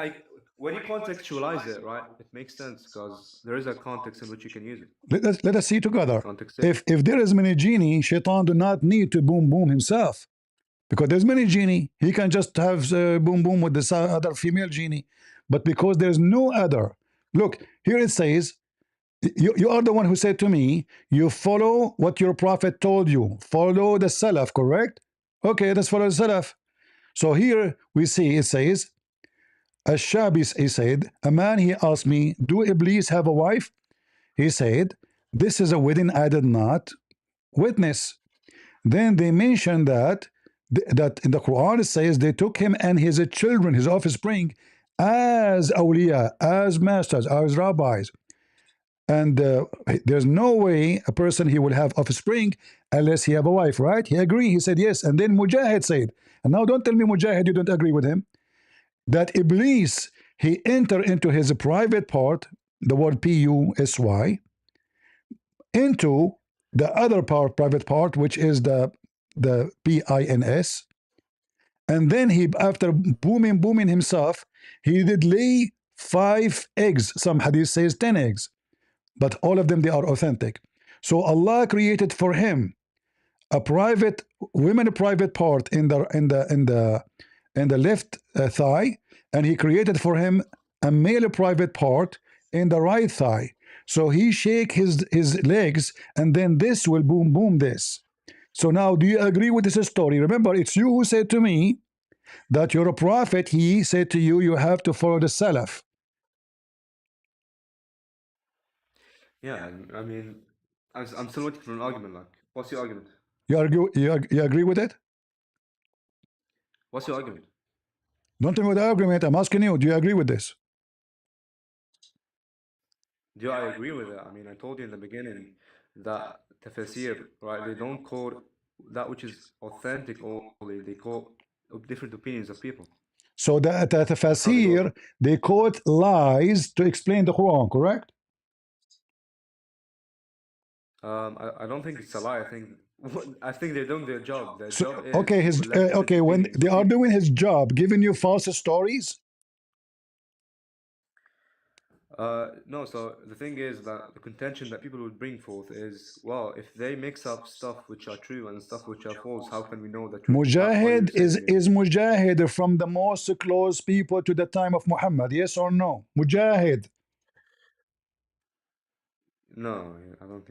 S2: when you contextualize it, right, it makes sense because there is a context in which you can use it.
S1: Let us see together.
S2: Context.
S1: If there is many genie, shaitan do not need to boom boom himself because there's many genie. He can just have boom boom with this other female genie, but because there's no other. Look here, it says you are the one who said to me, you follow what your prophet told you. Follow the Salaf, correct? Okay, let's follow the Salaf. So here we see it says, Ashabis, he said, a man, he asked me, do Iblis have a wife? He said, this is a wedding I did not witness. Then they mentioned that in the Quran it says they took him and his children, his offspring, as awliya, as masters, as rabbis. And there's no way a person he will have offspring unless he have a wife, right? He agreed. He said yes. And then Mujahid said, and now don't tell me Mujahid you don't agree with him, that Iblis he enter into his private part, the word Pusy, into the other part, private part, which is the Pins, and then he, after booming himself, he did lay 5 eggs. Some hadith says 10 eggs, but all of them they are authentic. So Allah created for him a private women private part in the left thigh, and he created for him a male private part in the right thigh. So he shake his legs, and then this will boom boom this. So now, do you agree with this story? Remember, it's you who said to me that you're a prophet. He said to you, you have to follow the Salaf.
S2: Yeah, I mean, I'm still waiting for an argument. Like, what's your argument?
S1: You agree with it?
S2: What's your argument?
S1: Don't tell me what the argument. I'm asking you. Do you agree with this?
S2: Do I agree with it? I mean, I told you in the beginning that tafsir, right? They don't quote that which is authentic only. They quote different opinions of people.
S1: So the
S2: That's how they go
S1: tafsir,
S2: about.
S1: they quote lies to explain the Quran, correct?
S2: I don't think it's a lie. I think I think they're doing their job. Their
S1: So,
S2: job is
S1: okay,
S2: to
S1: his
S2: collect the
S1: okay, when
S2: opinions
S1: they
S2: of
S1: are
S2: people.
S1: doing his job, giving you false stories.
S2: No, so the thing is that the contention that people would bring forth is, well, if they mix up stuff which are true and stuff which are false, how can we know the truth about what you're
S1: Mujahid
S2: saying?
S1: is Mujahid from the most close people to the time of Muhammad. Yes or no? Mujahid.
S2: No, I don't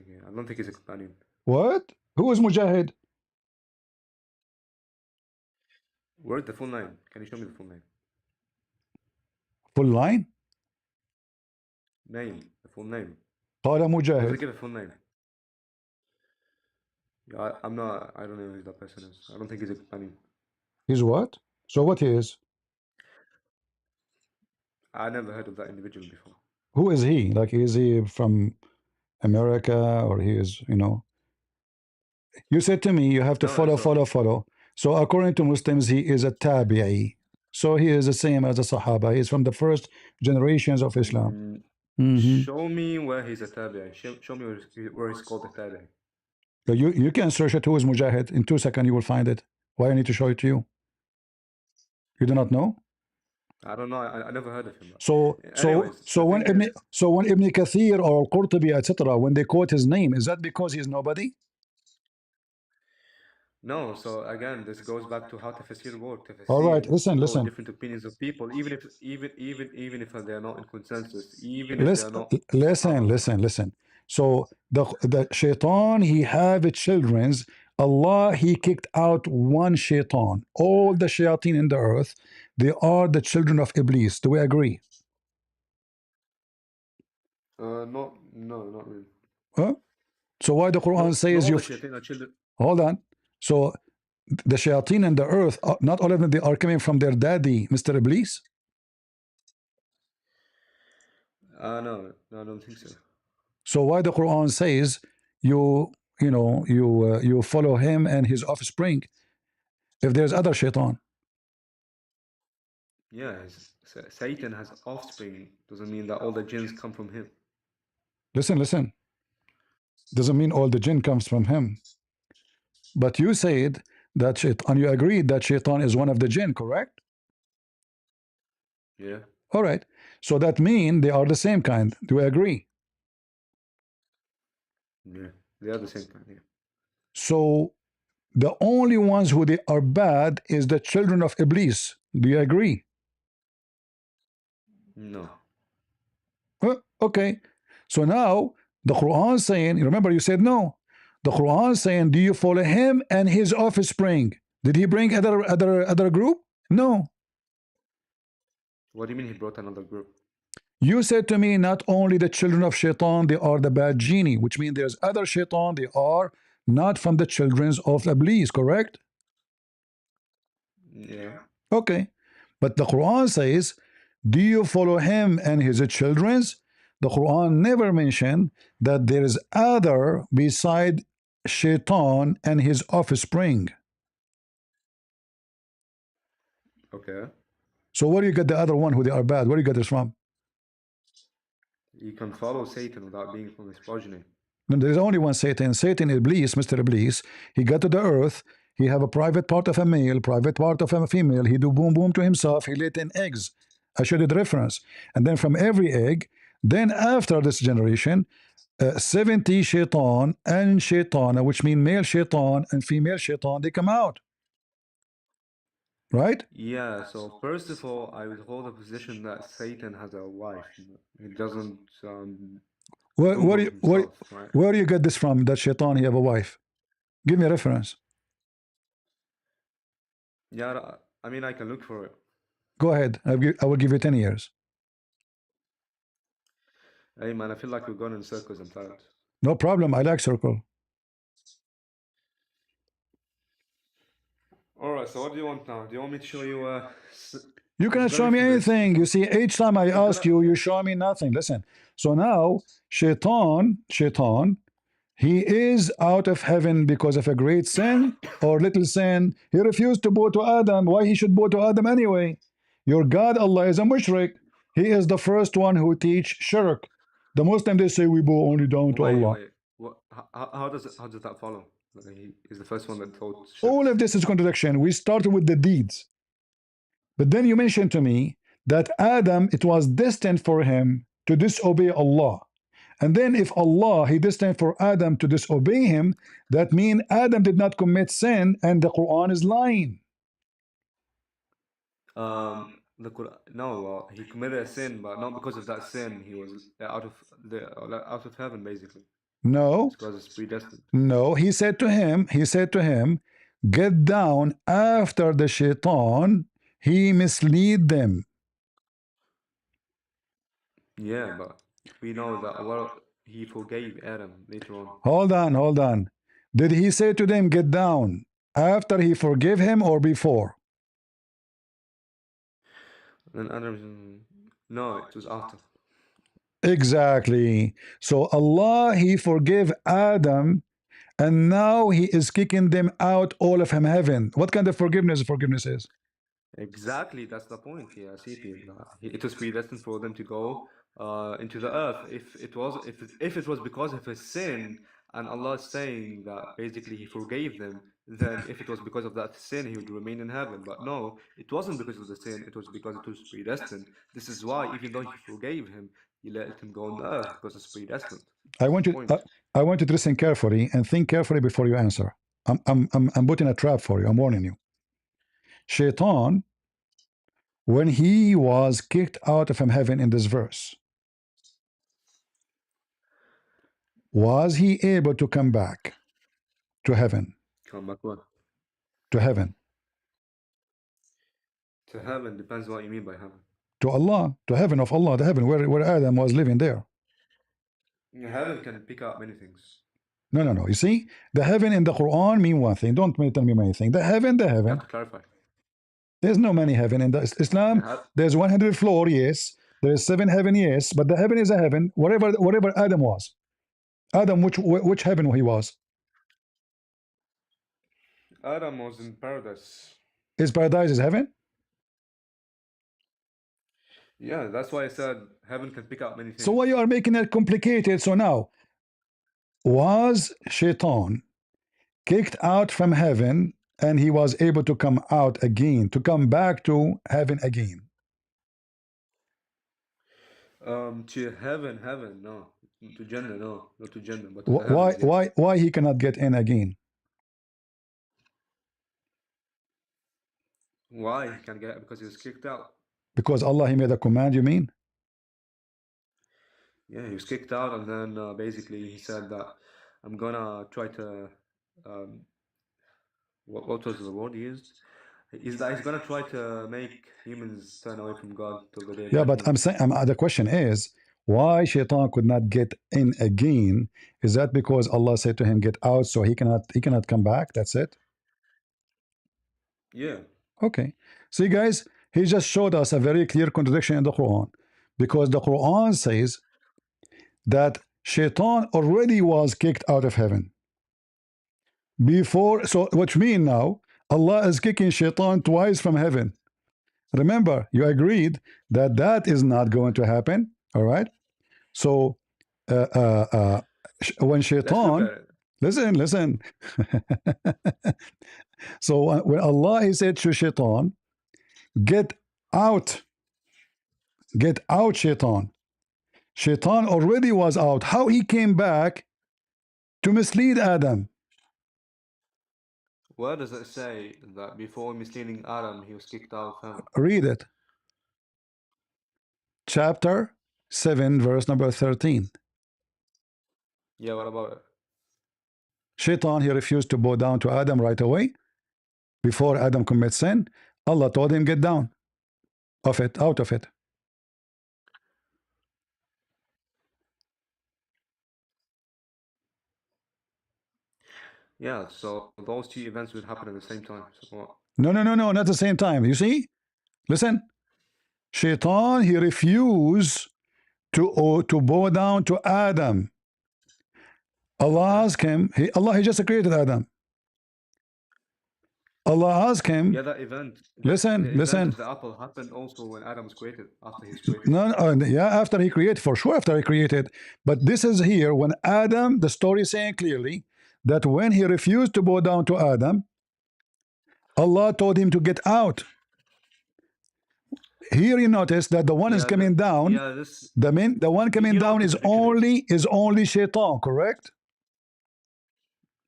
S2: think he's a companion.
S1: What? Who is Mujahid?
S2: Where's the full name? Can you show me the full name?
S1: Full line.
S2: Name, the full name.
S1: قال
S2: Does it
S1: مجاهد.
S2: give a full name? Yeah, I'm not. I don't know who that person is. I don't think he's a companion.
S1: He's what? So what he is?
S2: I never heard of that individual before.
S1: Who is he? Like, is he from America, or he is, you know? You said to me you have to
S2: No,
S1: follow,
S2: so
S1: follow, follow. So according to Muslims, he is a tabi'i. So he is the same as a Sahaba. He's from the first generations of Islam.
S2: mm,
S1: Hmm.
S2: show me where he's a tabi'i. Show me where he's called a tabi'i.
S1: So you can search it. Who is Mujahid? In 2 seconds you will find it. Why I need to show it to you? You do not know?
S2: I don't know. I never heard of him.
S1: So so
S2: Anyways,
S1: so
S2: the
S1: when
S2: thing is,
S1: Ibn Kathir or Qurtubi, etc., when they quote his name, is that because he's nobody?
S2: no. So again, this goes back to how tafsir work.
S1: All right,
S2: Tafsir
S1: listen,
S2: quote
S1: listen.
S2: different opinions of people, even if they are not in consensus, even if they are
S1: Listen,
S2: not
S1: listen,
S2: Sahaba.
S1: listen, listen. So the shaitan, he have children's. Allah, he kicked out one shaitan. All the shayateen in the earth, they are the children of Iblis. Do we agree?
S2: Not really.
S1: Huh? So why the Quran
S2: Not
S1: says
S2: all
S1: you
S2: the shayateen are children.
S1: hold on? So the shayateen in the earth, not all of them, they are coming from their daddy, Mr. Iblis.
S2: No, I don't think so.
S1: So why the Quran says you follow him and his offspring if there's other shaitan?
S2: Yeah, Satan has offspring. Doesn't mean that all the jinns come from him.
S1: Listen, listen. Doesn't mean all the jinn comes from him. But you said that shaitan, you agreed that shaitan is one of the jinn, correct?
S2: Yeah,
S1: All right. So that means they are the same kind. Do we agree?
S2: yeah, they are the same kind. Yeah.
S1: So the only ones who they are bad is the children of Iblis. Do you agree?
S2: No.
S1: Okay. So now the Quran saying, remember you said no. The Quran saying, do you follow him and his offspring? Did he bring other group? No.
S2: What do you mean he brought another group?
S1: You said to me, not only the children of shaitan, they are the bad genie, which means there's other shaitan, they are not from the children of Iblis, correct?
S2: Yeah.
S1: Okay. But the Quran says, do you follow him and his children's? The Quran never mentioned that there is other beside shaitan and his offspring.
S2: Okay.
S1: So where do you get the other one who they are bad? Where do you get this from?
S2: You can follow Satan without being from his progeny.
S1: No, there's only one Satan. Satan, Iblis, Mr. Iblis. He got to the earth. He have a private part of a male, private part of a female. He do boom boom to himself. He laid in eggs. I showed you the reference. And then from every egg, then after this generation, 70 shaitan and shaitana, which mean male shaitan and female shaitan, they come out. Right?
S2: Yeah, so first of all, I would hold a position that Satan has a wife. He doesn't
S1: Where,
S2: boom
S1: where,
S2: boom
S1: you, where,
S2: himself, right?
S1: where do you get this from, that shaitan, he have a wife? Give me a reference.
S2: Yeah, I mean, I can look for it.
S1: Go ahead. I will give you 10 years.
S2: Hey, man, I feel like we're going in circles. I'm tired.
S1: No problem. I like circle.
S2: All right, so what do you want now? Do you want me to show you?
S1: You
S2: It's
S1: cannot
S2: gonna
S1: show
S2: be
S1: me
S2: from this.
S1: anything. You see, each time I
S2: It's
S1: ask
S2: gonna.
S1: you, you show me nothing. Listen. So now, shaitan, he is out of heaven because of a great sin or little sin. He refused to bow to Adam. Why he should bow to Adam anyway? Your God, Allah, is a mushrik. He is the first one who teach shirk. The Muslim, they say we bow only down to
S2: Wait,
S1: Allah.
S2: wait. how does that follow? Like, he is the first one that told
S1: All of this is contradiction. We started with the deeds. But then you mentioned to me that Adam, it was destined for him to disobey Allah. And then if Allah, he destined for Adam to disobey him, that means Adam did not commit sin and the Quran is lying.
S2: the Quran. No, he committed a sin, but not because of that sin. He was out of heaven, basically.
S1: No,
S2: It's because it's predestined.
S1: no. He said to him, get down after the shaitan, he mislead them.
S2: Yeah, but we know that Allah, he forgave Adam later on.
S1: Hold on. Did he say to them, get down after he forgave him or before?
S2: And Adam, no, it was after.
S1: Exactly. So Allah, he forgave Adam and now he is kicking them out all of him heaven. What kind of forgiveness is?
S2: Exactly, that's the point here, CP. It was predestined for them to go into the earth. If it was because of his sin, and Allah is saying that basically He forgave them, then if it was because of that sin, He would remain in heaven. But no, it wasn't because of the sin. It was because it was predestined. This is why, even though He forgave him, He let him go on the earth because it's predestined.
S1: I want
S2: That's the
S1: you.
S2: point.
S1: I want you to listen carefully and think carefully before you answer. I'm putting a trap for you. I'm warning you. Shaitan, when he was kicked out of heaven in this verse, was he able to come back to heaven?
S2: Come back what?
S1: To heaven,
S2: To heaven depends what you mean by heaven.
S1: to Allah, to heaven of Allah, the heaven where Adam was living there.
S2: Heaven can pick up many things.
S1: No. You see, the heaven in the Quran mean one thing. Don't tell me anything. The
S2: You have
S1: heaven.
S2: to clarify.
S1: There's no many heaven in the Islam. There's 100 floor, yes. There's 7 heaven, yes. But the heaven is a heaven. Whatever Adam was. Adam, which heaven he was?
S2: Adam was in paradise.
S1: Is paradise is heaven?
S2: Yeah, that's why I said heaven can pick up many things.
S1: So why you are making it complicated? So now, was Shaitan kicked out from heaven and he was able to come out again, to come back to heaven again?
S2: To heaven, no. To Jannah, no. Not to Jannah, but to the heavens, yes.
S1: Why he cannot get in again?
S2: Why he can't get it? Because he was kicked out.
S1: Because Allah, he made a command, you mean?
S2: Yeah, he was kicked out, and then basically he said that I'm gonna try to what was the word he used? Is that he's gonna try to make humans turn away from God till the day of
S1: Yeah, but
S2: judgment.
S1: I'm saying the question is why Shaitan could not get in again? Is that because Allah said to him, "Get out," so he cannot come back? That's it.
S2: Yeah.
S1: Okay. See, guys, he just showed us a very clear contradiction in the Quran, because the Quran says that Shaitan already was kicked out of heaven before. So, what you mean now? Allah is kicking Shaitan twice from heaven. Remember, you agreed that that is not going to happen. All right. So, uh, uh, uh, when
S2: Let's look
S1: Shaitan,
S2: at it.
S1: listen. So, when Allah he said to Shaitan, get out, Shaitan. Shaitan already was out. How he came back to mislead Adam?
S2: Where does it say that before misleading Adam, he was kicked out of heaven?
S1: Read it. Chapter 7, verse number 13.
S2: Yeah, what about it?
S1: Shaitan, he refused to bow down to Adam right away. Before Adam commits sin, Allah told him, get down of it, out of it.
S2: Yeah, so those two events would happen at the same time. So what?
S1: No, not the same time. You see? Listen. Shaitan, he refused to bow down to Adam. Allah asked him, he just created Adam. Allah asked
S2: Yeah,
S1: him,
S2: that event, the
S1: listen,
S2: event
S1: listen.
S2: of the apple happened also when Adam was created, after he's created.
S1: No, yeah, after he created, for sure, after he created. But this is here when Adam, the story is saying clearly that when he refused to bow down to Adam, Allah told him to get out. Here you notice that the one is
S2: Yeah,
S1: coming down.
S2: yeah, this.
S1: The one coming
S2: You know what
S1: down is
S2: contradiction is?
S1: only shaitan, correct?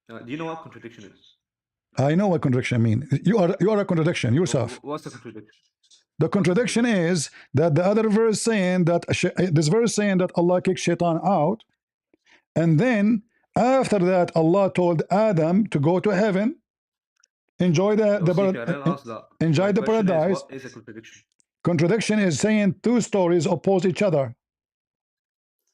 S2: Do you know what contradiction is?
S1: I know what contradiction mean. You are a contradiction yourself.
S2: What's the contradiction?
S1: The
S2: What's the
S1: contradiction is that the other verse saying that this verse saying that Allah kicked shaitan out, and then after that Allah told Adam to go to heaven, enjoy
S2: Oh, CP, I didn't ask that.
S1: enjoy
S2: My
S1: the
S2: question is,
S1: paradise.
S2: what is a contradiction?
S1: Contradiction is saying two stories oppose each other.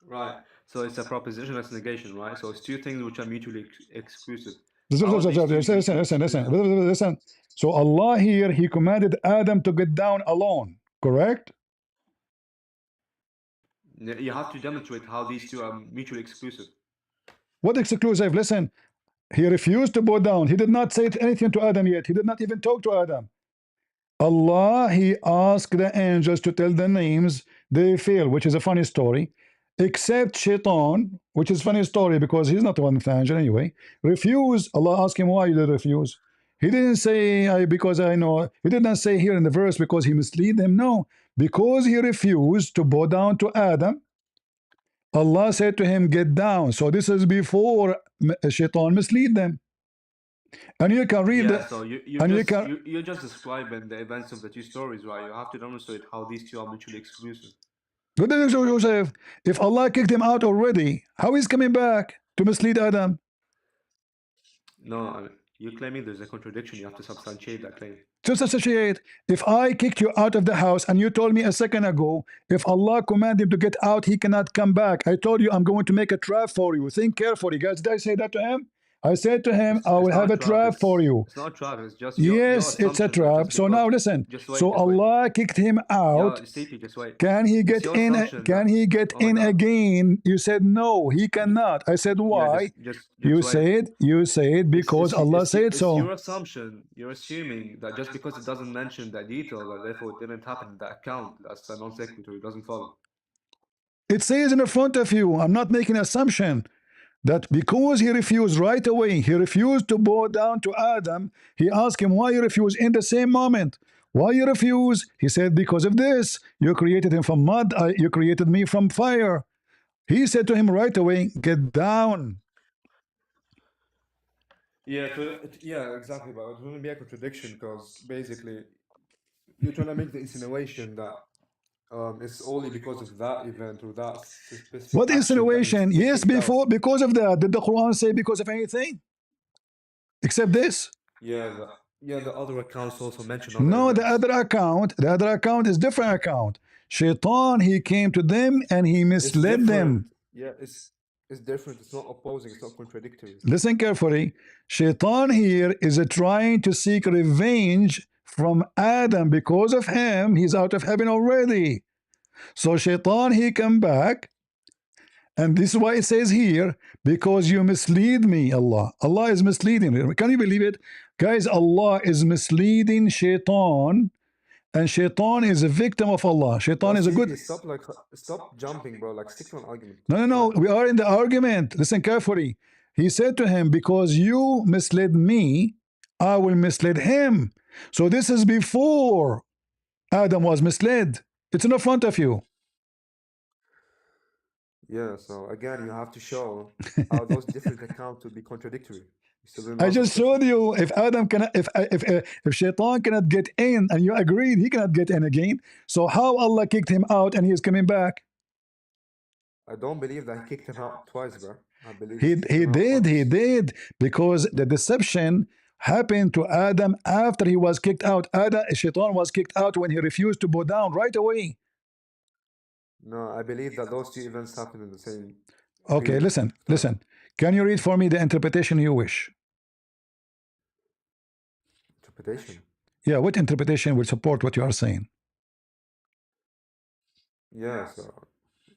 S2: Right. So it's a propositionless negation, right? So it's two things which are mutually exclusive.
S1: Listen,
S2: How are these two mutually exclusive?
S1: listen. So Allah here, He commanded Adam to get down alone, correct?
S2: You have to demonstrate how these two are mutually exclusive.
S1: What exclusive? Listen, he refused to bow down. He did not say anything to Adam yet. He did not even talk to Adam. Allah, He asked the angels to tell the names. They fail, which is a funny story. Except Shaitan, which is a funny story because he's not the one with the angel anyway. Refuse. Allah asked him why you did refuse. He didn't say because I know. He did not say here in the verse because he misled them. No, because he refused to bow down to Adam. Allah said to him, "Get down." So this is before Shaitan mislead them. And you can read
S2: Yeah,
S1: the,
S2: so
S1: and you can
S2: you're just describing the events of the two stories, right? You have to demonstrate how these two are mutually exclusive.
S1: But then Joseph, if Allah kicked him out already, how is coming back to mislead Adam?
S2: No, I mean, you're claiming there's a contradiction. You have to substantiate that claim.
S1: Just associate. If I kicked you out of the house and you told me a second ago, if Allah commanded him to get out, he cannot come back. I told you I'm going to make a trap for you. Think carefully, guys. Did I say that to him? I said to him, I will
S2: It's not
S1: have
S2: a
S1: a
S2: trap.
S1: trap for you.
S2: It's not a trap. It's just your
S1: Yes, it's a
S2: assumption that
S1: trap.
S2: just
S1: So
S2: because.
S1: now listen.
S2: Just wait.
S1: So
S2: Just wait.
S1: Allah kicked him out.
S2: Yeah, CP, just wait.
S1: Can he
S2: It's
S1: get
S2: your
S1: in?
S2: assumption
S1: Can
S2: that.
S1: he get
S2: Oh my
S1: in
S2: God.
S1: again? You said no, he cannot. I said
S2: Yeah,
S1: why?
S2: just
S1: You
S2: wait.
S1: said because Allah said
S2: It's your
S1: so.
S2: assumption. You're assuming that just because it doesn't mention that detail, that therefore it didn't happen in that account. That's a non sequitur. It doesn't follow.
S1: It says in front of you. I'm not making an assumption that because he refused right away, he refused to bow down to Adam. He asked him why you refuse in the same moment. Why you refuse? He said, because of this. You created him from mud. You created me from fire. He said to him right away, get down.
S2: Yeah, yeah, exactly. But it wouldn't be a contradiction because basically you're trying to make the insinuation that it's only because of that event or that specific
S1: What
S2: action that
S1: insinuation?
S2: he
S1: Yes,
S2: kicked out.
S1: because of that. Did the Quran say because of anything? Except this?
S2: Yeah, the other accounts also mention other
S1: No,
S2: events.
S1: the other account is different account. Shaitan, he came to them and he
S2: It's
S1: misled them.
S2: different. Yeah, it's different. It's not opposing. It's not contradictory.
S1: Listen carefully. Shaitan here is trying to seek revenge from Adam. Because of him, he's out of heaven already. So Shaitan, he come back. And this is why it says here, because you mislead me, Allah. Allah is misleading. Can you believe it? Guys, Allah is misleading Shaitan. And Shaitan is a victim of Allah. Shaitan is a good...
S4: Stop jumping, bro. Like, stick to an argument.
S1: No. We are in the argument. Listen carefully. He said to him, because you misled me, I will mislead him. So this is before Adam was misled. It's in the front of you.
S4: Yeah, so again, you have to show how those different accounts would be contradictory.
S1: I just showed you if Adam cannot, if Shaitan cannot get in, and you agreed he cannot get in again. So how Allah kicked him out and he is coming back?
S4: I don't believe that he kicked him out twice, bro. I believe
S1: He
S4: once.
S1: did because the deception happened to Adam after he was kicked out. Shaitan was kicked out when he refused to bow down right away.
S4: No, I believe that those two events happened in the same.
S1: Okay,
S4: period
S1: listen.
S4: of time.
S1: Can you read for me the interpretation you wish?
S4: Interpretation.
S1: Yeah, what interpretation will support what you are saying?
S4: Yeah, so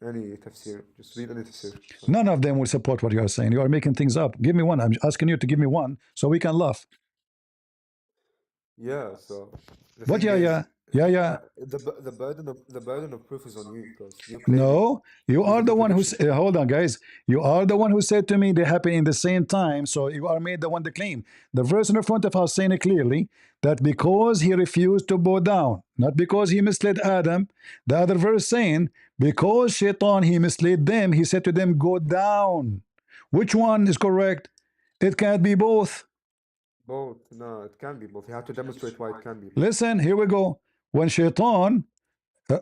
S4: any tafsir. Just read any tafsir.
S1: None of them will support what you are saying. You are making things up. Give me one. I'm asking you to give me one so we can laugh.
S4: Yeah, so the
S1: What?
S4: thing
S1: Yeah,
S4: is,
S1: yeah, yeah, yeah.
S4: the burden of proof is on you because you're claiming
S1: No, you
S4: there's
S1: are
S4: a
S1: the one who.
S4: contradiction.
S1: Hold on, guys. You are the one who said to me they happen in the same time. So you are made the one to claim. The verse in the front of us saying it clearly that because he refused to bow down, not because he misled Adam. The other verse saying because Shaitan he misled them, he said to them, "Go down." Which one is correct? It can't be both.
S4: Both. No, it can be both. You have to demonstrate why it can be both.
S1: Listen, here we go. When Shaitan,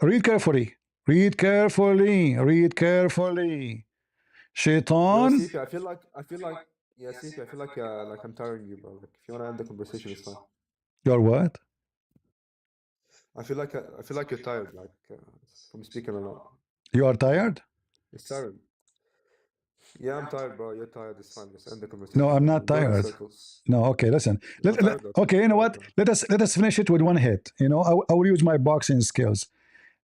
S1: read carefully, read carefully, read carefully.
S4: Yo,
S1: Shaitan,
S4: CP, yeah, CP, I feel like I'm tiring you, bro. Like, if you wanna end the conversation, it's fine.
S1: you're what?
S4: I feel like you're tired, like from speaking a lot.
S1: You are tired?
S4: It's tiring. Yeah, I'm tired, bro. You're tired. It's fine. Just end the
S1: No,
S4: conversation,
S1: I'm
S4: bro.
S1: not
S4: We're going in
S1: tired.
S4: circles.
S1: No, okay, listen.
S4: You're not tired, okay?
S1: Okay, you know
S4: All right,
S1: what?
S4: bro.
S1: Let us finish it with one hit. You know, I will use my boxing skills.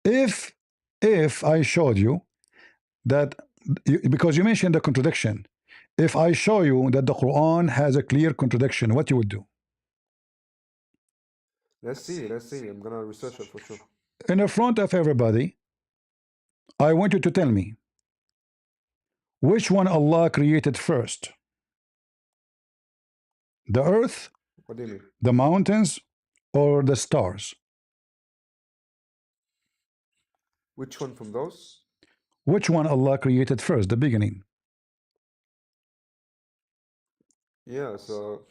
S1: If if I showed you that because you mentioned the contradiction, if I show you that the Quran has a clear contradiction, what you would do?
S4: Let's see. Let's see. I'm gonna research it for sure.
S1: In the front of everybody, I want you to tell me which one Allah created first, the earth,
S4: What do you mean?
S1: the mountains, or the stars?
S4: Which one from those?
S1: Which one Allah created first, the beginning?
S4: Yeah, so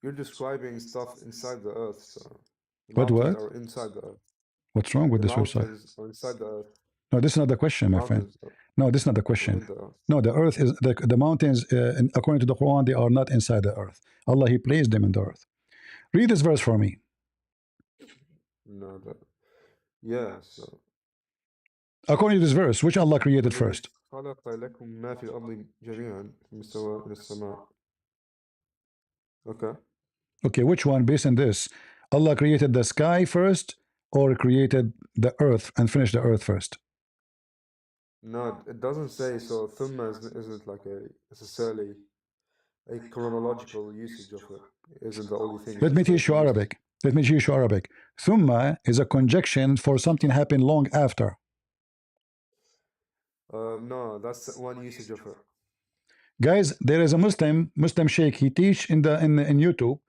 S4: you're describing stuff inside the earth. So the
S1: What
S4: mountains
S1: what?
S4: are inside the earth.
S1: What's wrong with
S4: The
S1: this website?
S4: mountains are inside the earth.
S1: No, this is not the question,
S4: The
S1: my friend.
S4: mountains
S1: No, this is not the
S4: are
S1: question.
S4: in the earth.
S1: No, the earth is the mountains. According to the Quran, they are not inside the earth. Allah, He placed them in the earth. Read this verse for me.
S4: No, yeah, so
S1: According to this verse, which Allah created
S4: الذي
S1: first?
S4: خلق لكم ما في الأرض جميعا ثم استوى إلى السماء. Okay.
S1: Okay, which one? Based on this, Allah created the sky first, or created the earth and finished the earth first?
S4: No, it doesn't say so. Thumma isn't like a necessarily a chronological usage of it. Isn't the only thing
S1: Let me
S4: that's
S1: teach you
S4: used.
S1: Arabic. Let me teach you Arabic. Thumma is a conjunction for something happened long after.
S4: No, that's one usage of it.
S1: Guys, there is a Muslim Sheikh. He teach in YouTube.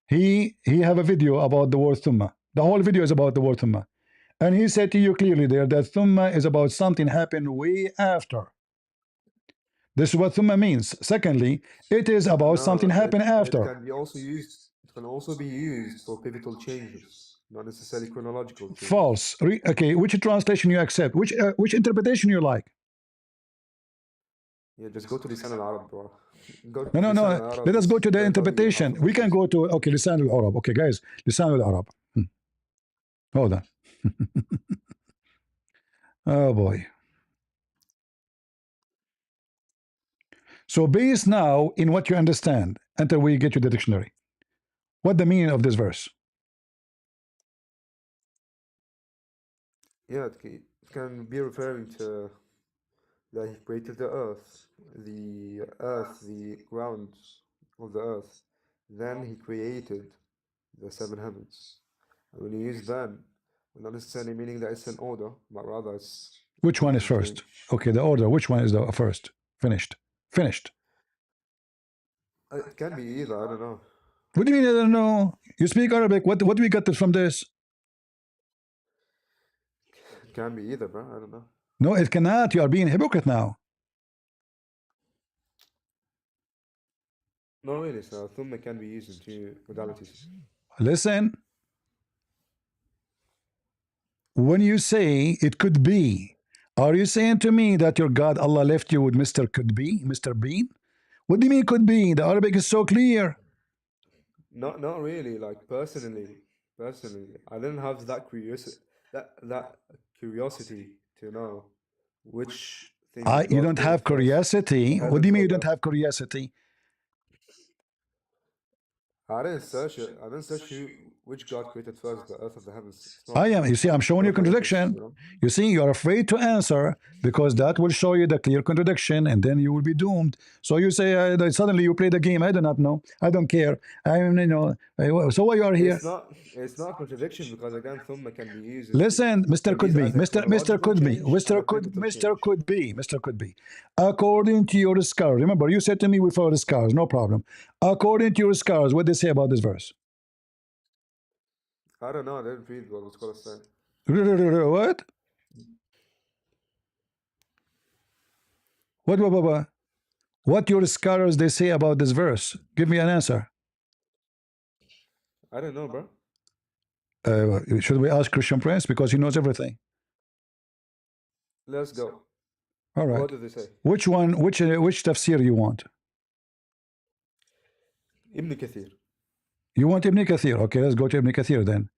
S1: He have a video about the word thumma. The whole video is about the word thumma, and he said to you clearly there that thumma is about something happened way after. This is what thumma means. Secondly, it is about something
S4: No,
S1: happened
S4: it
S1: after.
S4: can be also used. It can also be used for pivotal changes, not necessarily chronological changes.
S1: False. Okay, which translation you accept? Which interpretation you like?
S4: Yeah, just go to Lisan al-Arab, bro. Go to
S1: No, no,
S4: Lisan
S1: no.
S4: al-Arab.
S1: Let us go to the
S4: They'll tell you half
S1: interpretation.
S4: of
S1: We
S4: the
S1: can
S4: things.
S1: go to okay, Lisan al-Arab. Okay, guys, Lisan al-Arab. Hold on. Oh boy. So based now in what you understand until we get to the dictionary. What the meaning of this verse?
S4: Yeah, it can be referring to that he created the earth, the ground of the earth. Then he created the seven heavens. And when you use then, we're not necessarily meaning that it's an order, but rather it's
S1: Which one is
S4: pivotal
S1: first?
S4: change.
S1: Okay, the order. Which one is the first? Finished. Finished.
S4: It can be either, I don't know.
S1: What do you mean? I don't know. You speak Arabic. What do we get from this?
S4: It can be either, bro. I don't know.
S1: No, it cannot. You are being hypocrite now.
S4: No, really. So thumma can be used in two modalities.
S1: Listen. When you say it could be, are you saying to me that your God Allah left you with Mr. Could Be, Mr. Bean? What do you mean could be? The Arabic is so clear.
S4: Not really. Like personally, I didn't have that curiosity to know which thing did
S1: You
S4: God
S1: don't
S4: create
S1: have
S4: first,
S1: curiosity. What do
S4: heavens
S1: you mean
S4: or
S1: you
S4: the
S1: don't
S4: earth.
S1: have curiosity?
S4: I didn't search it. I didn't search which God created first, the earth or the heavens? It's not.
S1: I am. You see, I'm showing you
S4: Both are useless,
S1: contradiction.
S4: you know?
S1: You see, you are afraid to answer because that will show you the clear contradiction, and then you will be doomed. So you say suddenly you play the game. I do not know. I don't care. So why you are here?
S4: It's not a contradiction because again, thumma
S1: Listen, Mr.
S4: can be
S1: Could
S4: used
S1: be,
S4: as a
S1: Mr.
S4: chronological
S1: Could be,
S4: change and a pivotal
S1: Mr.
S4: change.
S1: Could be, Mr. Could be. According to your scars, remember you said to me we follow the scars, no problem. According to your scars, what they say about this verse?
S4: I don't know. I didn't read what the scholars say.
S1: What? What? What your scholars they say about this verse? Give me an answer.
S4: I don't know, bro.
S1: Should we ask Christian Prince because he knows everything?
S4: Let's go.
S1: All right.
S4: What do they say?
S1: Which one? Which tafsir you want?
S4: Ibn Kathir.
S1: You want Ibn Kathir? Okay, let's go to Ibn Kathir then.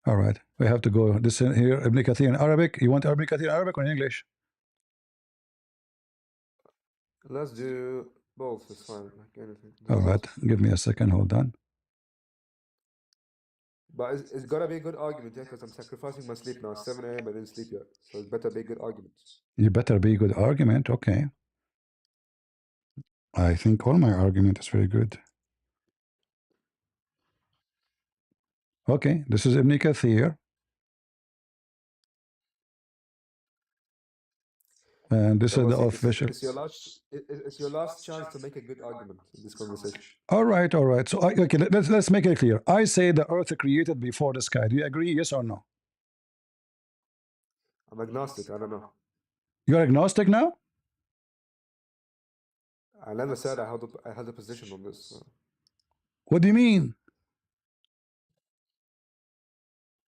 S1: All right, we have to go. This here, Ibn Kathir in Arabic. You want Ibn Kathir in Arabic or in English?
S4: Let's do both. It's fine. Like anything.
S1: All right, give me a second. Hold on.
S4: But it's gotta be a good argument, yeah, because I'm sacrificing my sleep now. It's 7 a.m. I didn't sleep yet, so it better be a good argument.
S1: You better be a good argument. Okay. I think all my argument is very good. Okay, this is Ibn Kathir. And this is the official.
S4: It's your last chance to make a good argument in this conversation.
S1: All right. So okay, let's make it clear. I say the earth created before the sky. Do you agree? Yes or no?
S4: I'm agnostic. I don't know.
S1: You're agnostic now?
S4: I never said I had a position on this.
S1: What do you mean?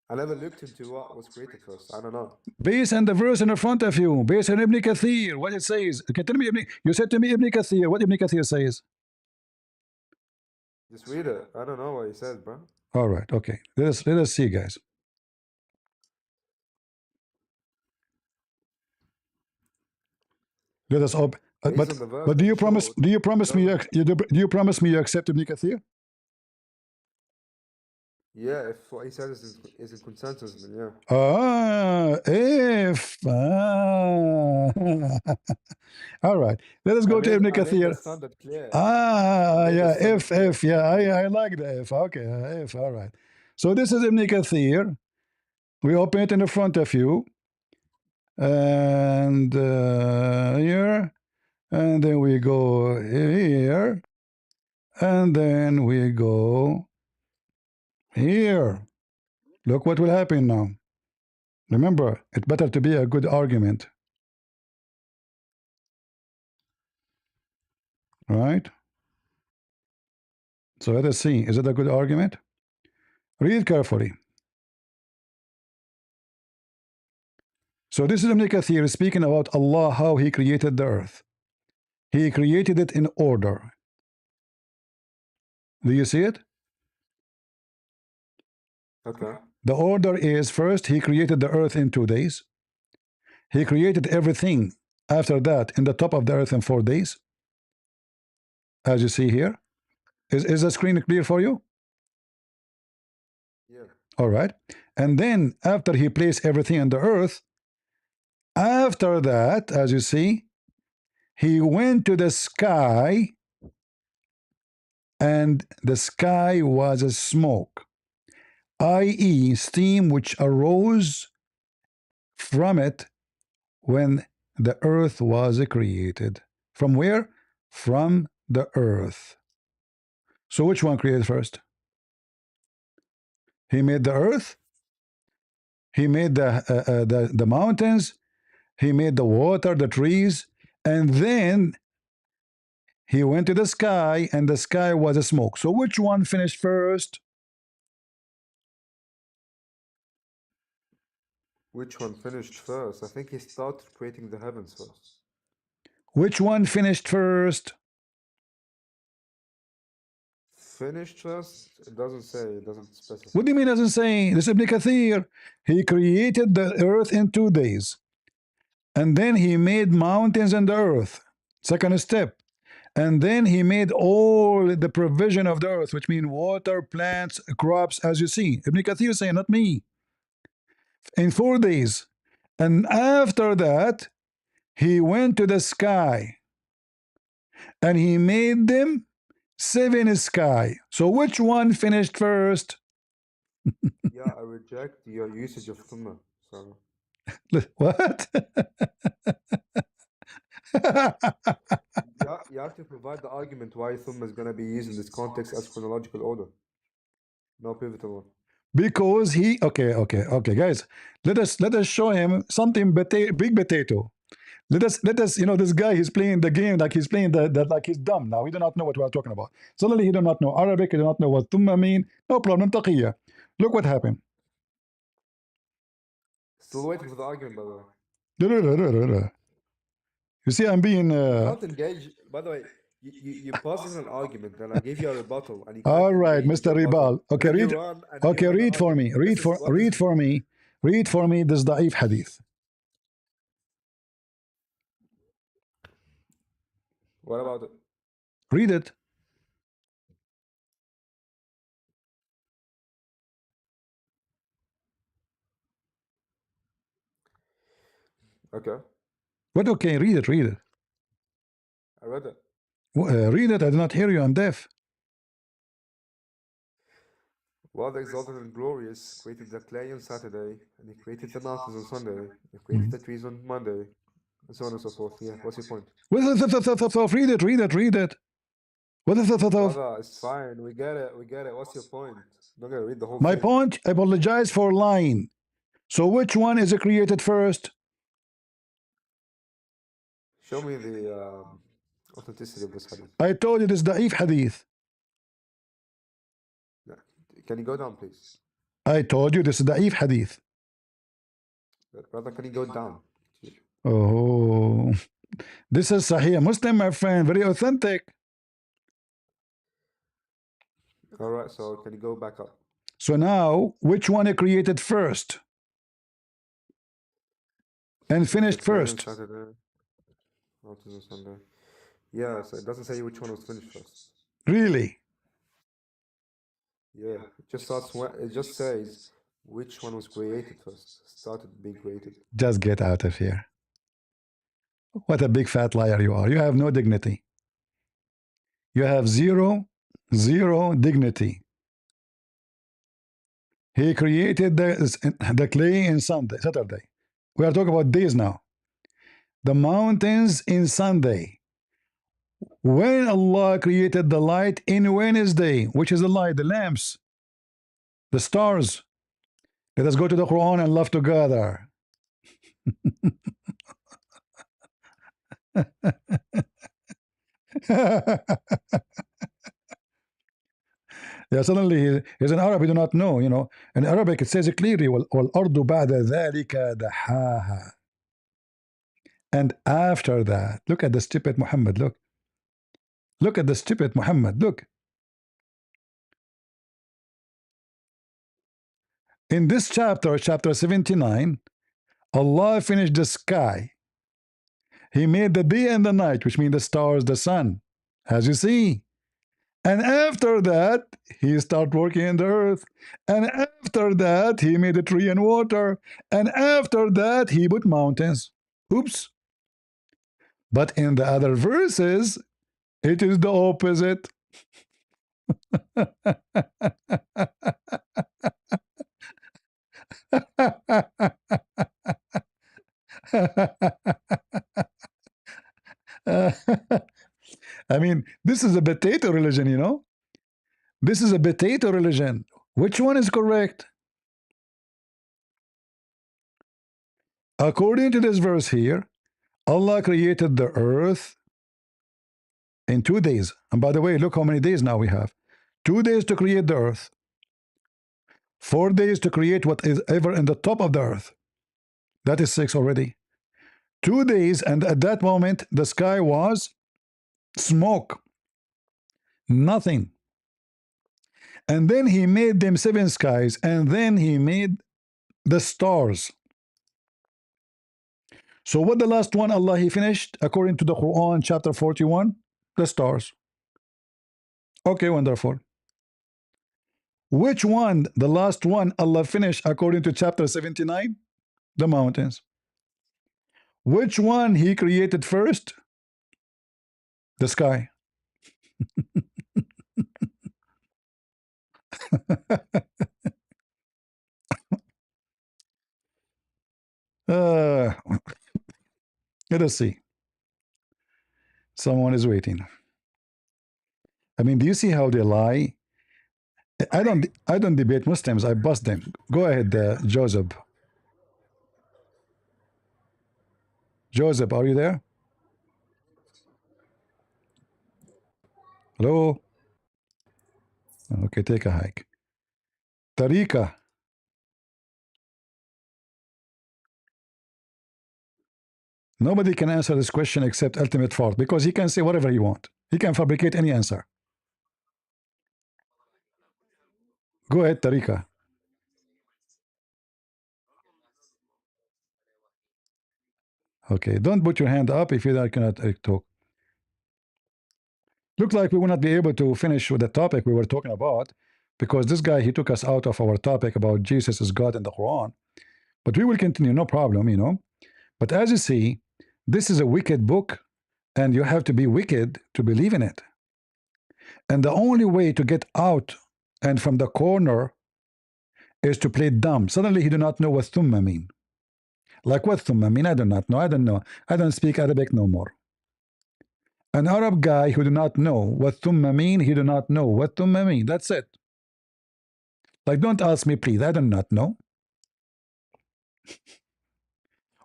S4: I never looked into what was created first. I don't know.
S1: Based on the verse in front of you, based on Ibn Kathir, what it says. Okay, tell me, you said to me Ibn Kathir. What Ibn Kathir says?
S4: Just read it. I don't know what he says, bro.
S1: All right, okay. Let us see, guys. Let us open. But do you promise? Do you promise me? Do you promise me you accept Ibn Kathir?
S4: Yeah, if what he says is in consensus, then yeah.
S1: If. All right. Let us go to Ibn Kathir. Yeah, if. Yeah, I like the if. Okay, if. All right. So this is Ibn Kathir. We open it in the front of you. And here. And then we go here. And then we go here. Look what will happen now. Remember, it's better to be a good argument. Right? So let us see. Is it a good argument? Read carefully. So this is Ibn Kathir speaking about Allah, how He created the earth. He created it in order. Do you see it?
S4: Okay.
S1: The order is first, He created the earth in 2 days. He created everything after that in the top of the earth in 4 days. As you see here. Is the screen clear for you?
S4: Yeah.
S1: All right. And then after He placed everything on the earth, after that, as you see, He went to the sky, and the sky was a smoke, i.e., steam which arose from it when the earth was created. From where? From the earth. So which one created first? He made the earth. He made the mountains. He made the water, the trees, and then He went to the sky, and the sky was a smoke. So which one finished first?
S4: Which one finished first? I think he started creating the heavens first.
S1: Which one finished first?
S4: Finished first? It doesn't say. It doesn't specify.
S1: What do you mean it doesn't say? This is Ibn Kathir. He created the earth in 2 days. And then He made mountains and the earth. Second step. And then he made all the provision of the earth, which means water, plants, crops, as you see. Ibn Kathir saying, not me. In 4 days. And after that, he went to the sky and he made them 7 sky. So which one finished first?
S4: Yeah, I reject your usage of thumma. Sorry.
S1: What?
S4: You have to provide the argument why thumma is gonna be used in this context as chronological order, no pivotal one.
S1: Because he okay guys, let us show him something big potato. Let us this guy, he's playing the game like he's playing that like he's dumb now. He do not know what we are talking about. Suddenly he do not know Arabic, he do not know what thumma mean. No problem, taqiyya. Look what happened.
S4: Still waiting for the argument, by the way.
S1: You see, I'm being
S4: You can't engage. By the way, you pausing an argument, and I gave you a rebuttal, and you can't
S1: all right,
S4: engage
S1: Mr.
S4: the rebuttal.
S1: Ribal. Okay,
S4: Then you
S1: read.
S4: run and
S1: Okay,
S4: give an
S1: read for me.
S4: argument.
S1: Read for read for me. Read for me this da'if hadith.
S4: What about it?
S1: Read it.
S4: Okay,
S1: What? Okay, read it. Read it.
S4: I read it.
S1: Read it. I did not hear you. I'm deaf.
S4: Well, the exalted and glorious created the clay on Saturday, and he created the mountains on Sunday, and created the trees on Monday, and so on and so forth. Yeah, what's your point?
S1: Read it. Read it. Read it. What is the
S4: Brother, it's fine. We get it. We get it. What's your point? Don't gotta read the whole
S1: My
S4: thing.
S1: point, I apologize for lying. So which one is created first?
S4: Show me the authenticity of this hadith.
S1: I told you it is da'if hadith.
S4: Yeah. Can you go down, please?
S1: I told you this is da'if hadith.
S4: Brother, can you go down?
S1: Oh, this is Sahih Muslim, my friend, very authentic.
S4: All right, so can you go back up?
S1: So now, which one is created first and finished
S4: The clay on
S1: first?
S4: Saturday, mountains on Sunday. Yeah, so it doesn't say which one was finished first.
S1: Really?
S4: Yeah, it just says which one was created first, started being created.
S1: Just get out of here. What a big fat liar you are. You have no dignity. You have zero dignity. He created the clay in Saturday. We are talking about days now. The mountains in Sunday. When Allah created the light in Wednesday, which is the light, the lamps, the stars. Let us go to the Quran and love together. Yeah, suddenly he's an Arab, he do not know, In Arabic it says it clearly, وَالْأَرْضُ بَعْدَ ذَلِكَ دَحَاهَا. And after that, look at the stupid Muhammad, look. Look at the stupid Muhammad, look. In this chapter, chapter 79, Allah finished the sky. He made the day and the night, which means the stars, the sun, as you see. And after that, he started working in the earth. And after that, he made a tree and water. And after that, he put mountains. Oops. But in the other verses, it is the opposite. I mean, this is a potato religion, This is a potato religion. Which one is correct? According to this verse here, Allah created the earth in 2 days. And by the way, look how many days now we have. 2 days to create the earth. 4 days to create what is ever in the top of the earth. That is 6 already. 2 days, and at that moment, the sky was smoke. Nothing. And then he made them 7 skies, and then he made the stars. So what the last one Allah he finished according to the Quran chapter 41? The stars. Okay, wonderful. Which one, the last one, Allah finished according to chapter 79? The mountains. Which one He created first? The sky. uh, let us see. Someone is waiting. I mean, do you see how they lie? I don't debate Muslims. I bust them. Go ahead, Joseph. Joseph, are you there? Hello. Okay, take a hike. Tariqa. Nobody can answer this question except Ultimate Fart because he can say whatever he wants. He can fabricate any answer. Go ahead, Tariqa. Okay, don't put your hand up if you cannot talk. Look like we will not be able to finish with the topic we were talking about because this guy he took us out of our topic about Jesus is God in the Quran. But we will continue, no problem. But as you see, this is a wicked book, and you have to be wicked to believe in it. And the only way to get out and from the corner is to play dumb. Suddenly he do not know what thumma mean. Like what thumma mean? I do not know. I don't know. I don't speak Arabic no more. An Arab guy who do not know what thumma mean, he do not know what thumma mean. That's it. Like don't ask me please. I do not know.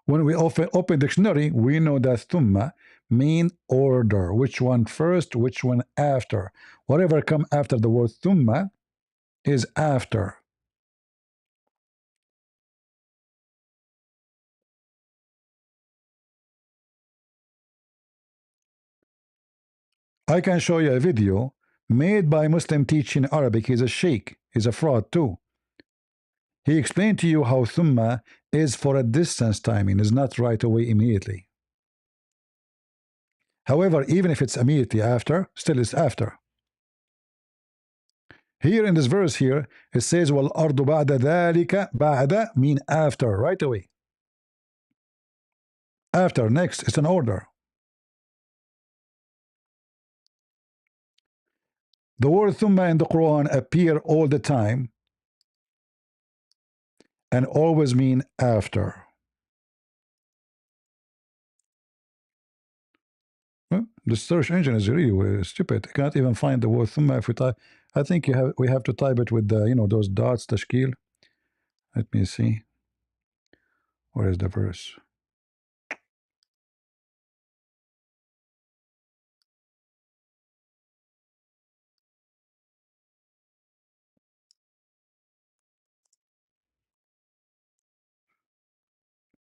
S1: When we open dictionary, we know that thumma mean order. Which one first, which one after. Whatever come after the word thumma is after. I can show you a video made by Muslim teaching Arabic. He's a sheikh. He's a fraud too. He explained to you how thumma is for a distance timing, is not right away immediately. However, even if it's immediately after, still it's after. Here in this verse here, it says, وَالْأَرْضُ بَعْدَ ذَلِكَ بَعْدَ mean after, right away. After, next, it's an order. The word thumma in the Quran appear all the time and always mean after. Well, the search engine is really stupid. I cannot even find the word thumma if we type. I think we have to type it with the those dots, tashkil. Let me see. Where is the verse?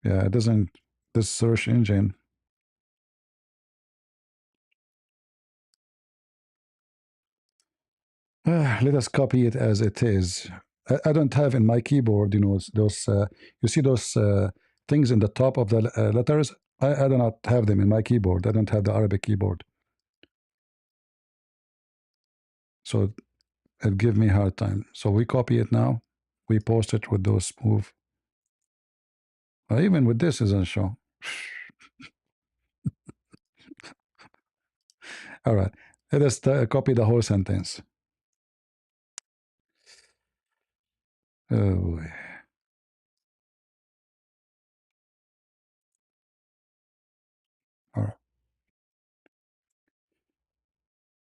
S1: Yeah, it doesn't. This search engine. Let us copy it as it is. I don't have in my keyboard, those. You see those things in the top of the letters. I do not have them in my keyboard. I don't have the Arabic keyboard, so it give me a hard time. So we copy it now. We post it with those smooth. Even with this isn't show. All right, let us copy the whole sentence. Oh, all right.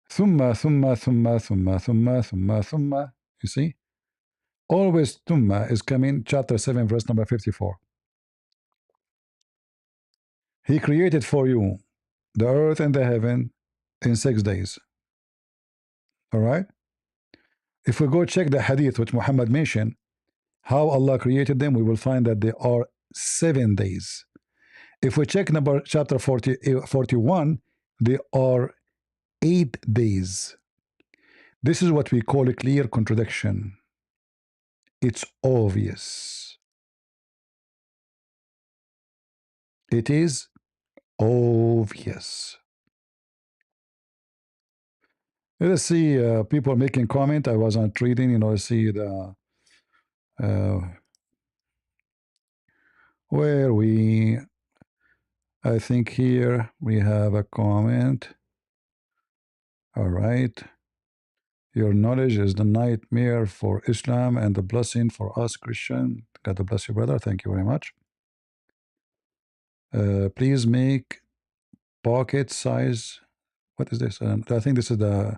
S1: Thumma. You see, always thumma is coming. Chapter 7, verse number 54. He created for you the earth and the heaven in 6 days. All right. If we go check the hadith which Muhammad mentioned, how Allah created them, we will find that they are 7 days. If we check number chapter 41, they are 8 days. This is what we call a clear contradiction. It's obvious. It is obvious. Let's see people making comment. I wasn't reading, let's see the uh, where we. I think here we have a comment. All right. Your knowledge is the nightmare for Islam and the blessing for us Christian. God bless you, brother. Thank you very much. Please make pocket size. What is this? I think this is the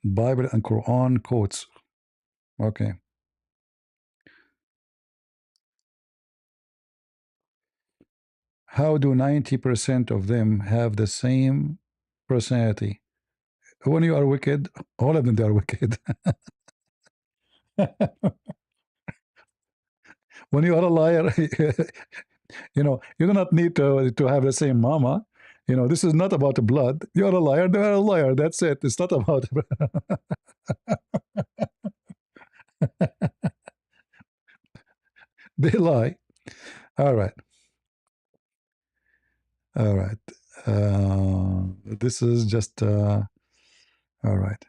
S1: Bible and Quran quotes. Okay. How do 90% of them have the same personality? When you are wicked, all of them they are wicked. When you are a liar, you do not need to have the same mama. This is not about the blood. You are a liar, they are a liar. That's it. It's not about they lie. All right. All right. This is just all right.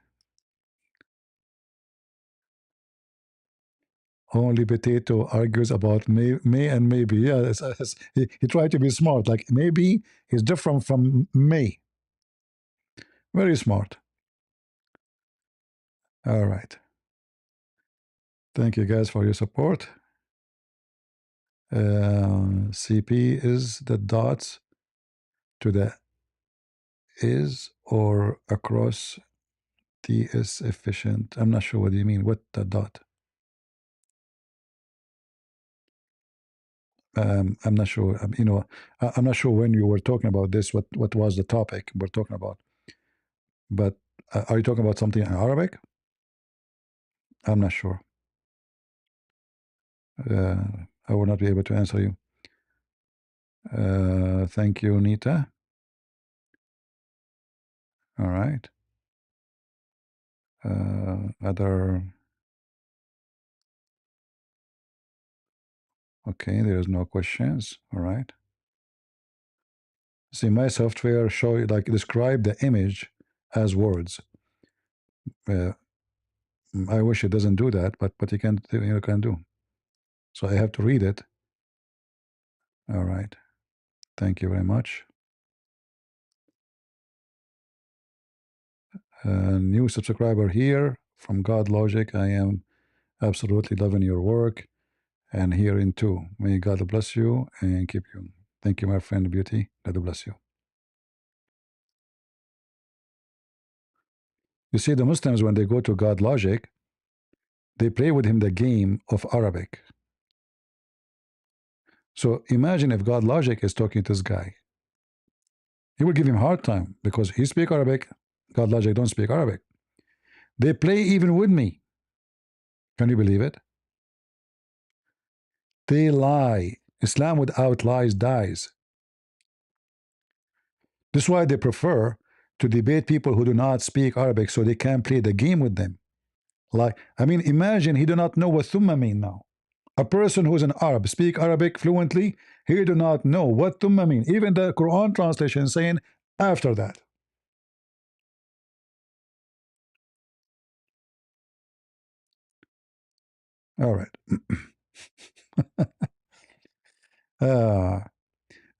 S1: Only potato argues about may and maybe. Yeah, he tried to be smart. Like maybe he's different from may. Very smart. All right. Thank you guys for your support. CP is the dots to the is or across T is efficient. I'm not sure what you mean. What the dot? I'm not sure. I'm not sure when you were talking about this. What was the topic we're talking about? But are you talking about something in Arabic? I'm not sure. Uh, I will not be able to answer you. Thank you, Nita. All right. Other. Okay, there is no questions. All right. See, my software show like describe the image as words. Uh, I wish it doesn't do that, but you can do. So I have to read it. All right. Thank you very much. New subscriber here from God Logic. I am absolutely loving your work and hearing too. May God bless you and keep you. Thank you, my friend Beauty. God bless you. You see, the Muslims, when they go to God Logic, they play with him the game of Arabic. So imagine if God Logic is talking to this guy. He will give him a hard time because he speak Arabic. God Logic don't speak Arabic. They play even with me. Can you believe it? They lie. Islam without lies dies. This is why they prefer to debate people who do not speak Arabic so they can play the game with them. Like, I mean, imagine he do not know what thumma mean now. A person who's an Arab, speak Arabic fluently, he do not know what thumma mean. Even the Quran translation saying after that. All right. uh,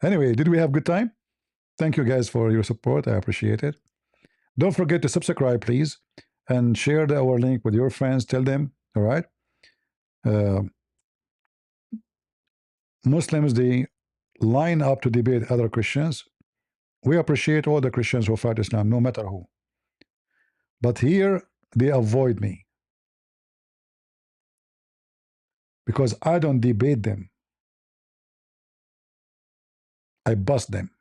S1: anyway, did we have good time? Thank you guys for your support. I appreciate it. Don't forget to subscribe, please, and share our link with your friends. Tell them, all right? Uh, Muslims, they line up to debate other Christians. We appreciate all the Christians who fight Islam, no matter who. But here, they avoid me because I don't debate them. I bust them.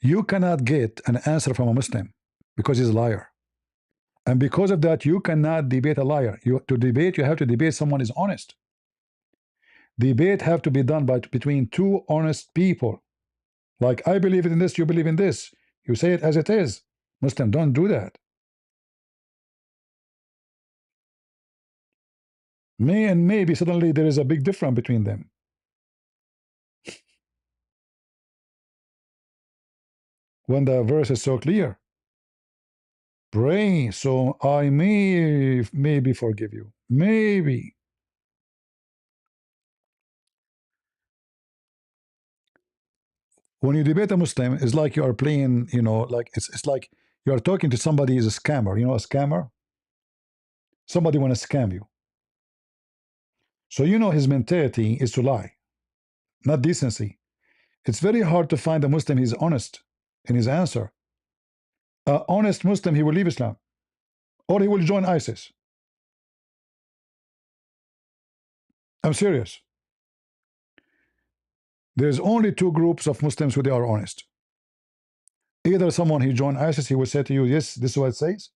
S1: You cannot get an answer from a Muslim because he's a liar. And because of that, you cannot debate a liar. To debate, you have to debate someone is honest. Debate have to be done between two honest people. Like, I believe in this, you believe in this. You say it as it is. Muslim, don't do that. May and maybe suddenly there is a big difference between them. when the verse is so clear? Pray so I may maybe forgive you. Maybe. When you debate a Muslim, it's like you are playing, you know, like it's like you are talking to somebody who's a scammer. You know, a scammer? Somebody want to scam you. So you know his mentality is to lie, not decency. It's very hard to find a Muslim who's honest in his answer. An honest Muslim, he will leave Islam or he will join ISIS. I'm serious. There's only two groups of Muslims who they are honest. Either someone who joined ISIS, he will say to you, yes, this is what it says,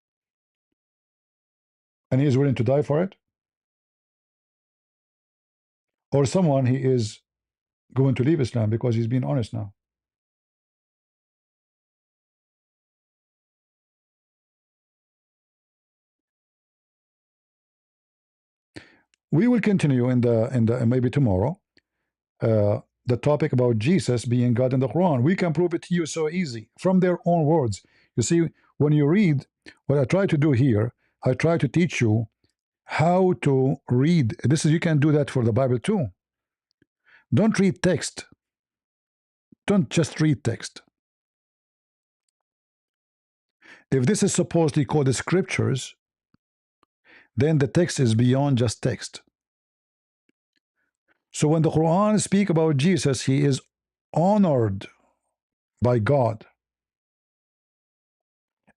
S1: and he is willing to die for it, or someone he is going to leave Islam because he's being honest now. We will continue in the maybe tomorrow the topic about Jesus being God in the Quran. We can prove it to you so easy from their own words. You see, when you read, what I try to do here, I try to teach you how to read. This is, you can do that for the Bible too. Don't read text. Don't just read text. If this is supposedly called the scriptures, then the text is beyond just text. So when the Quran speaks about Jesus, he is honored by God.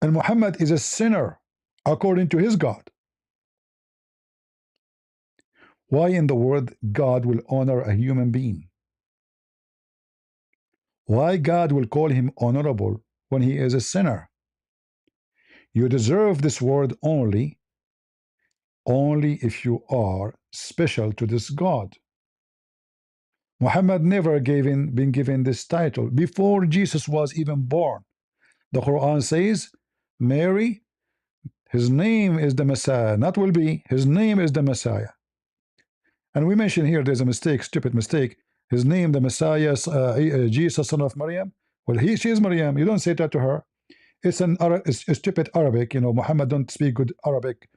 S1: And Muhammad is a sinner according to his God. Why in the world God will honor a human being? Why God will call him honorable when he is a sinner? You deserve this word only if you are special to this God. Muhammad never been given this title before Jesus was even born. The Quran says, Mary, his name is the Messiah, not will be, his name is the Messiah. And we mentioned here there's a mistake, stupid mistake. His name, the Messiah, Jesus, son of Maryam. Well, she is Maryam. You don't say that to her. It's it's a stupid Arabic. You know, Muhammad don't speak good Arabic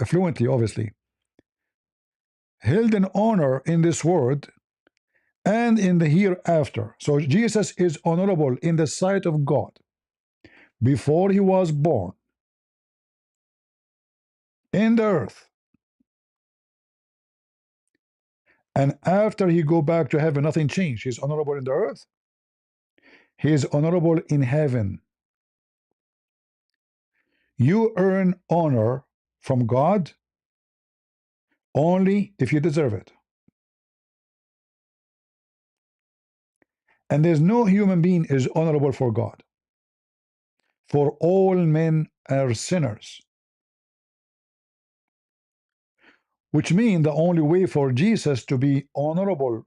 S1: fluently, obviously. Held in honor in this world and in the hereafter. So Jesus is honorable in the sight of God before he was born in the earth, and after he go back to heaven, nothing changed. He's honorable in the earth. He is honorable in heaven. You earn honor from God only if you deserve it. And there's no human being is honorable for God. For all men are sinners. Which means the only way for Jesus to be honorable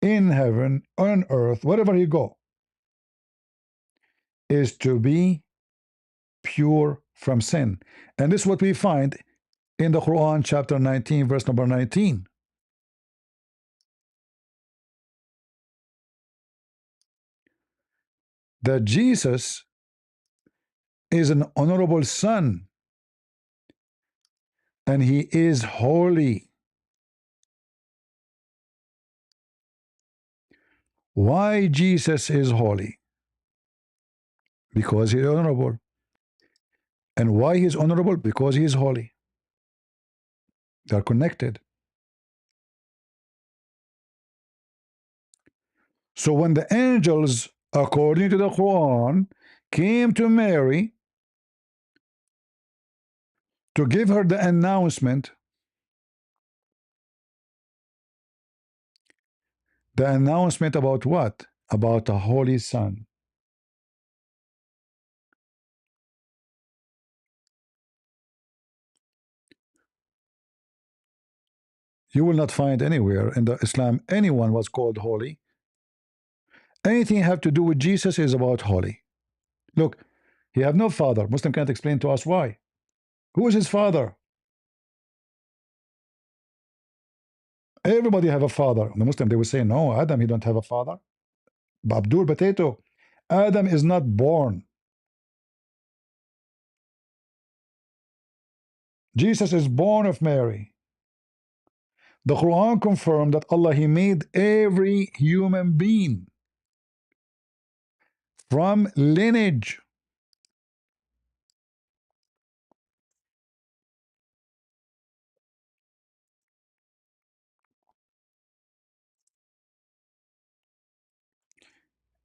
S1: in heaven, on earth, wherever he go, is to be pure from sin. And this is what we find in the Quran, chapter 19, verse number 19. That Jesus is an honorable son and he is holy. Why Jesus is holy? Because he is honorable. And why he is honorable? Because he is holy. They are connected. So when the angels, according to the Quran, came to Mary to give her the announcement about what? About the Holy Son. You will not find anywhere in the Islam anyone was called holy. Anything have to do with Jesus is about holy. Look, he have no father. Muslim can't explain to us why. Who is his father? Everybody have a father. The Muslim, they will say, no, Adam, he don't have a father. Abdul Potato. Adam is not born. Jesus is born of Mary. The Quran confirmed that Allah, He made every human being from lineage.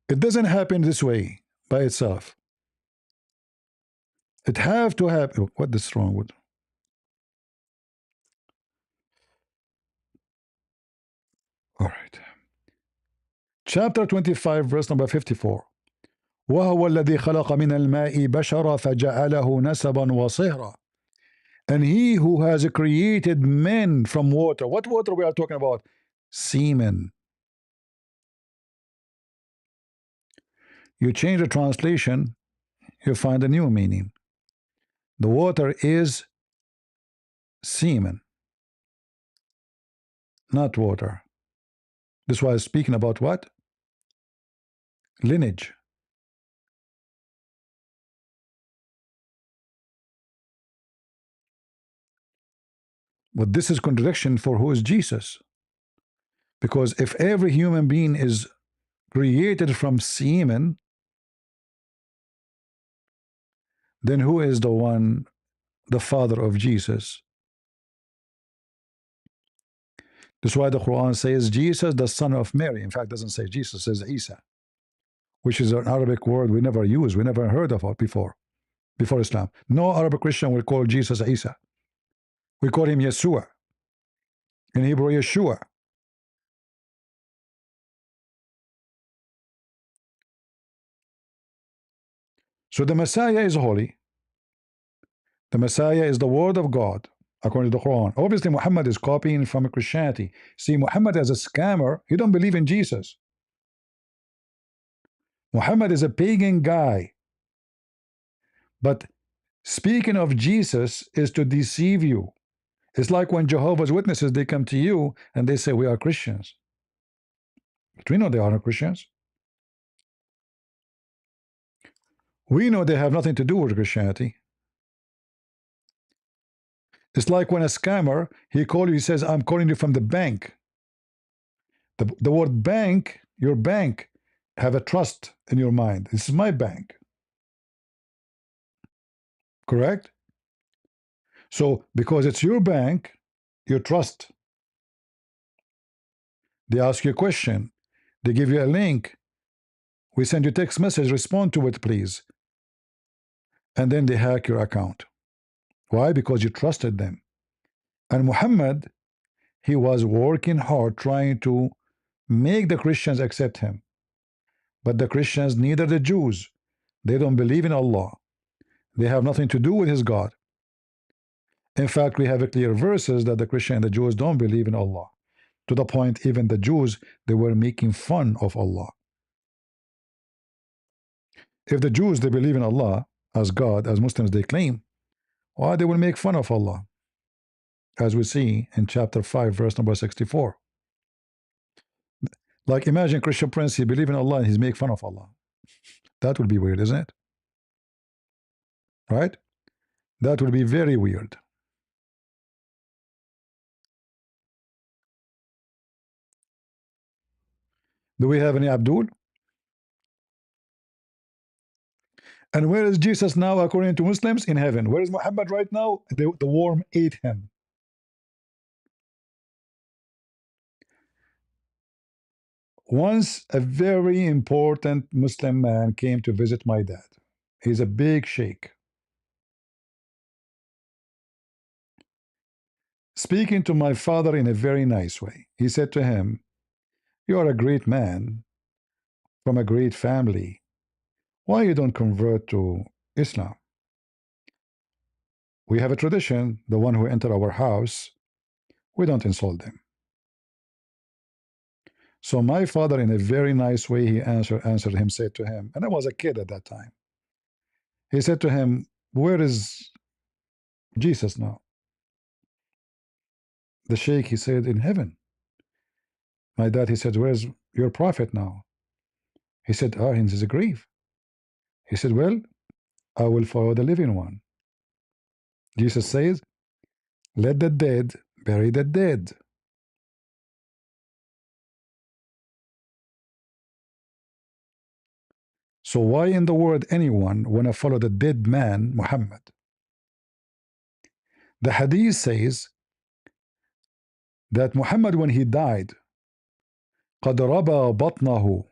S1: It doesn't happen this way by itself. It have to happen. What is wrong with? All right. Chapter 25, verse number 54. وهو الذي خلق من الماء بشرا فجعله نسبا وصهرا. And he who has created men from water. What water we are talking about? Semen. You change the translation, you find a new meaning. The water is semen, not water. This was speaking about what? Lineage. But this is contradiction for who is Jesus. Because if every human being is created from semen, then who is the one, the father of Jesus? That's why the Quran says Jesus, the son of Mary. In fact, it doesn't say Jesus, it says Isa, which is an Arabic word we never use, we never heard of it before Islam. No Arabic Christian will call Jesus Isa. We call him Yeshua. In Hebrew, Yeshua. So the Messiah is holy. The Messiah is the word of God, according to the Quran. Obviously, Muhammad is copying from Christianity. See, Muhammad as a scammer, he don't believe in Jesus. Muhammad is a pagan guy. But speaking of Jesus is to deceive you. It's like when Jehovah's Witnesses, they come to you and they say, we are Christians. But we know they aren't Christians. We know they have nothing to do with Christianity. It's like when a scammer, he calls you, he says, I'm calling you from the bank. The word bank, your bank, have a trust in your mind. This is my bank. Correct? So, because it's your bank, you trust. They ask you a question. They give you a link. We send you text message, respond to it, please. And then they hack your account. Why? Because you trusted them. And Muhammad, he was working hard trying to make the Christians accept him. But the Christians, neither the Jews, they don't believe in Allah. They have nothing to do with his God. In fact, we have a clear verses that the Christian and the Jews don't believe in Allah. To the point, even the Jews, they were making fun of Allah. If the Jews, they believe in Allah as God, as Muslims they claim, why they will make fun of Allah? As we see in chapter 5, verse number 64. Like imagine Christian Prince, he believe in Allah and he's make fun of Allah. That would be weird, isn't it? Right? That would be very weird. Do we have any Abdul? And where is Jesus now according to Muslims? In heaven. Where is Muhammad right now? The worm ate him. Once a very important Muslim man came to visit my dad. He's a big sheikh. Speaking to my father in a very nice way, he said to him, you are a great man from a great family. Why you don't convert to Islam? We have a tradition, the one who enter our house, we don't insult them. So my father, in a very nice way, he answered him, said to him, and I was a kid at that time. He said to him, where is Jesus now? The sheikh, he said, in heaven. My dad, he said, where's your prophet now? He said, in his grave. He said, well, I will follow the living one. Jesus says, let the dead bury the dead. So why in the world anyone want to follow the dead man, Muhammad? The hadith says that Muhammad, when he died, قد ربى بطنه.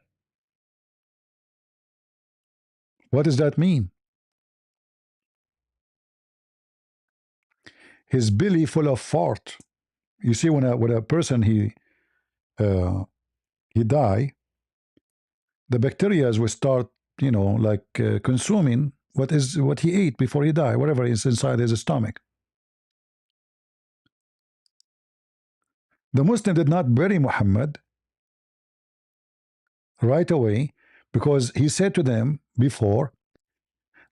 S1: What does that mean? His belly full of fart. You see, when a person he die, the bacteria will start, like consuming what he ate before he died, whatever is inside his stomach. The Muslim did not bury Muhammad right away because he said to them before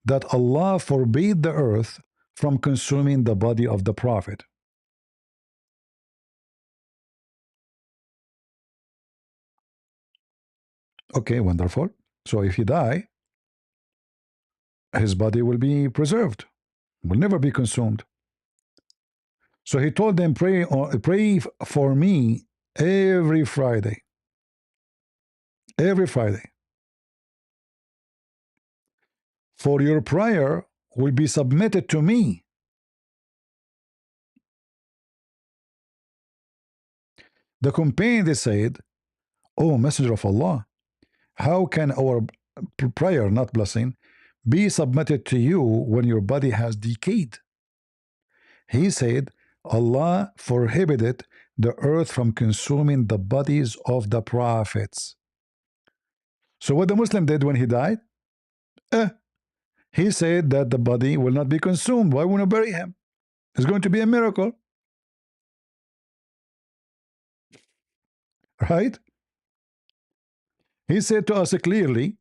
S1: that Allah forbade the earth from consuming the body of the Prophet. Okay, wonderful. So if he die, his body will be preserved, will never be consumed. So he told them, pray for me every Friday. Every Friday. For your prayer will be submitted to me. The companion, they said, oh, Messenger of Allah, how can our prayer, not blessing, be submitted to you when your body has decayed? He said, Allah prohibited the earth from consuming the bodies of the prophets. So what the Muslim did when he died? He said that the body will not be consumed. Why wouldn't bury him? It's going to be a miracle. Right? He said to us clearly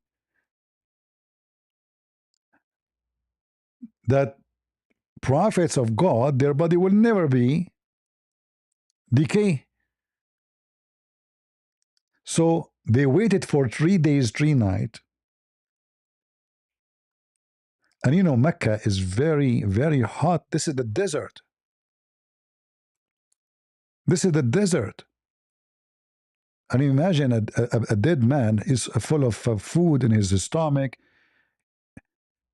S1: that prophets of God, their body will never be decay. So they waited for 3 days, 3 nights. And Mecca is very, very hot. This is the desert. This is the desert. And imagine a dead man is full of food in his stomach.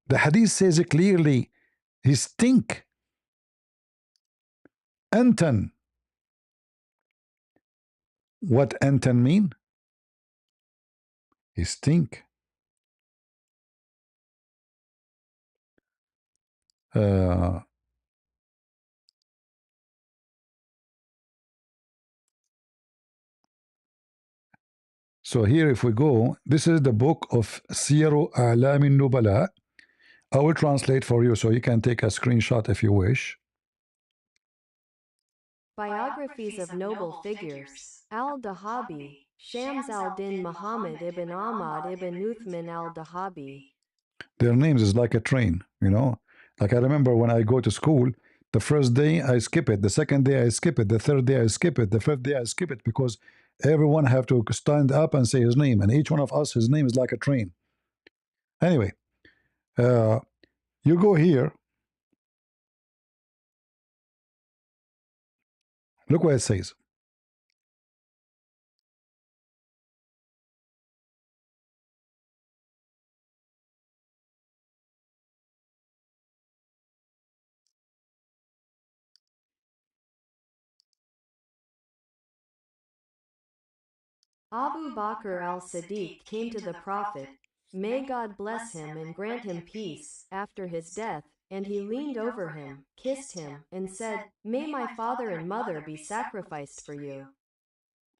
S1: The hadith says it clearly, he stink. Antan. What antan mean? He stink. Uh, so here if we go, this is the book of Siyaru A'lam Nubala. I will translate for you so you can take a screenshot if you wish.
S5: Biographies of Noble Figures. Al-Dahabi, Shams al-Din Muhammad ibn Ahmad ibn Uthman al-Dahabi.
S1: Their names is like a train, Like I remember when I go to school, the first day I skip it, the second day I skip it, the third day I skip it, the fifth day I skip it because everyone have to stand up and say his name, and each one of us, his name is like a train. Anyway, you go here. Look what it says.
S5: Abu Bakr al-Siddiq came to the Prophet, may God bless him and grant him peace, after his death, and he leaned over him, kissed him, and said, may my father and mother be sacrificed for you.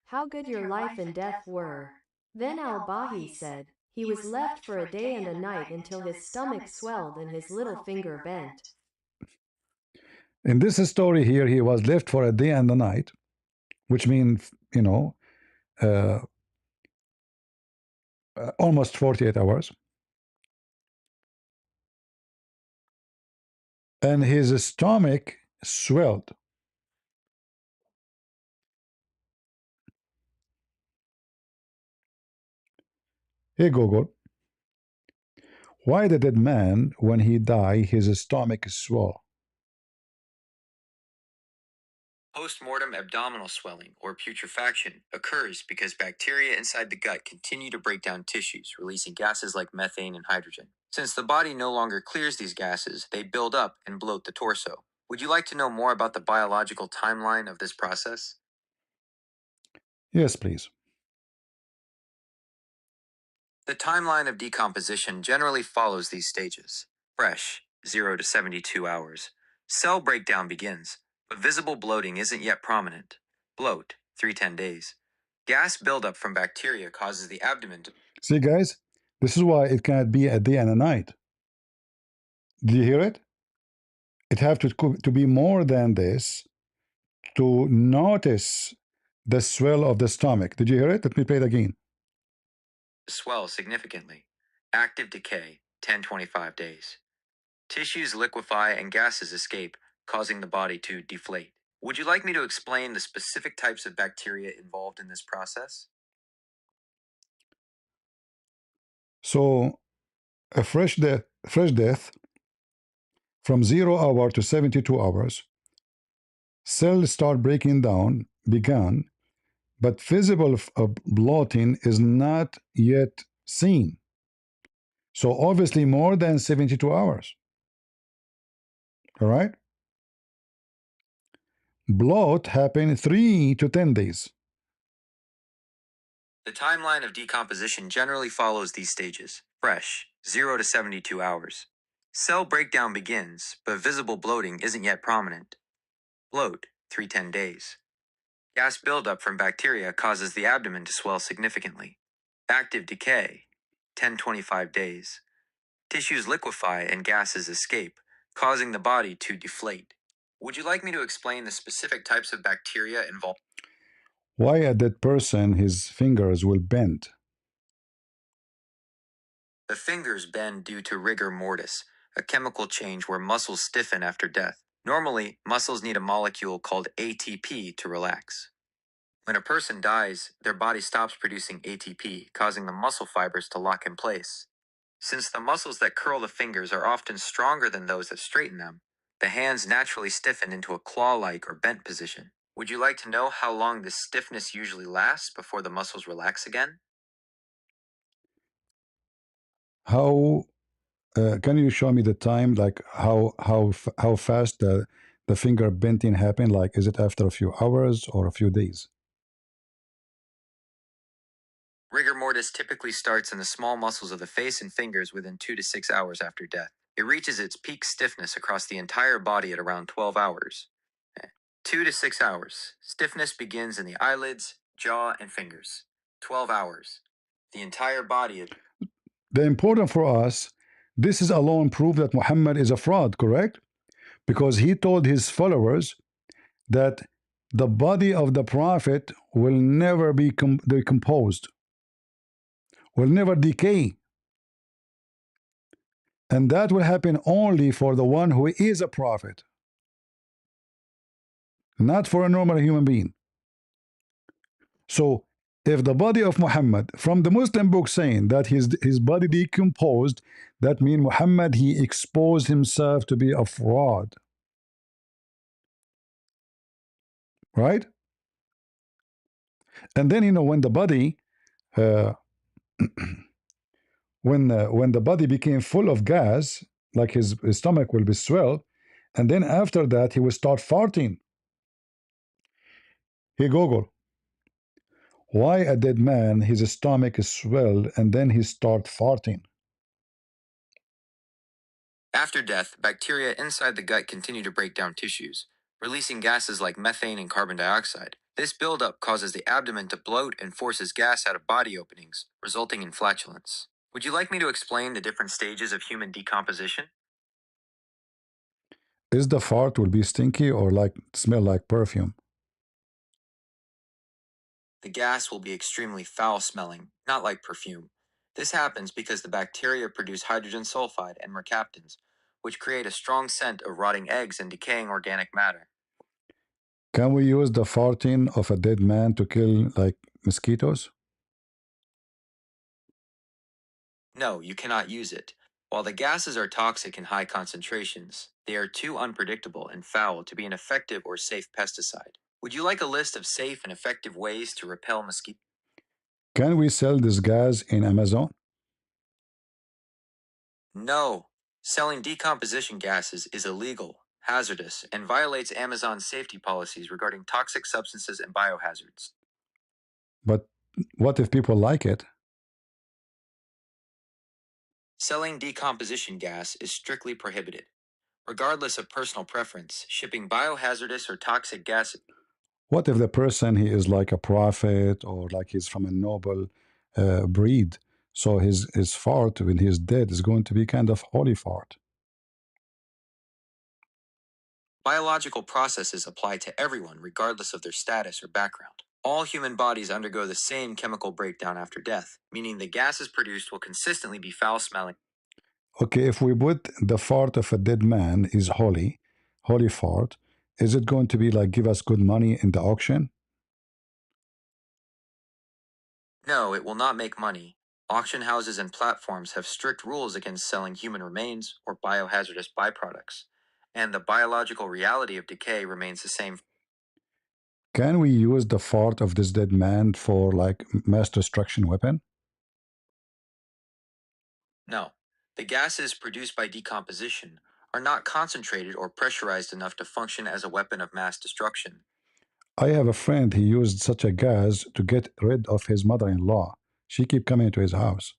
S5: How good your life and death were. Then al-Bahi said, he was left for a day and a night until his stomach swelled and his little finger bent.
S1: In this story here, he was left for a day and a night, which means, uh, almost 48 hours. And his stomach swelled. Hey, Google, Why the dead man, when he die, his stomach is swell?
S6: Postmortem abdominal swelling or putrefaction occurs because bacteria inside the gut continue to break down tissues, releasing gases like methane and hydrogen. Since the body no longer clears these gases, they build up and bloat the torso. Would you like to know more about the biological timeline of this process?
S1: Yes, please.
S6: The timeline of decomposition generally follows these stages. Fresh, 0 to 72 hours. Cell breakdown begins, but visible bloating isn't yet prominent. Bloat, 3-10 days. Gas buildup from bacteria causes the abdomen to...
S1: See, guys, this is why it cannot be a day and a night. Did you hear it? It have to be more than this to notice the swell of the stomach. Did you hear it? Let me play it again.
S6: swell significantly. Active decay, 10-25 days. Tissues liquefy and gases escape, causing the body to deflate. Would you like me to explain the specific types of bacteria involved in this process?
S1: So a fresh death from 0 hour to 72 hours, cells start breaking down, began, but visible bloating is not yet seen. So obviously more than 72 hours. All right? Bloat happen 3 to 10 days.
S6: The timeline of decomposition generally follows these stages. Fresh, 0 to 72 hours. Cell breakdown begins, but visible bloating isn't yet prominent. Bloat, 3-10 days. Gas buildup from bacteria causes the abdomen to swell significantly. Active decay, 10-25 days. Tissues liquefy and gases escape, causing the body to deflate. Would you like me to explain the specific types of bacteria involved?
S1: Why a dead person, his fingers will bend?
S6: The fingers bend due to rigor mortis, a chemical change where muscles stiffen after death. Normally, muscles need a molecule called ATP to relax. When a person dies, their body stops producing ATP, causing the muscle fibers to lock in place. Since the muscles that curl the fingers are often stronger than those that straighten them, the hands naturally stiffen into a claw-like or bent position. Would you like to know how long this stiffness usually lasts before the muscles relax again?
S1: How can you show me the time, like how fast the finger bending happen? Like, is it after a few hours or a few days?
S6: Rigor mortis typically starts in the small muscles of the face and fingers within 2 to 6 hours after death. It reaches its peak stiffness across the entire body at around 12 hours. 2 to 6 hours. Stiffness begins in the eyelids, jaw, and fingers. 12 hours. The entire body is...
S1: The important for us, this is alone proof that Muhammad is a fraud, correct? Because he told his followers that the body of the prophet will never be decomposed, will never decay. And that will happen only for the one who is a prophet, not for a normal human being. So if the body of Muhammad, from the Muslim book saying that his body decomposed, that means Muhammad, he exposed himself to be a fraud. Right? And then, when the body, uh, when the body became full of gas, like his stomach will be swelled, and then after that he will start farting. He Google, why a dead man his stomach is swelled and then he start farting?
S6: After death, bacteria inside the gut continue to break down tissues, releasing gases like methane and carbon dioxide. This buildup causes the abdomen to bloat and forces gas out of body openings, resulting in flatulence. Would you like me to explain the different stages of human decomposition?
S1: Is the fart will be stinky or like smell like perfume?
S6: The gas will be extremely foul smelling, not like perfume. This happens because the bacteria produce hydrogen sulfide and mercaptans, which create a strong scent of rotting eggs and decaying organic matter.
S1: Can we use the farting of a dead man to kill like mosquitoes?
S6: No, you cannot use it. While the gases are toxic in high concentrations, they are too unpredictable and foul to be an effective or safe pesticide. Would you like a list of safe and effective ways to repel mosquitoes?
S1: Can we sell this gas in Amazon?
S6: No. Selling decomposition gases is illegal, hazardous, and violates Amazon's safety policies regarding toxic substances and biohazards.
S1: But what if people like it?
S6: Selling decomposition gas is strictly prohibited. Regardless of personal preference, shipping biohazardous or toxic gases.
S1: What if the person he is like a prophet or like he's from a noble breed? So his fart when he's dead is going to be kind of holy fart.
S6: Biological processes apply to everyone regardless of their status or background. All human bodies undergo the same chemical breakdown after death, meaning the gases produced will consistently be foul smelling.
S1: Okay, if we put the fart of a dead man is holy, holy fart, is it going to be like give us good money in the auction?
S6: No, it will not make money. Auction houses and platforms have strict rules against selling human remains or biohazardous byproducts, and the biological reality of decay remains the same.
S1: Can we use the fart of this dead man for like mass destruction weapon?
S6: No, the gases produced by decomposition are not concentrated or pressurized enough to function as a weapon of mass destruction.
S1: I have a friend he used such a gas to get rid of his mother-in-law. She keep coming to his house.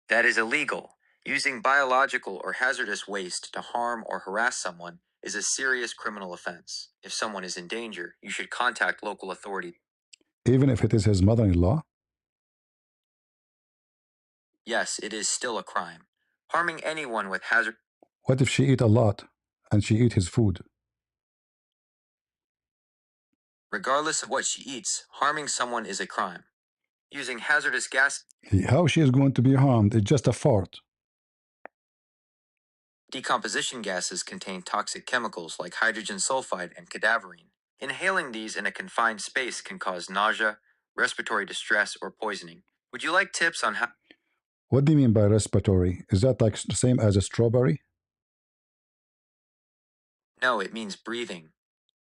S6: That is illegal. Using biological or hazardous waste to harm or harass someone is a serious criminal offense. If someone is in danger, you should contact local authorities.
S1: Even if it is his mother-in-law?
S6: Yes, it is still a crime. Harming anyone with hazard.
S1: What if she eat a lot and she eat his food?
S6: Regardless of what she eats, harming someone is a crime. Using hazardous gas.
S1: How she is going to be harmed? It's just a fart.
S6: Decomposition gases contain toxic chemicals like hydrogen sulfide and cadaverine. Inhaling these in a confined space can cause nausea, respiratory distress, or poisoning. Would you like tips on how?
S1: What do you mean by respiratory? Is that like the same as a strawberry?
S6: No, it means breathing.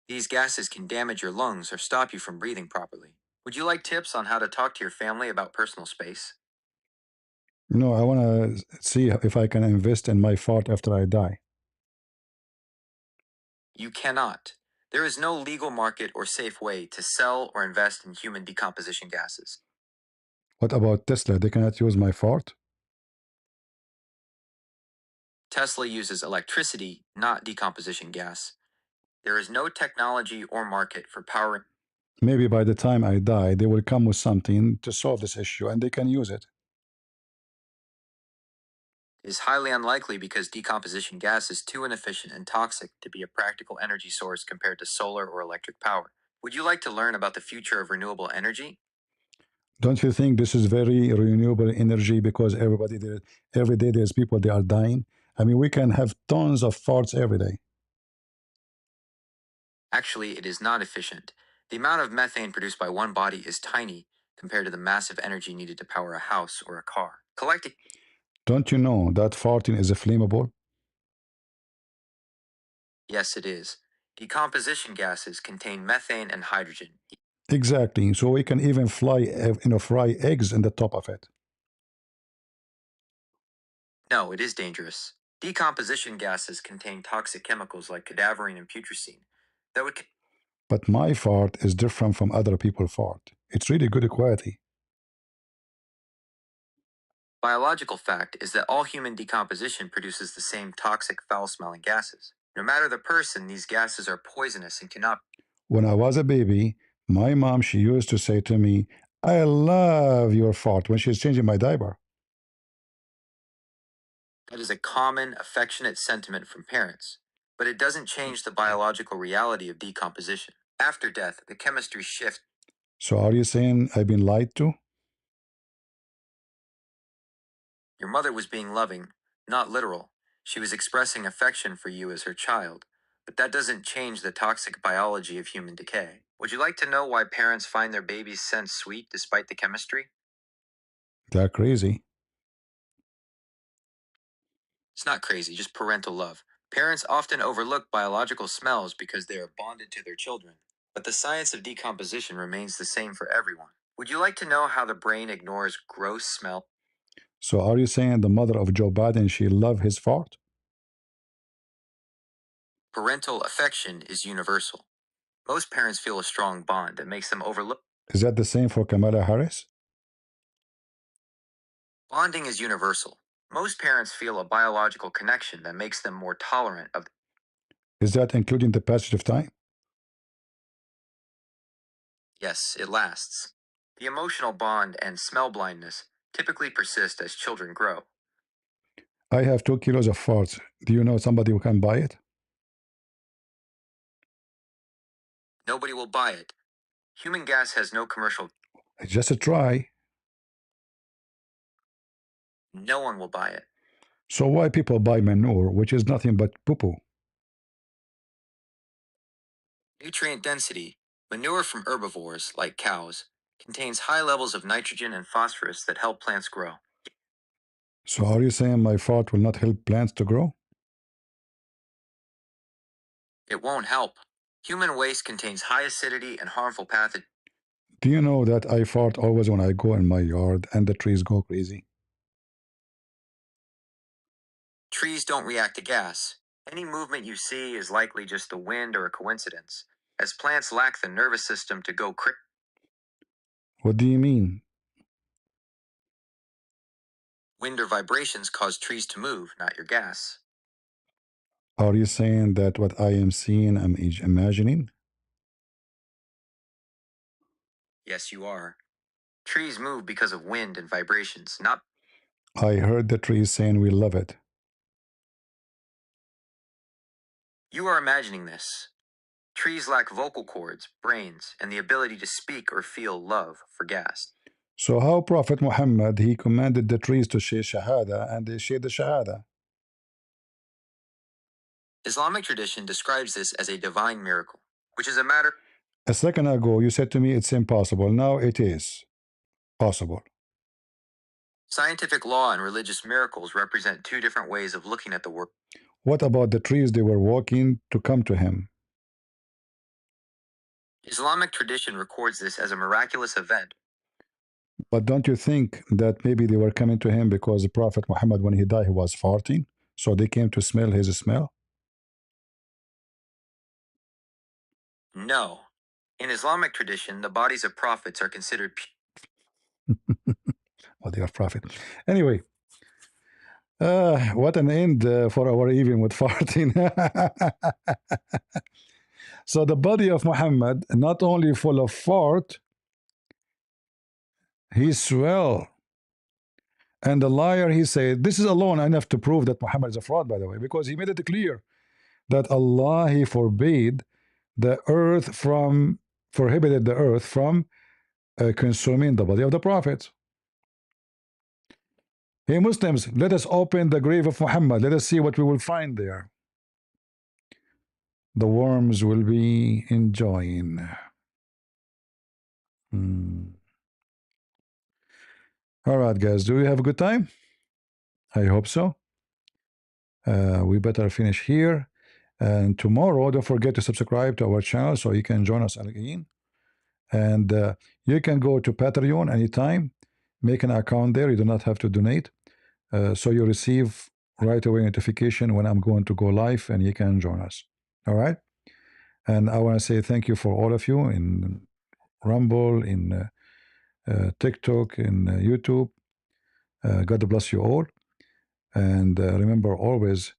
S6: These gases can damage your lungs or stop you from breathing properly. Would you like tips on how to talk to your family about personal space?
S1: No, I want to see if I can invest in my fart after I die.
S6: You cannot. There is no legal market or safe way to sell or invest in human decomposition gases.
S1: What about Tesla? They cannot use my fart?
S6: Tesla uses electricity, not decomposition gas. There is no technology or market for powering.
S1: Maybe by the time I die, they will come with something to solve this issue and they can use it.
S6: It is highly unlikely because decomposition gas is too inefficient and toxic to be a practical energy source compared to solar or electric power. Would you like to learn about the future of renewable energy?
S1: Don't you think this is very renewable energy because everybody there, every day there's people they are dying? I mean, we can have tons of farts every day.
S6: Actually, it is not efficient. The amount of methane produced by one body is tiny compared to the massive energy needed to power a house or a car. Collecting.
S1: Don't you know that farting is a flammable?
S6: Yes, it is. Decomposition gases contain methane and hydrogen.
S1: Exactly. So we can even fry eggs in the top of it.
S6: No, it is dangerous. Decomposition gases contain toxic chemicals like cadaverine and putrescine. Though it
S1: But my fart is different from other people's fart. It's really good quality.
S6: biological fact is that all human decomposition produces the same toxic, foul-smelling gases. No matter the person, these gases are poisonous and cannot.
S1: When I was a baby, my mom, she used to say to me, I love your fart when she's changing my diaper.
S6: That is a common, affectionate sentiment from parents, but it doesn't change the biological reality of decomposition. After death, the chemistry shifts.
S1: So are you saying I've been lied to?
S6: Your mother was being loving, not literal. She was expressing affection for you as her child, but that doesn't change the toxic biology of human decay. Would you like to know why parents find their baby's scent sweet despite the chemistry?
S1: They're crazy.
S6: It's not crazy, just parental love. Parents often overlook biological smells because they are bonded to their children. But the science of decomposition remains the same for everyone. Would you like to know how the brain ignores gross smell?
S1: So are you saying the mother of Joe Biden, she loved his fart?
S6: Parental affection is universal. Most parents feel a strong bond that makes them overlook.
S1: Is that the same for Kamala Harris?
S6: Bonding is universal. Most parents feel a biological connection that makes them more tolerant of.
S1: Is that including the passage of time?
S6: Yes, it lasts. The emotional bond and smell blindness typically persist as children grow.
S1: I have 2 kilos of farts. Do you know somebody who can buy it?
S6: Nobody will buy it. Human gas has no commercial.
S1: Just a try.
S6: No one will buy it.
S1: So why people buy manure, which is nothing but poo-poo?
S6: Nutrient density. Manure from herbivores, like cows, contains high levels of nitrogen and phosphorus that help plants grow.
S1: So are you saying my fart will not help plants to grow?
S6: It won't help. Human waste contains high acidity and harmful pathogens.
S1: Do you know that I fart always when I go in my yard and the trees go crazy?
S6: Trees don't react to gas. Any movement you see is likely just the wind or a coincidence, as plants lack the nervous system to go crazy.
S1: What do you mean?
S6: Wind or vibrations cause trees to move, not your gas.
S1: Are you saying that what I am seeing, I'm imagining?
S6: Yes, you are. Trees move because of wind and vibrations, not.
S1: I heard the trees saying we love it.
S6: You are imagining this. Trees lack vocal cords, brains, and the ability to speak or feel love for gas.
S1: So how Prophet Muhammad, he commanded the trees to share Shahada and they share the Shahada.
S6: Islamic tradition describes this as a divine miracle, which is a matter.
S1: A second ago, you said to me it's impossible. Now it is possible.
S6: Scientific law and religious miracles represent two different ways of looking at the world.
S1: What about the trees they were walking to come to him?
S6: Islamic tradition records this as a miraculous event.
S1: But don't you think that maybe they were coming to him because the Prophet Muhammad, when he died, he was farting? So they came to smell his smell?
S6: No. In Islamic tradition, the bodies of prophets are considered
S1: Well, they are prophet. Anyway, what an end for our evening with farting. So the body of Muhammad, not only full of fart, he swell. And the liar, he said, this is alone enough to prove that Muhammad is a fraud, by the way, because he made it clear that Allah, he forbade the earth from, prohibited the earth from consuming the body of the Prophet. Hey, Muslims, let us open the grave of Muhammad. Let us see what we will find there. The worms will be enjoying. All right, guys, do we have a good time? I hope so. We better finish here. And tomorrow, don't forget to subscribe to our channel so you can join us again. And you can go to Patreon anytime, make an account there. You do not have to donate. So you receive right away notification when I'm going to go live and you can join us. All right. And I want to say thank you for all of you in Rumble, in TikTok, in YouTube. God bless you all. And remember always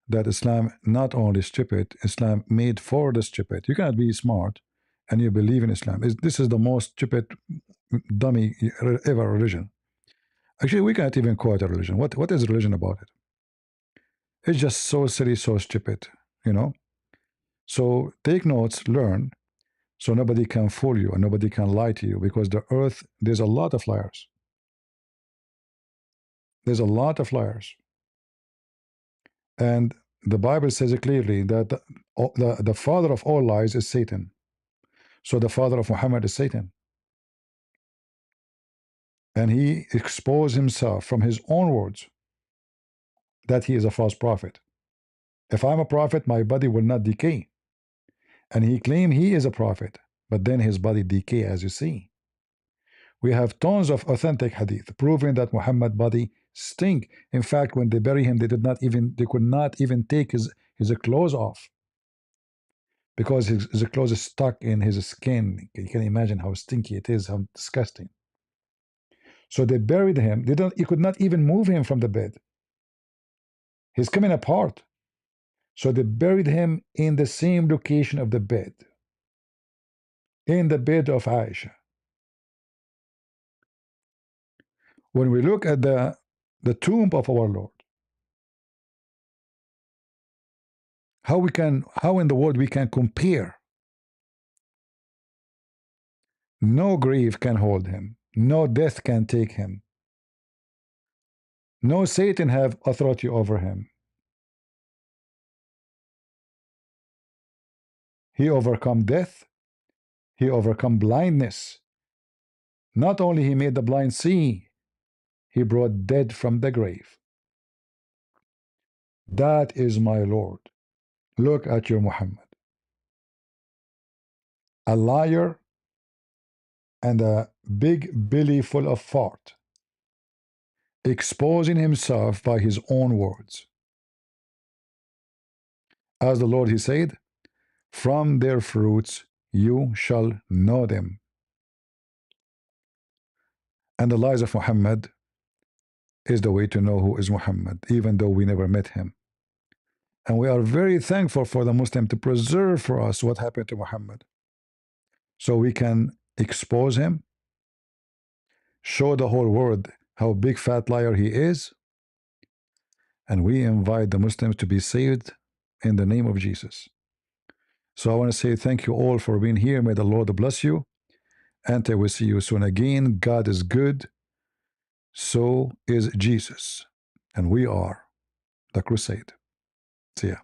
S1: that Islam not only stupid, Islam made for the stupid. You cannot be smart and you believe in Islam. This is the most stupid, dummy ever religion. Actually, we cannot even call it a religion. What is religion about it? It's just so silly, so stupid, you know? So take notes, learn, so nobody can fool you and nobody can lie to you because the earth, there's a lot of liars. There's a lot of liars. And the Bible says it clearly that the father of all lies is Satan. So the father of Muhammad is Satan. And he exposed himself from his own words that he is a false prophet. If I'm a prophet, my body will not decay. And he claimed he is a prophet, but then his body decay, as you see. We have tons of authentic hadith proving that Muhammad's body stink. In fact, when they bury him, they could not even take his clothes off because his clothes is stuck in his skin. You can imagine how stinky it is, how disgusting. So they buried him. You could not even move him from the bed. He's coming apart. So they buried him in the same location of the bed, in the bed of Aisha. When we look at the tomb of our Lord, how in the world we can compare? No grave can hold him. No death can take him. No Satan have authority over him. He overcome death. He overcome blindness. Not only he made the blind see, he brought dead from the grave. That is my Lord. Look at your Muhammad. A liar and a big belly full of fart, exposing himself by his own words. As the Lord, he said, from their fruits you shall know them. And the lies of Muhammad is the way to know who is Muhammad, even though we never met him. And we are very thankful for the Muslim to preserve for us what happened to Muhammad, so we can expose him, show the whole world how big fat liar he is, and we invite the Muslims to be saved in the name of Jesus. So I want to say thank you all for being here. May the Lord bless you, and I will see you soon again. God is good, so is Jesus, and we are the crusade. See ya.